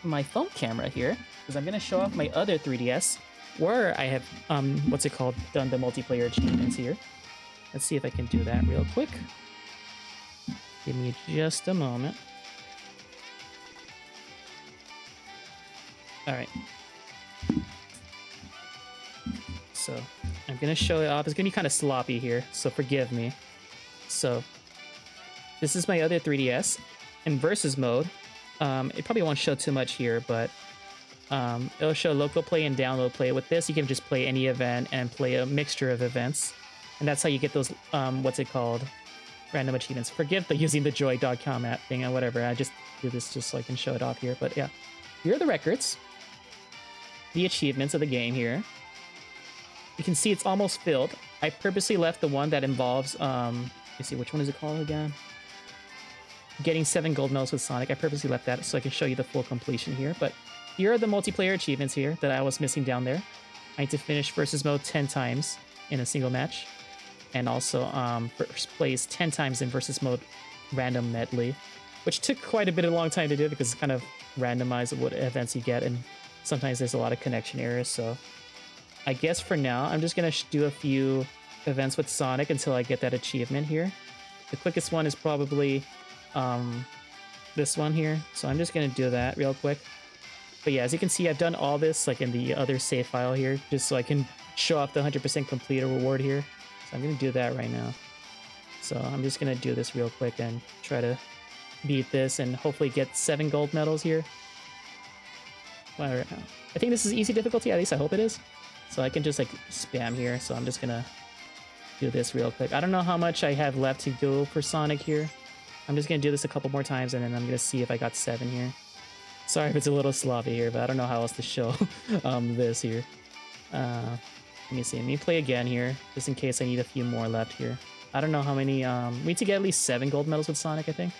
A: my phone camera here because I'm gonna show off my other 3DS where I have done the multiplayer achievements here. Let's see if I can do that real quick. Give me just a moment. All right. So I'm gonna show it off. It's gonna be kind of sloppy here, so forgive me. So this is my other 3DS in versus mode. It probably won't show too much here, but it'll show local play and download play. With this, you can just play any event and play a mixture of events, and that's how you get those what's it called, random achievements. Forgive the using the joy.com app thing or whatever. I just do this just so I can show it off here. But yeah, here are the records, the achievements of the game here. You can see it's almost filled. I purposely left the one that involves let me see, which one is it called again? Getting 7 gold medals with Sonic. I purposely left that so I can show you the full completion here. But here are the multiplayer achievements here that I was missing down there. I need to finish versus mode 10 times in a single match. And also first place 10 times in versus mode random medley, which took quite a bit of a long time to do because it's kind of randomized what events you get, and sometimes there's a lot of connection errors. So I guess for now, I'm just going to do a few events with Sonic until I get that achievement here. The quickest one is probably this one here. So I'm just going to do that real quick. But yeah, as you can see, I've done all this like in the other save file here, just so I can show off the 100% completer reward here. So I'm going to do that right now. So I'm just going to do this real quick and try to beat this and hopefully get 7 gold medals here. Well, I think this is easy difficulty, at least I hope it is. So I can just like spam here. So I'm just going to do this real quick. I don't know how much I have left to go for Sonic here. I'm just going to do this a couple more times and then I'm going to see if I got 7 here. Sorry if it's a little sloppy here, but I don't know how else to show this here. Let me see. Let me play again here, just in case I need a few more left here. I don't know how many. We need to get at least 7 gold medals with Sonic, I think.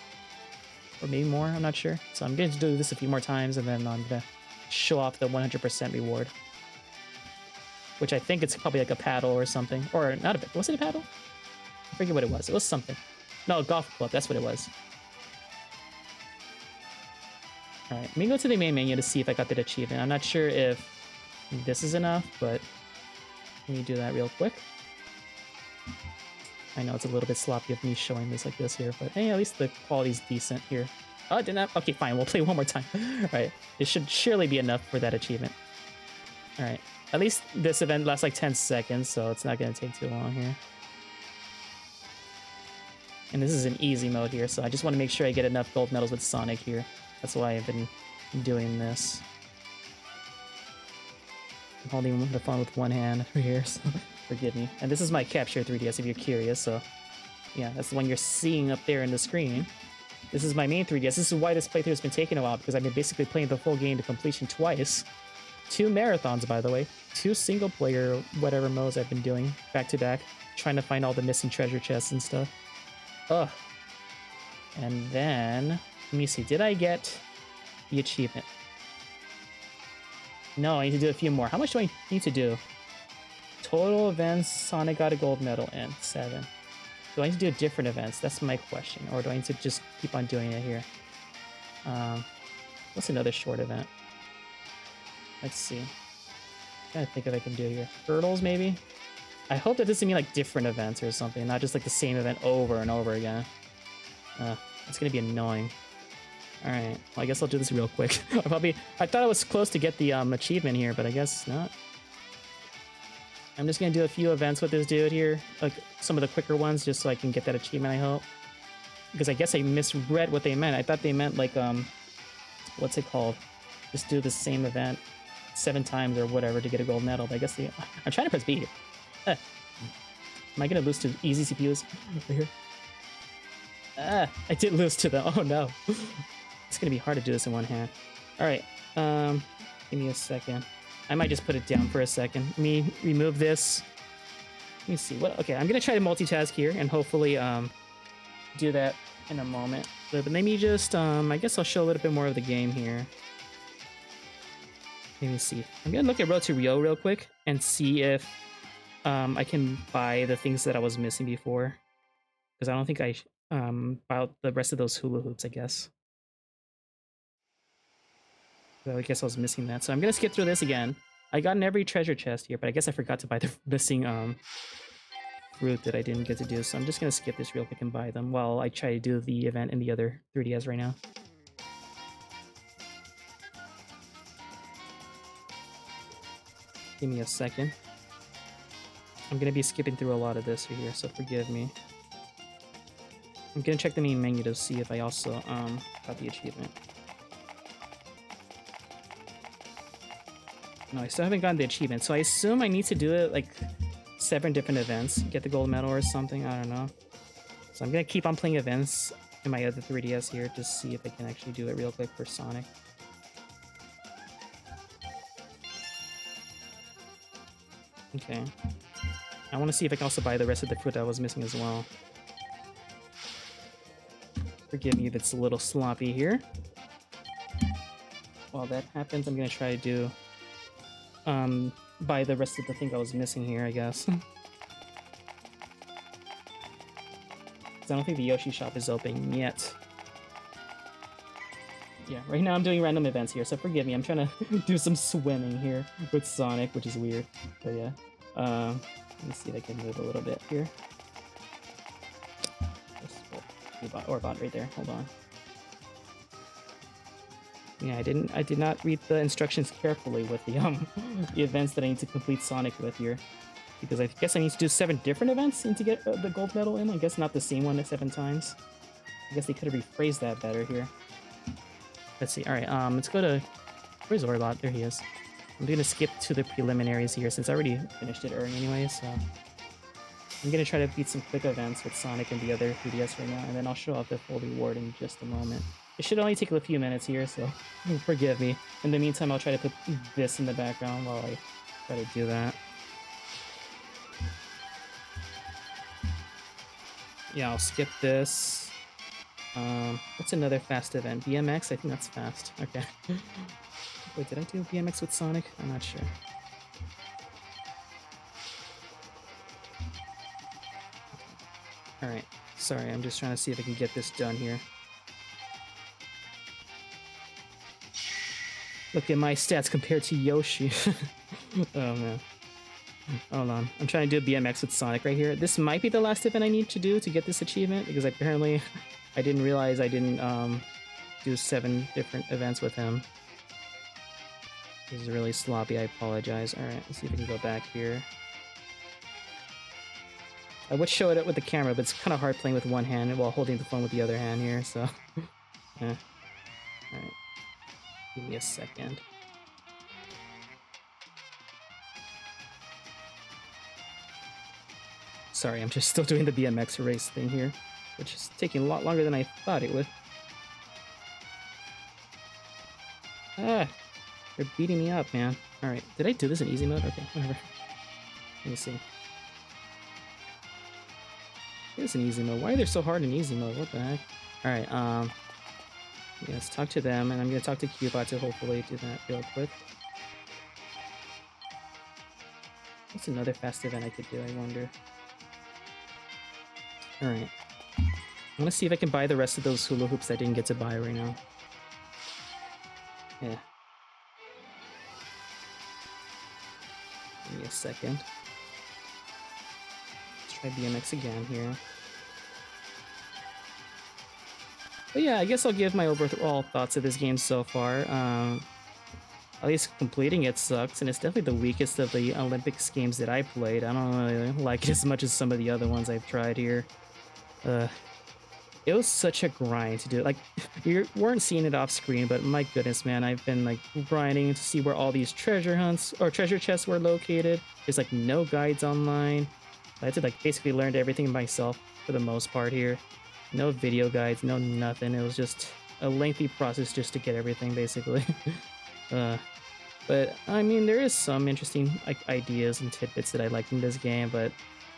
A: Or maybe more, I'm not sure. So I'm going to do this a few more times, and then I'm going to show off the 100% reward. Which I think it's probably like a paddle or something. Or not a bit. Was it a paddle? I forget what it was. It was something. No, a golf club. That's what it was. Alright, let me go to the main menu to see if I got that achievement. I'm not sure if this is enough, but let me do that real quick. I know it's a little bit sloppy of me showing this like this here, but hey, at least the quality's decent here. Oh, didn't have... Okay, fine, we'll play one more time. Alright, it should surely be enough for that achievement. Alright, at least this event lasts like 10 seconds, so it's not going to take too long here. And this is an easy mode here, so I just want to make sure I get enough gold medals with Sonic here. That's why I've been doing this. I'm holding the phone with one hand over here, so forgive me. And this is my Capture 3DS if you're curious, so yeah, that's the one you're seeing up there in the screen. This is my main 3DS. This is why this playthrough has been taking a while, because I've been basically playing the full game to completion twice. 2 marathons, by the way. 2 single-player whatever modes I've been doing back-to-back, trying to find all the missing treasure chests and stuff. Ugh. And then, let me see, did I get the achievement? No, I need to do a few more. How much do I need to do? Total events, Sonic got a gold medal in 7. Do I need to do different events? That's my question. Or do I need to just keep on doing it here? What's another short event? Let's see. I'm trying to think if I can do here. Hurdles, maybe? I hope that this is gonna be like different events or something, not just like the same event over and over again. It's gonna be annoying. Alright, well, I guess I'll do this real quick. I thought I was close to get the achievement here, but I guess not. I'm just gonna do a few events with this dude here, like some of the quicker ones, just so I can get that achievement, I hope. Because I guess I misread what they meant. I thought they meant like, what's it called? Just do the same event 7 times or whatever to get a gold medal, but I guess I'm trying to press B. Am I gonna lose to easy CPUs over here? I did lose to them. Oh no. It's gonna be hard to do this in one hand. Alright, give me a second. I might just put it down for a second. Let me remove this. Let me see. Okay, I'm gonna try to multitask here and hopefully do that in a moment. But let me just, I guess I'll show a little bit more of the game here. Let me see. I'm gonna look at Road to Rio real quick and see if I can buy the things that I was missing before. Because I don't think I bought the rest of those hula hoops, I guess. So I guess I was missing that. So I'm gonna skip through this again. I got in every treasure chest here, but I guess I forgot to buy the missing fruit that I didn't get to do. So I'm just gonna skip this real quick and buy them while I try to do the event in the other 3DS right now. Give me a second. I'm gonna be skipping through a lot of this here, so forgive me. I'm gonna check the main menu to see if I also got the achievement. No, I still haven't gotten the achievement, so I assume I need to do it like 7 different events, get the gold medal or something, I don't know. So I'm gonna keep on playing events in my other 3DS here to see if I can actually do it real quick for Sonic. Okay. I want to see if I can also buy the rest of the food that I was missing as well. Forgive me if it's a little sloppy here. While that happens, I'm gonna try to do buy the rest of the thing I was missing here, I guess. 'Cause I don't think the Yoshi shop is open yet. Yeah, right now I'm doing random events here, so forgive me. I'm trying to do some swimming here with Sonic, which is weird. But yeah. Let me see if I can move a little bit here. Orbot right there. Hold on. Yeah, I did not read the instructions carefully with the the events that I need to complete Sonic with here, because I guess I need to do 7 different events to get the gold medal in. I guess not the same one 7 times. I guess they could have rephrased that better here. Let's see. All right, let's go to where's Orbot? There he is. I'm gonna skip to the preliminaries here since I already finished it early anyway. So I'm gonna try to beat some quick events with Sonic and the other 3DS right now, and then I'll show off the full reward in just a moment. It should only take a few minutes here, so forgive me. In the meantime, I'll try to put this in the background while I try to do that. Yeah, I'll skip this. What's another fast event? BMX? I think that's fast. Okay. Wait, did I do BMX with Sonic? I'm not sure. Alright. Sorry, I'm just trying to see if I can get this done here. Look at my stats compared to Yoshi. Oh man. Hold on. I'm trying to do BMX with Sonic right here. This might be the last event I need to do to get this achievement, because apparently I didn't realize I didn't do 7 different events with him. This is really sloppy, I apologize. Alright, let's see if we can go back here. I would show it up with the camera, but it's kind of hard playing with one hand while holding the phone with the other hand here, so... yeah. Alright. Give me a second. Sorry, I'm just still doing the BMX race thing here, which is taking a lot longer than I thought it would. Ah! They're beating me up, man. Alright, did I do this in easy mode? Okay, whatever. Let me see. It's in easy mode. Why are they so hard in easy mode? What the heck? Alright, yeah, let's talk to them, and I'm gonna talk to Cubot to hopefully do that real quick. What's another fast event I could do, I wonder? Alright. I want to see if I can buy the rest of those hula hoops I didn't get to buy right now. Yeah. Give me a second. Let's try BMX again here. But yeah, I guess I'll give my overall thoughts of this game so far. At least completing it sucks, and it's definitely the weakest of the Olympics games that I played. I don't really like it as much as some of the other ones I've tried here. It was such a grind to do it. Like, you weren't seeing it off screen, but my goodness, man, I've been like grinding to see where all these treasure hunts or treasure chests were located. There's like no guides online. I had to like basically learn everything myself for the most part here. No video guides, no nothing. It was just a lengthy process just to get everything basically. But I mean, there is some interesting like ideas and tidbits that I like in this game, but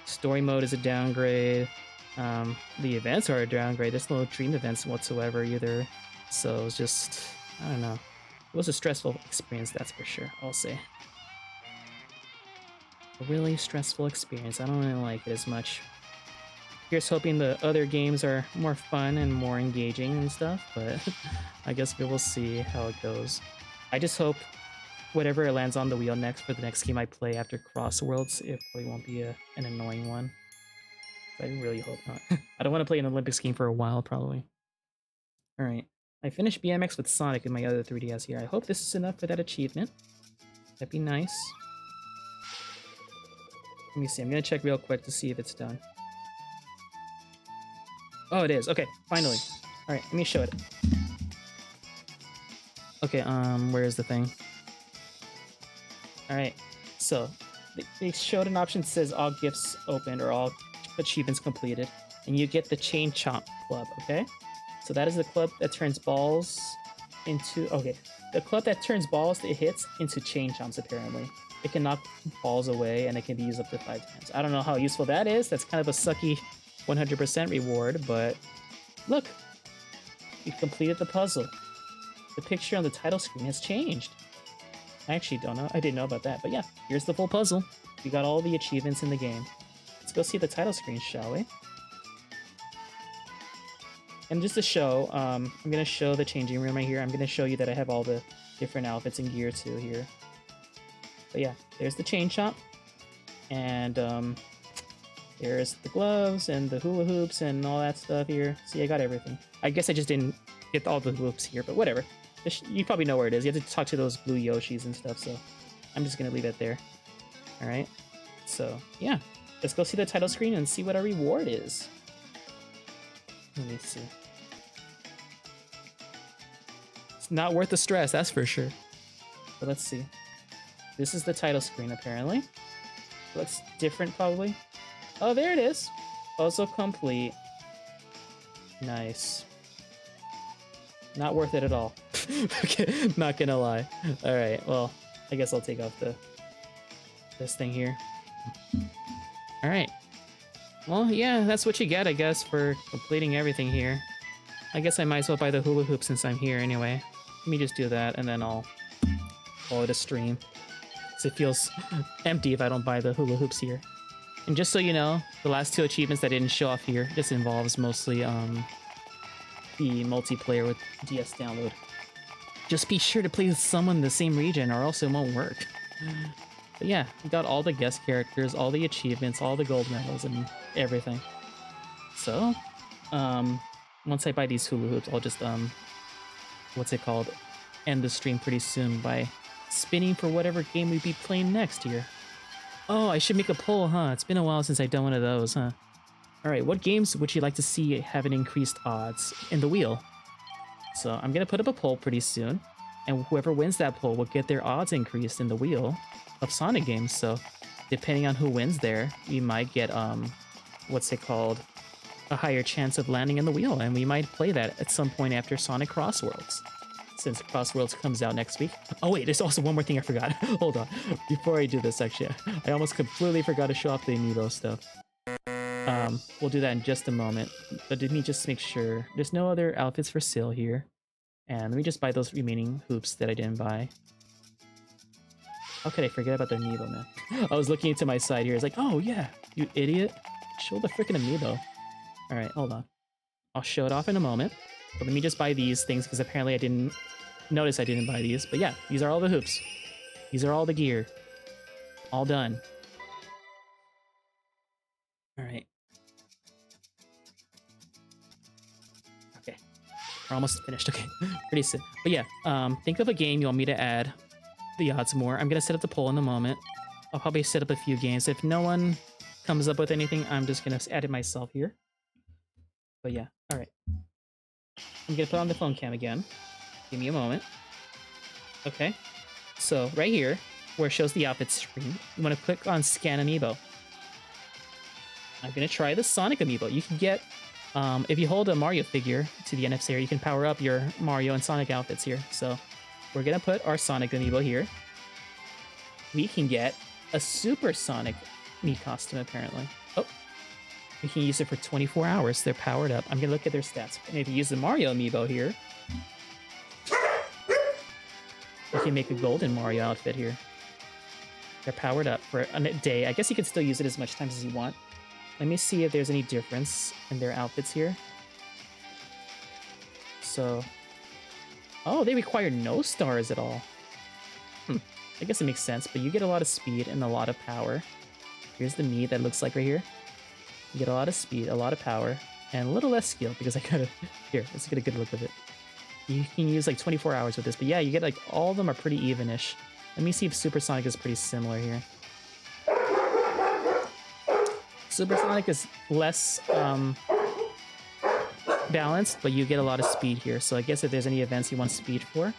A: story mode is a downgrade. The events are a downgrade. There's no dream events whatsoever either. So it was just, I don't know. It was a stressful experience, that's for sure, I'll say. A really stressful experience. I don't really like it as much. Here's hoping the other games are more fun and more engaging and stuff, but I guess we will see how it goes. I just hope whatever it lands on the wheel next for the next game I play after Cross Worlds, it probably won't be an annoying one. I really hope not. I don't want to play an Olympics game for a while, probably. Alright. I finished BMX with Sonic in my other 3DS here. I hope this is enough for that achievement. That'd be nice. Let me see. I'm gonna check real quick to see if it's done. Oh, it is. Okay, finally. All right, let me show it. Okay, where is the thing? All right, so they showed an option that says all gifts opened or all achievements completed, and you get the Chain Chomp Club. Okay, so that is the club that turns balls into. Okay, the club that turns balls it hits into chain chomps. Apparently, it can knock balls away, and it can be used up to 5 times. I don't know how useful that is. That's kind of a sucky 100% reward, but look, we completed the puzzle. The picture on the title screen has changed. I actually don't know. I didn't know about that. But yeah, here's the full puzzle. We got all the achievements in the game. Let's go see the title screen, shall we? And just to show, I'm going to show the changing room right here. I'm going to show you that I have all the different outfits and gear too here. But yeah, there's the chain chomp. And there's the gloves and the hula hoops and all that stuff here. See, I got everything. I guess I just didn't get all the hoops here, but whatever. You probably know where it is. You have to talk to those blue Yoshis and stuff, so I'm just going to leave it there. All right. So, yeah. Let's go see the title screen and see what our reward is. Let me see. It's not worth the stress, that's for sure. But let's see. This is the title screen, apparently. Looks different, probably. Oh, there it is. Puzzle complete. Nice. Not worth it at all. Okay, not gonna lie. All right, well, I guess I'll take off this thing here. All right. Well, yeah, that's what you get, I guess, for completing everything here. I guess I might as well buy the hula hoop since I'm here anyway. Let me just do that, and then I'll call it a stream. Because it feels empty if I don't buy the hula hoops here. And just so you know, the last 2 achievements that I didn't show off here, this involves mostly the multiplayer with DS download. Just be sure to play with someone in the same region or else it won't work. But yeah, we got all the guest characters, all the achievements, all the gold medals, and everything. So, once I buy these hula hoops, I'll just, what's it called? End the stream pretty soon by spinning for whatever game we'd be playing next here. Oh, I should make a poll, huh? It's been a while since I've done one of those, huh? Alright, what games would you like to see have an increased odds in the wheel? So I'm going to put up a poll pretty soon, and whoever wins that poll will get their odds increased in the wheel of Sonic games. So depending on who wins there, we might get, what's it called? A higher chance of landing in the wheel, and we might play that at some point after Sonic Crossworlds, since Crossworlds comes out next week. Oh wait, there's also one more thing I forgot. Hold on. Before I do this, actually, I almost completely forgot to show off the amiibo stuff. We'll do that in just a moment, but let me just make sure there's no other outfits for sale here. And let me just buy those remaining hoops that I didn't buy. How could I forget about the amiibo, man? I was looking into my side here. It's like, oh yeah, you idiot. Show the freaking amiibo. All right, hold on. I'll show it off in a moment. But let me just buy these things because apparently I didn't notice I didn't buy these. But yeah, these are all the hoops. These are all the gear. All done. All right. Okay. We're almost finished. Okay. Pretty soon. But yeah, think of a game you want me to add the odds more. I'm going to set up the poll in a moment. I'll probably set up a few games. If no one comes up with anything, I'm just going to add it myself here. But yeah. All right. I'm going to put on the phone cam again. Give me a moment. Okay. So right here, where it shows the outfit screen, you want to click on Scan Amiibo. I'm going to try the Sonic Amiibo. You can get, if you hold a Mario figure to the NFC area, you can power up your Mario and Sonic outfits here. So we're going to put our Sonic Amiibo here. We can get a Super Sonic Mii costume, apparently. Oh, we can use it for 24 hours. They're powered up. I'm going to look at their stats. And if you use the Mario Amiibo here, you can make a golden Mario outfit here. They're powered up for a day. I guess you can still use it as much times as you want. Let me see if there's any difference in their outfits here. So, oh, they require no stars at all. I guess it makes sense, but you get a lot of speed and a lot of power. Here's the Mii that looks like right here. You get a lot of speed, a lot of power, and a little less skill because I gotta... Here, let's get a good look of it. You can use like 24 hours with this, but yeah, you get like all of them are pretty evenish. Let me see if Super Sonic is pretty similar here. Supersonic is less balanced, but you get a lot of speed here. So I guess if there's any events you want speed for,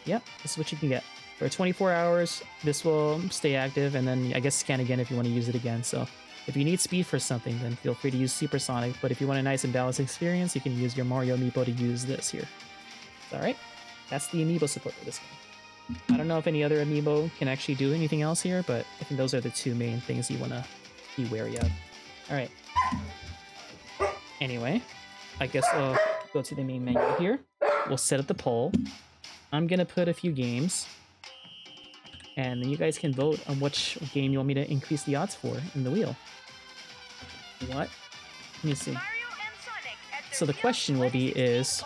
A: yep, this is what you can get. For 24 hours, this will stay active, and then I guess scan again if you want to use it again. So if you need speed for something, then feel free to use Supersonic. But if you want a nice and balanced experience, you can use your Mario Amiibo to use this here. All right, that's the Amiibo support for this game. I don't know if any other Amiibo can actually do anything else here, but I think those are the two main things you want to be wary of. All right. Anyway, I guess I'll go to the main menu here. We'll set up the poll. I'm going to put a few games, and then you guys can vote on which game you want me to increase the odds for in the wheel. What? Let me see. So the question will be is,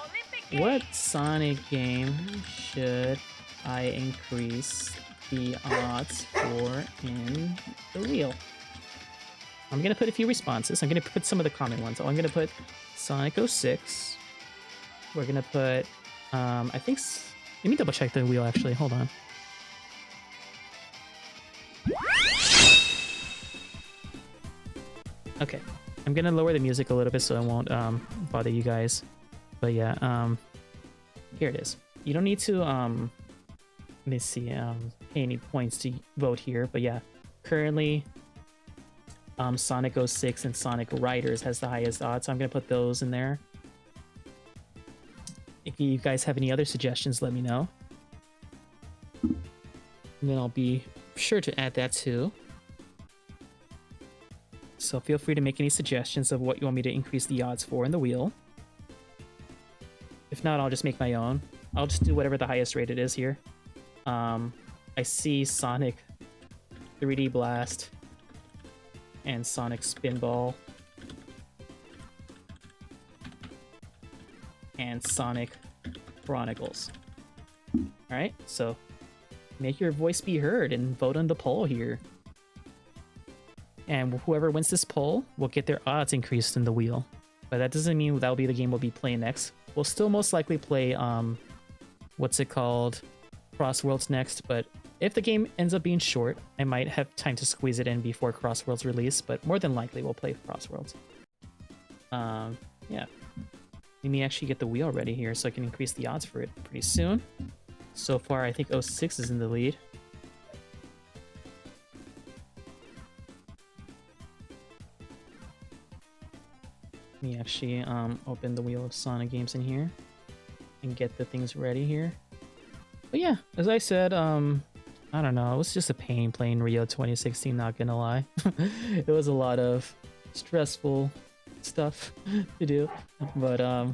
A: what Sonic game should I increase the odds for in the wheel? I'm going to put a few responses. I'm going to put some of the common ones. I'm going to put Sonic 06. We're going to put, I think, let me double check the wheel actually. Hold on. Okay, I'm gonna lower the music a little bit so I won't bother you guys. But yeah, here it is. You don't need to let me see pay any points to vote here. But yeah, currently Sonic 06 and Sonic Riders has the highest odds, so I'm gonna put those in there. If you guys have any other suggestions, let me know, and then I'll be sure to add that too. So feel free to make any suggestions of what you want me to increase the odds for in the wheel. If not, I'll just make my own. I'll just do whatever the highest rated is here. I see Sonic 3D Blast and Sonic Spinball and Sonic Chronicles. Alright, so make your voice be heard and vote on the poll here. And whoever wins this poll will get their odds increased in the wheel. But that doesn't mean that'll be the game we'll be playing next. We'll still most likely play, what's it called? Crossworlds next. But if the game ends up being short, I might have time to squeeze it in before Crossworlds release. But more than likely, we'll play Crossworlds. Yeah. Let me actually get the wheel ready here so I can increase the odds for it pretty soon. So far, I think 06 is in the lead. Let me actually open the wheel of Sonic games in here and get the things ready here. But yeah, as I said, I don't know, it was just a pain playing Rio 2016, not gonna lie. It was a lot of stressful stuff to do, but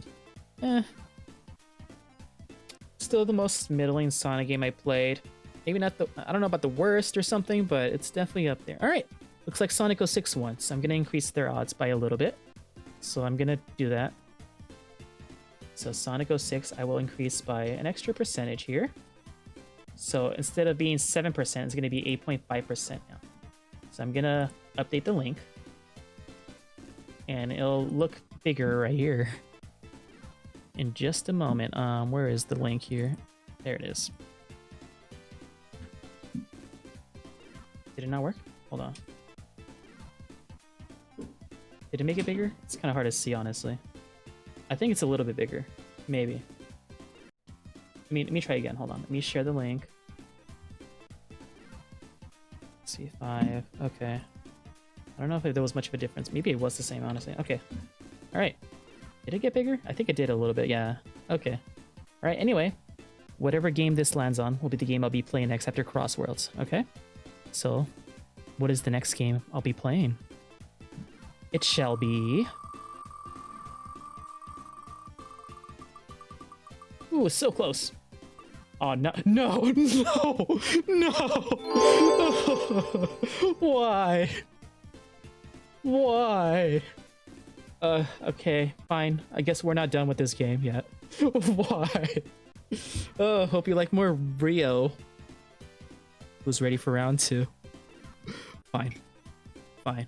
A: still the most middling Sonic game I played. Maybe not the, I don't know about the worst or something, but it's definitely up there. All right, looks like Sonic 06 won, so I'm gonna increase their odds by a little bit. So I'm gonna do that. So Sonic 06, I will increase by an extra percentage here. So instead of being 7%, it's gonna be 8.5% now. So I'm gonna update the link, and it'll look bigger right here in just a moment. Where is the link here? There it is. Did it not work? Hold on. Did it make it bigger? It's kind of hard to see, honestly. I think it's a little bit bigger. Maybe. Let me try again. Hold on. Let me share the link. C5. Okay. I don't know if there was much of a difference. Maybe it was the same, honestly. Okay. All right. Did it get bigger? I think it did a little bit. Yeah. Okay. All right. Anyway, whatever game this lands on will be the game I'll be playing next after Crossworlds. Okay. So, what is the next game I'll be playing? It shall be... Ooh, so close. Oh, no, no, no, no! Why? Why? Okay, fine. I guess we're not done with this game yet. Why? Oh, hope you like more Rio. Who's ready for round 2? Fine. Fine.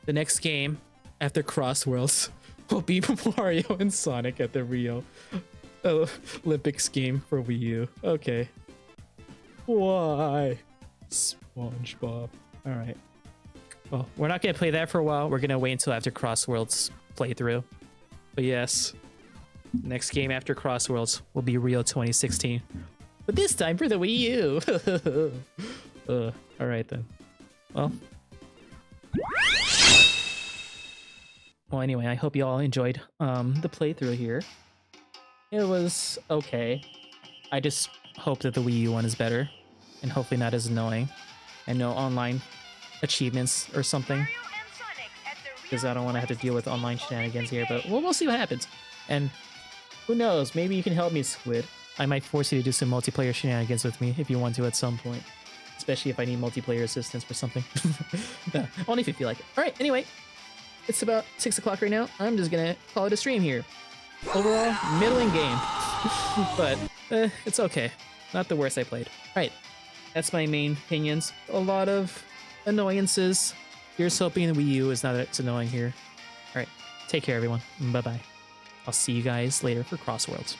A: The next game after Crossworlds will be Mario and Sonic at the Rio Olympics game for Wii U. Okay. Why? SpongeBob. Alright. Well, we're not gonna play that for a while. We're gonna wait until after Crossworlds playthrough. But yes, next game after Crossworlds will be Rio 2016. But this time for the Wii U. All right then. Well, anyway, I hope you all enjoyed the playthrough here. It was okay. I just hope that the Wii U one is better and hopefully not as annoying and no online achievements or something, because I don't want to have to deal with online shenanigans here, but we'll see what happens. And who knows, maybe you can help me, Squid. I might force you to do some multiplayer shenanigans with me if you want to at some point, especially if I need multiplayer assistance for something. No, only if you feel like it. All right, anyway, it's about 6 o'clock right now. I'm just gonna call it a stream here. Overall, middling game, but it's okay. Not the worst I played. All right, that's my main opinions. A lot of annoyances. Here's hoping the Wii U is not as annoying here. All right, take care, everyone. Bye-bye. I'll see you guys later for Crossworlds.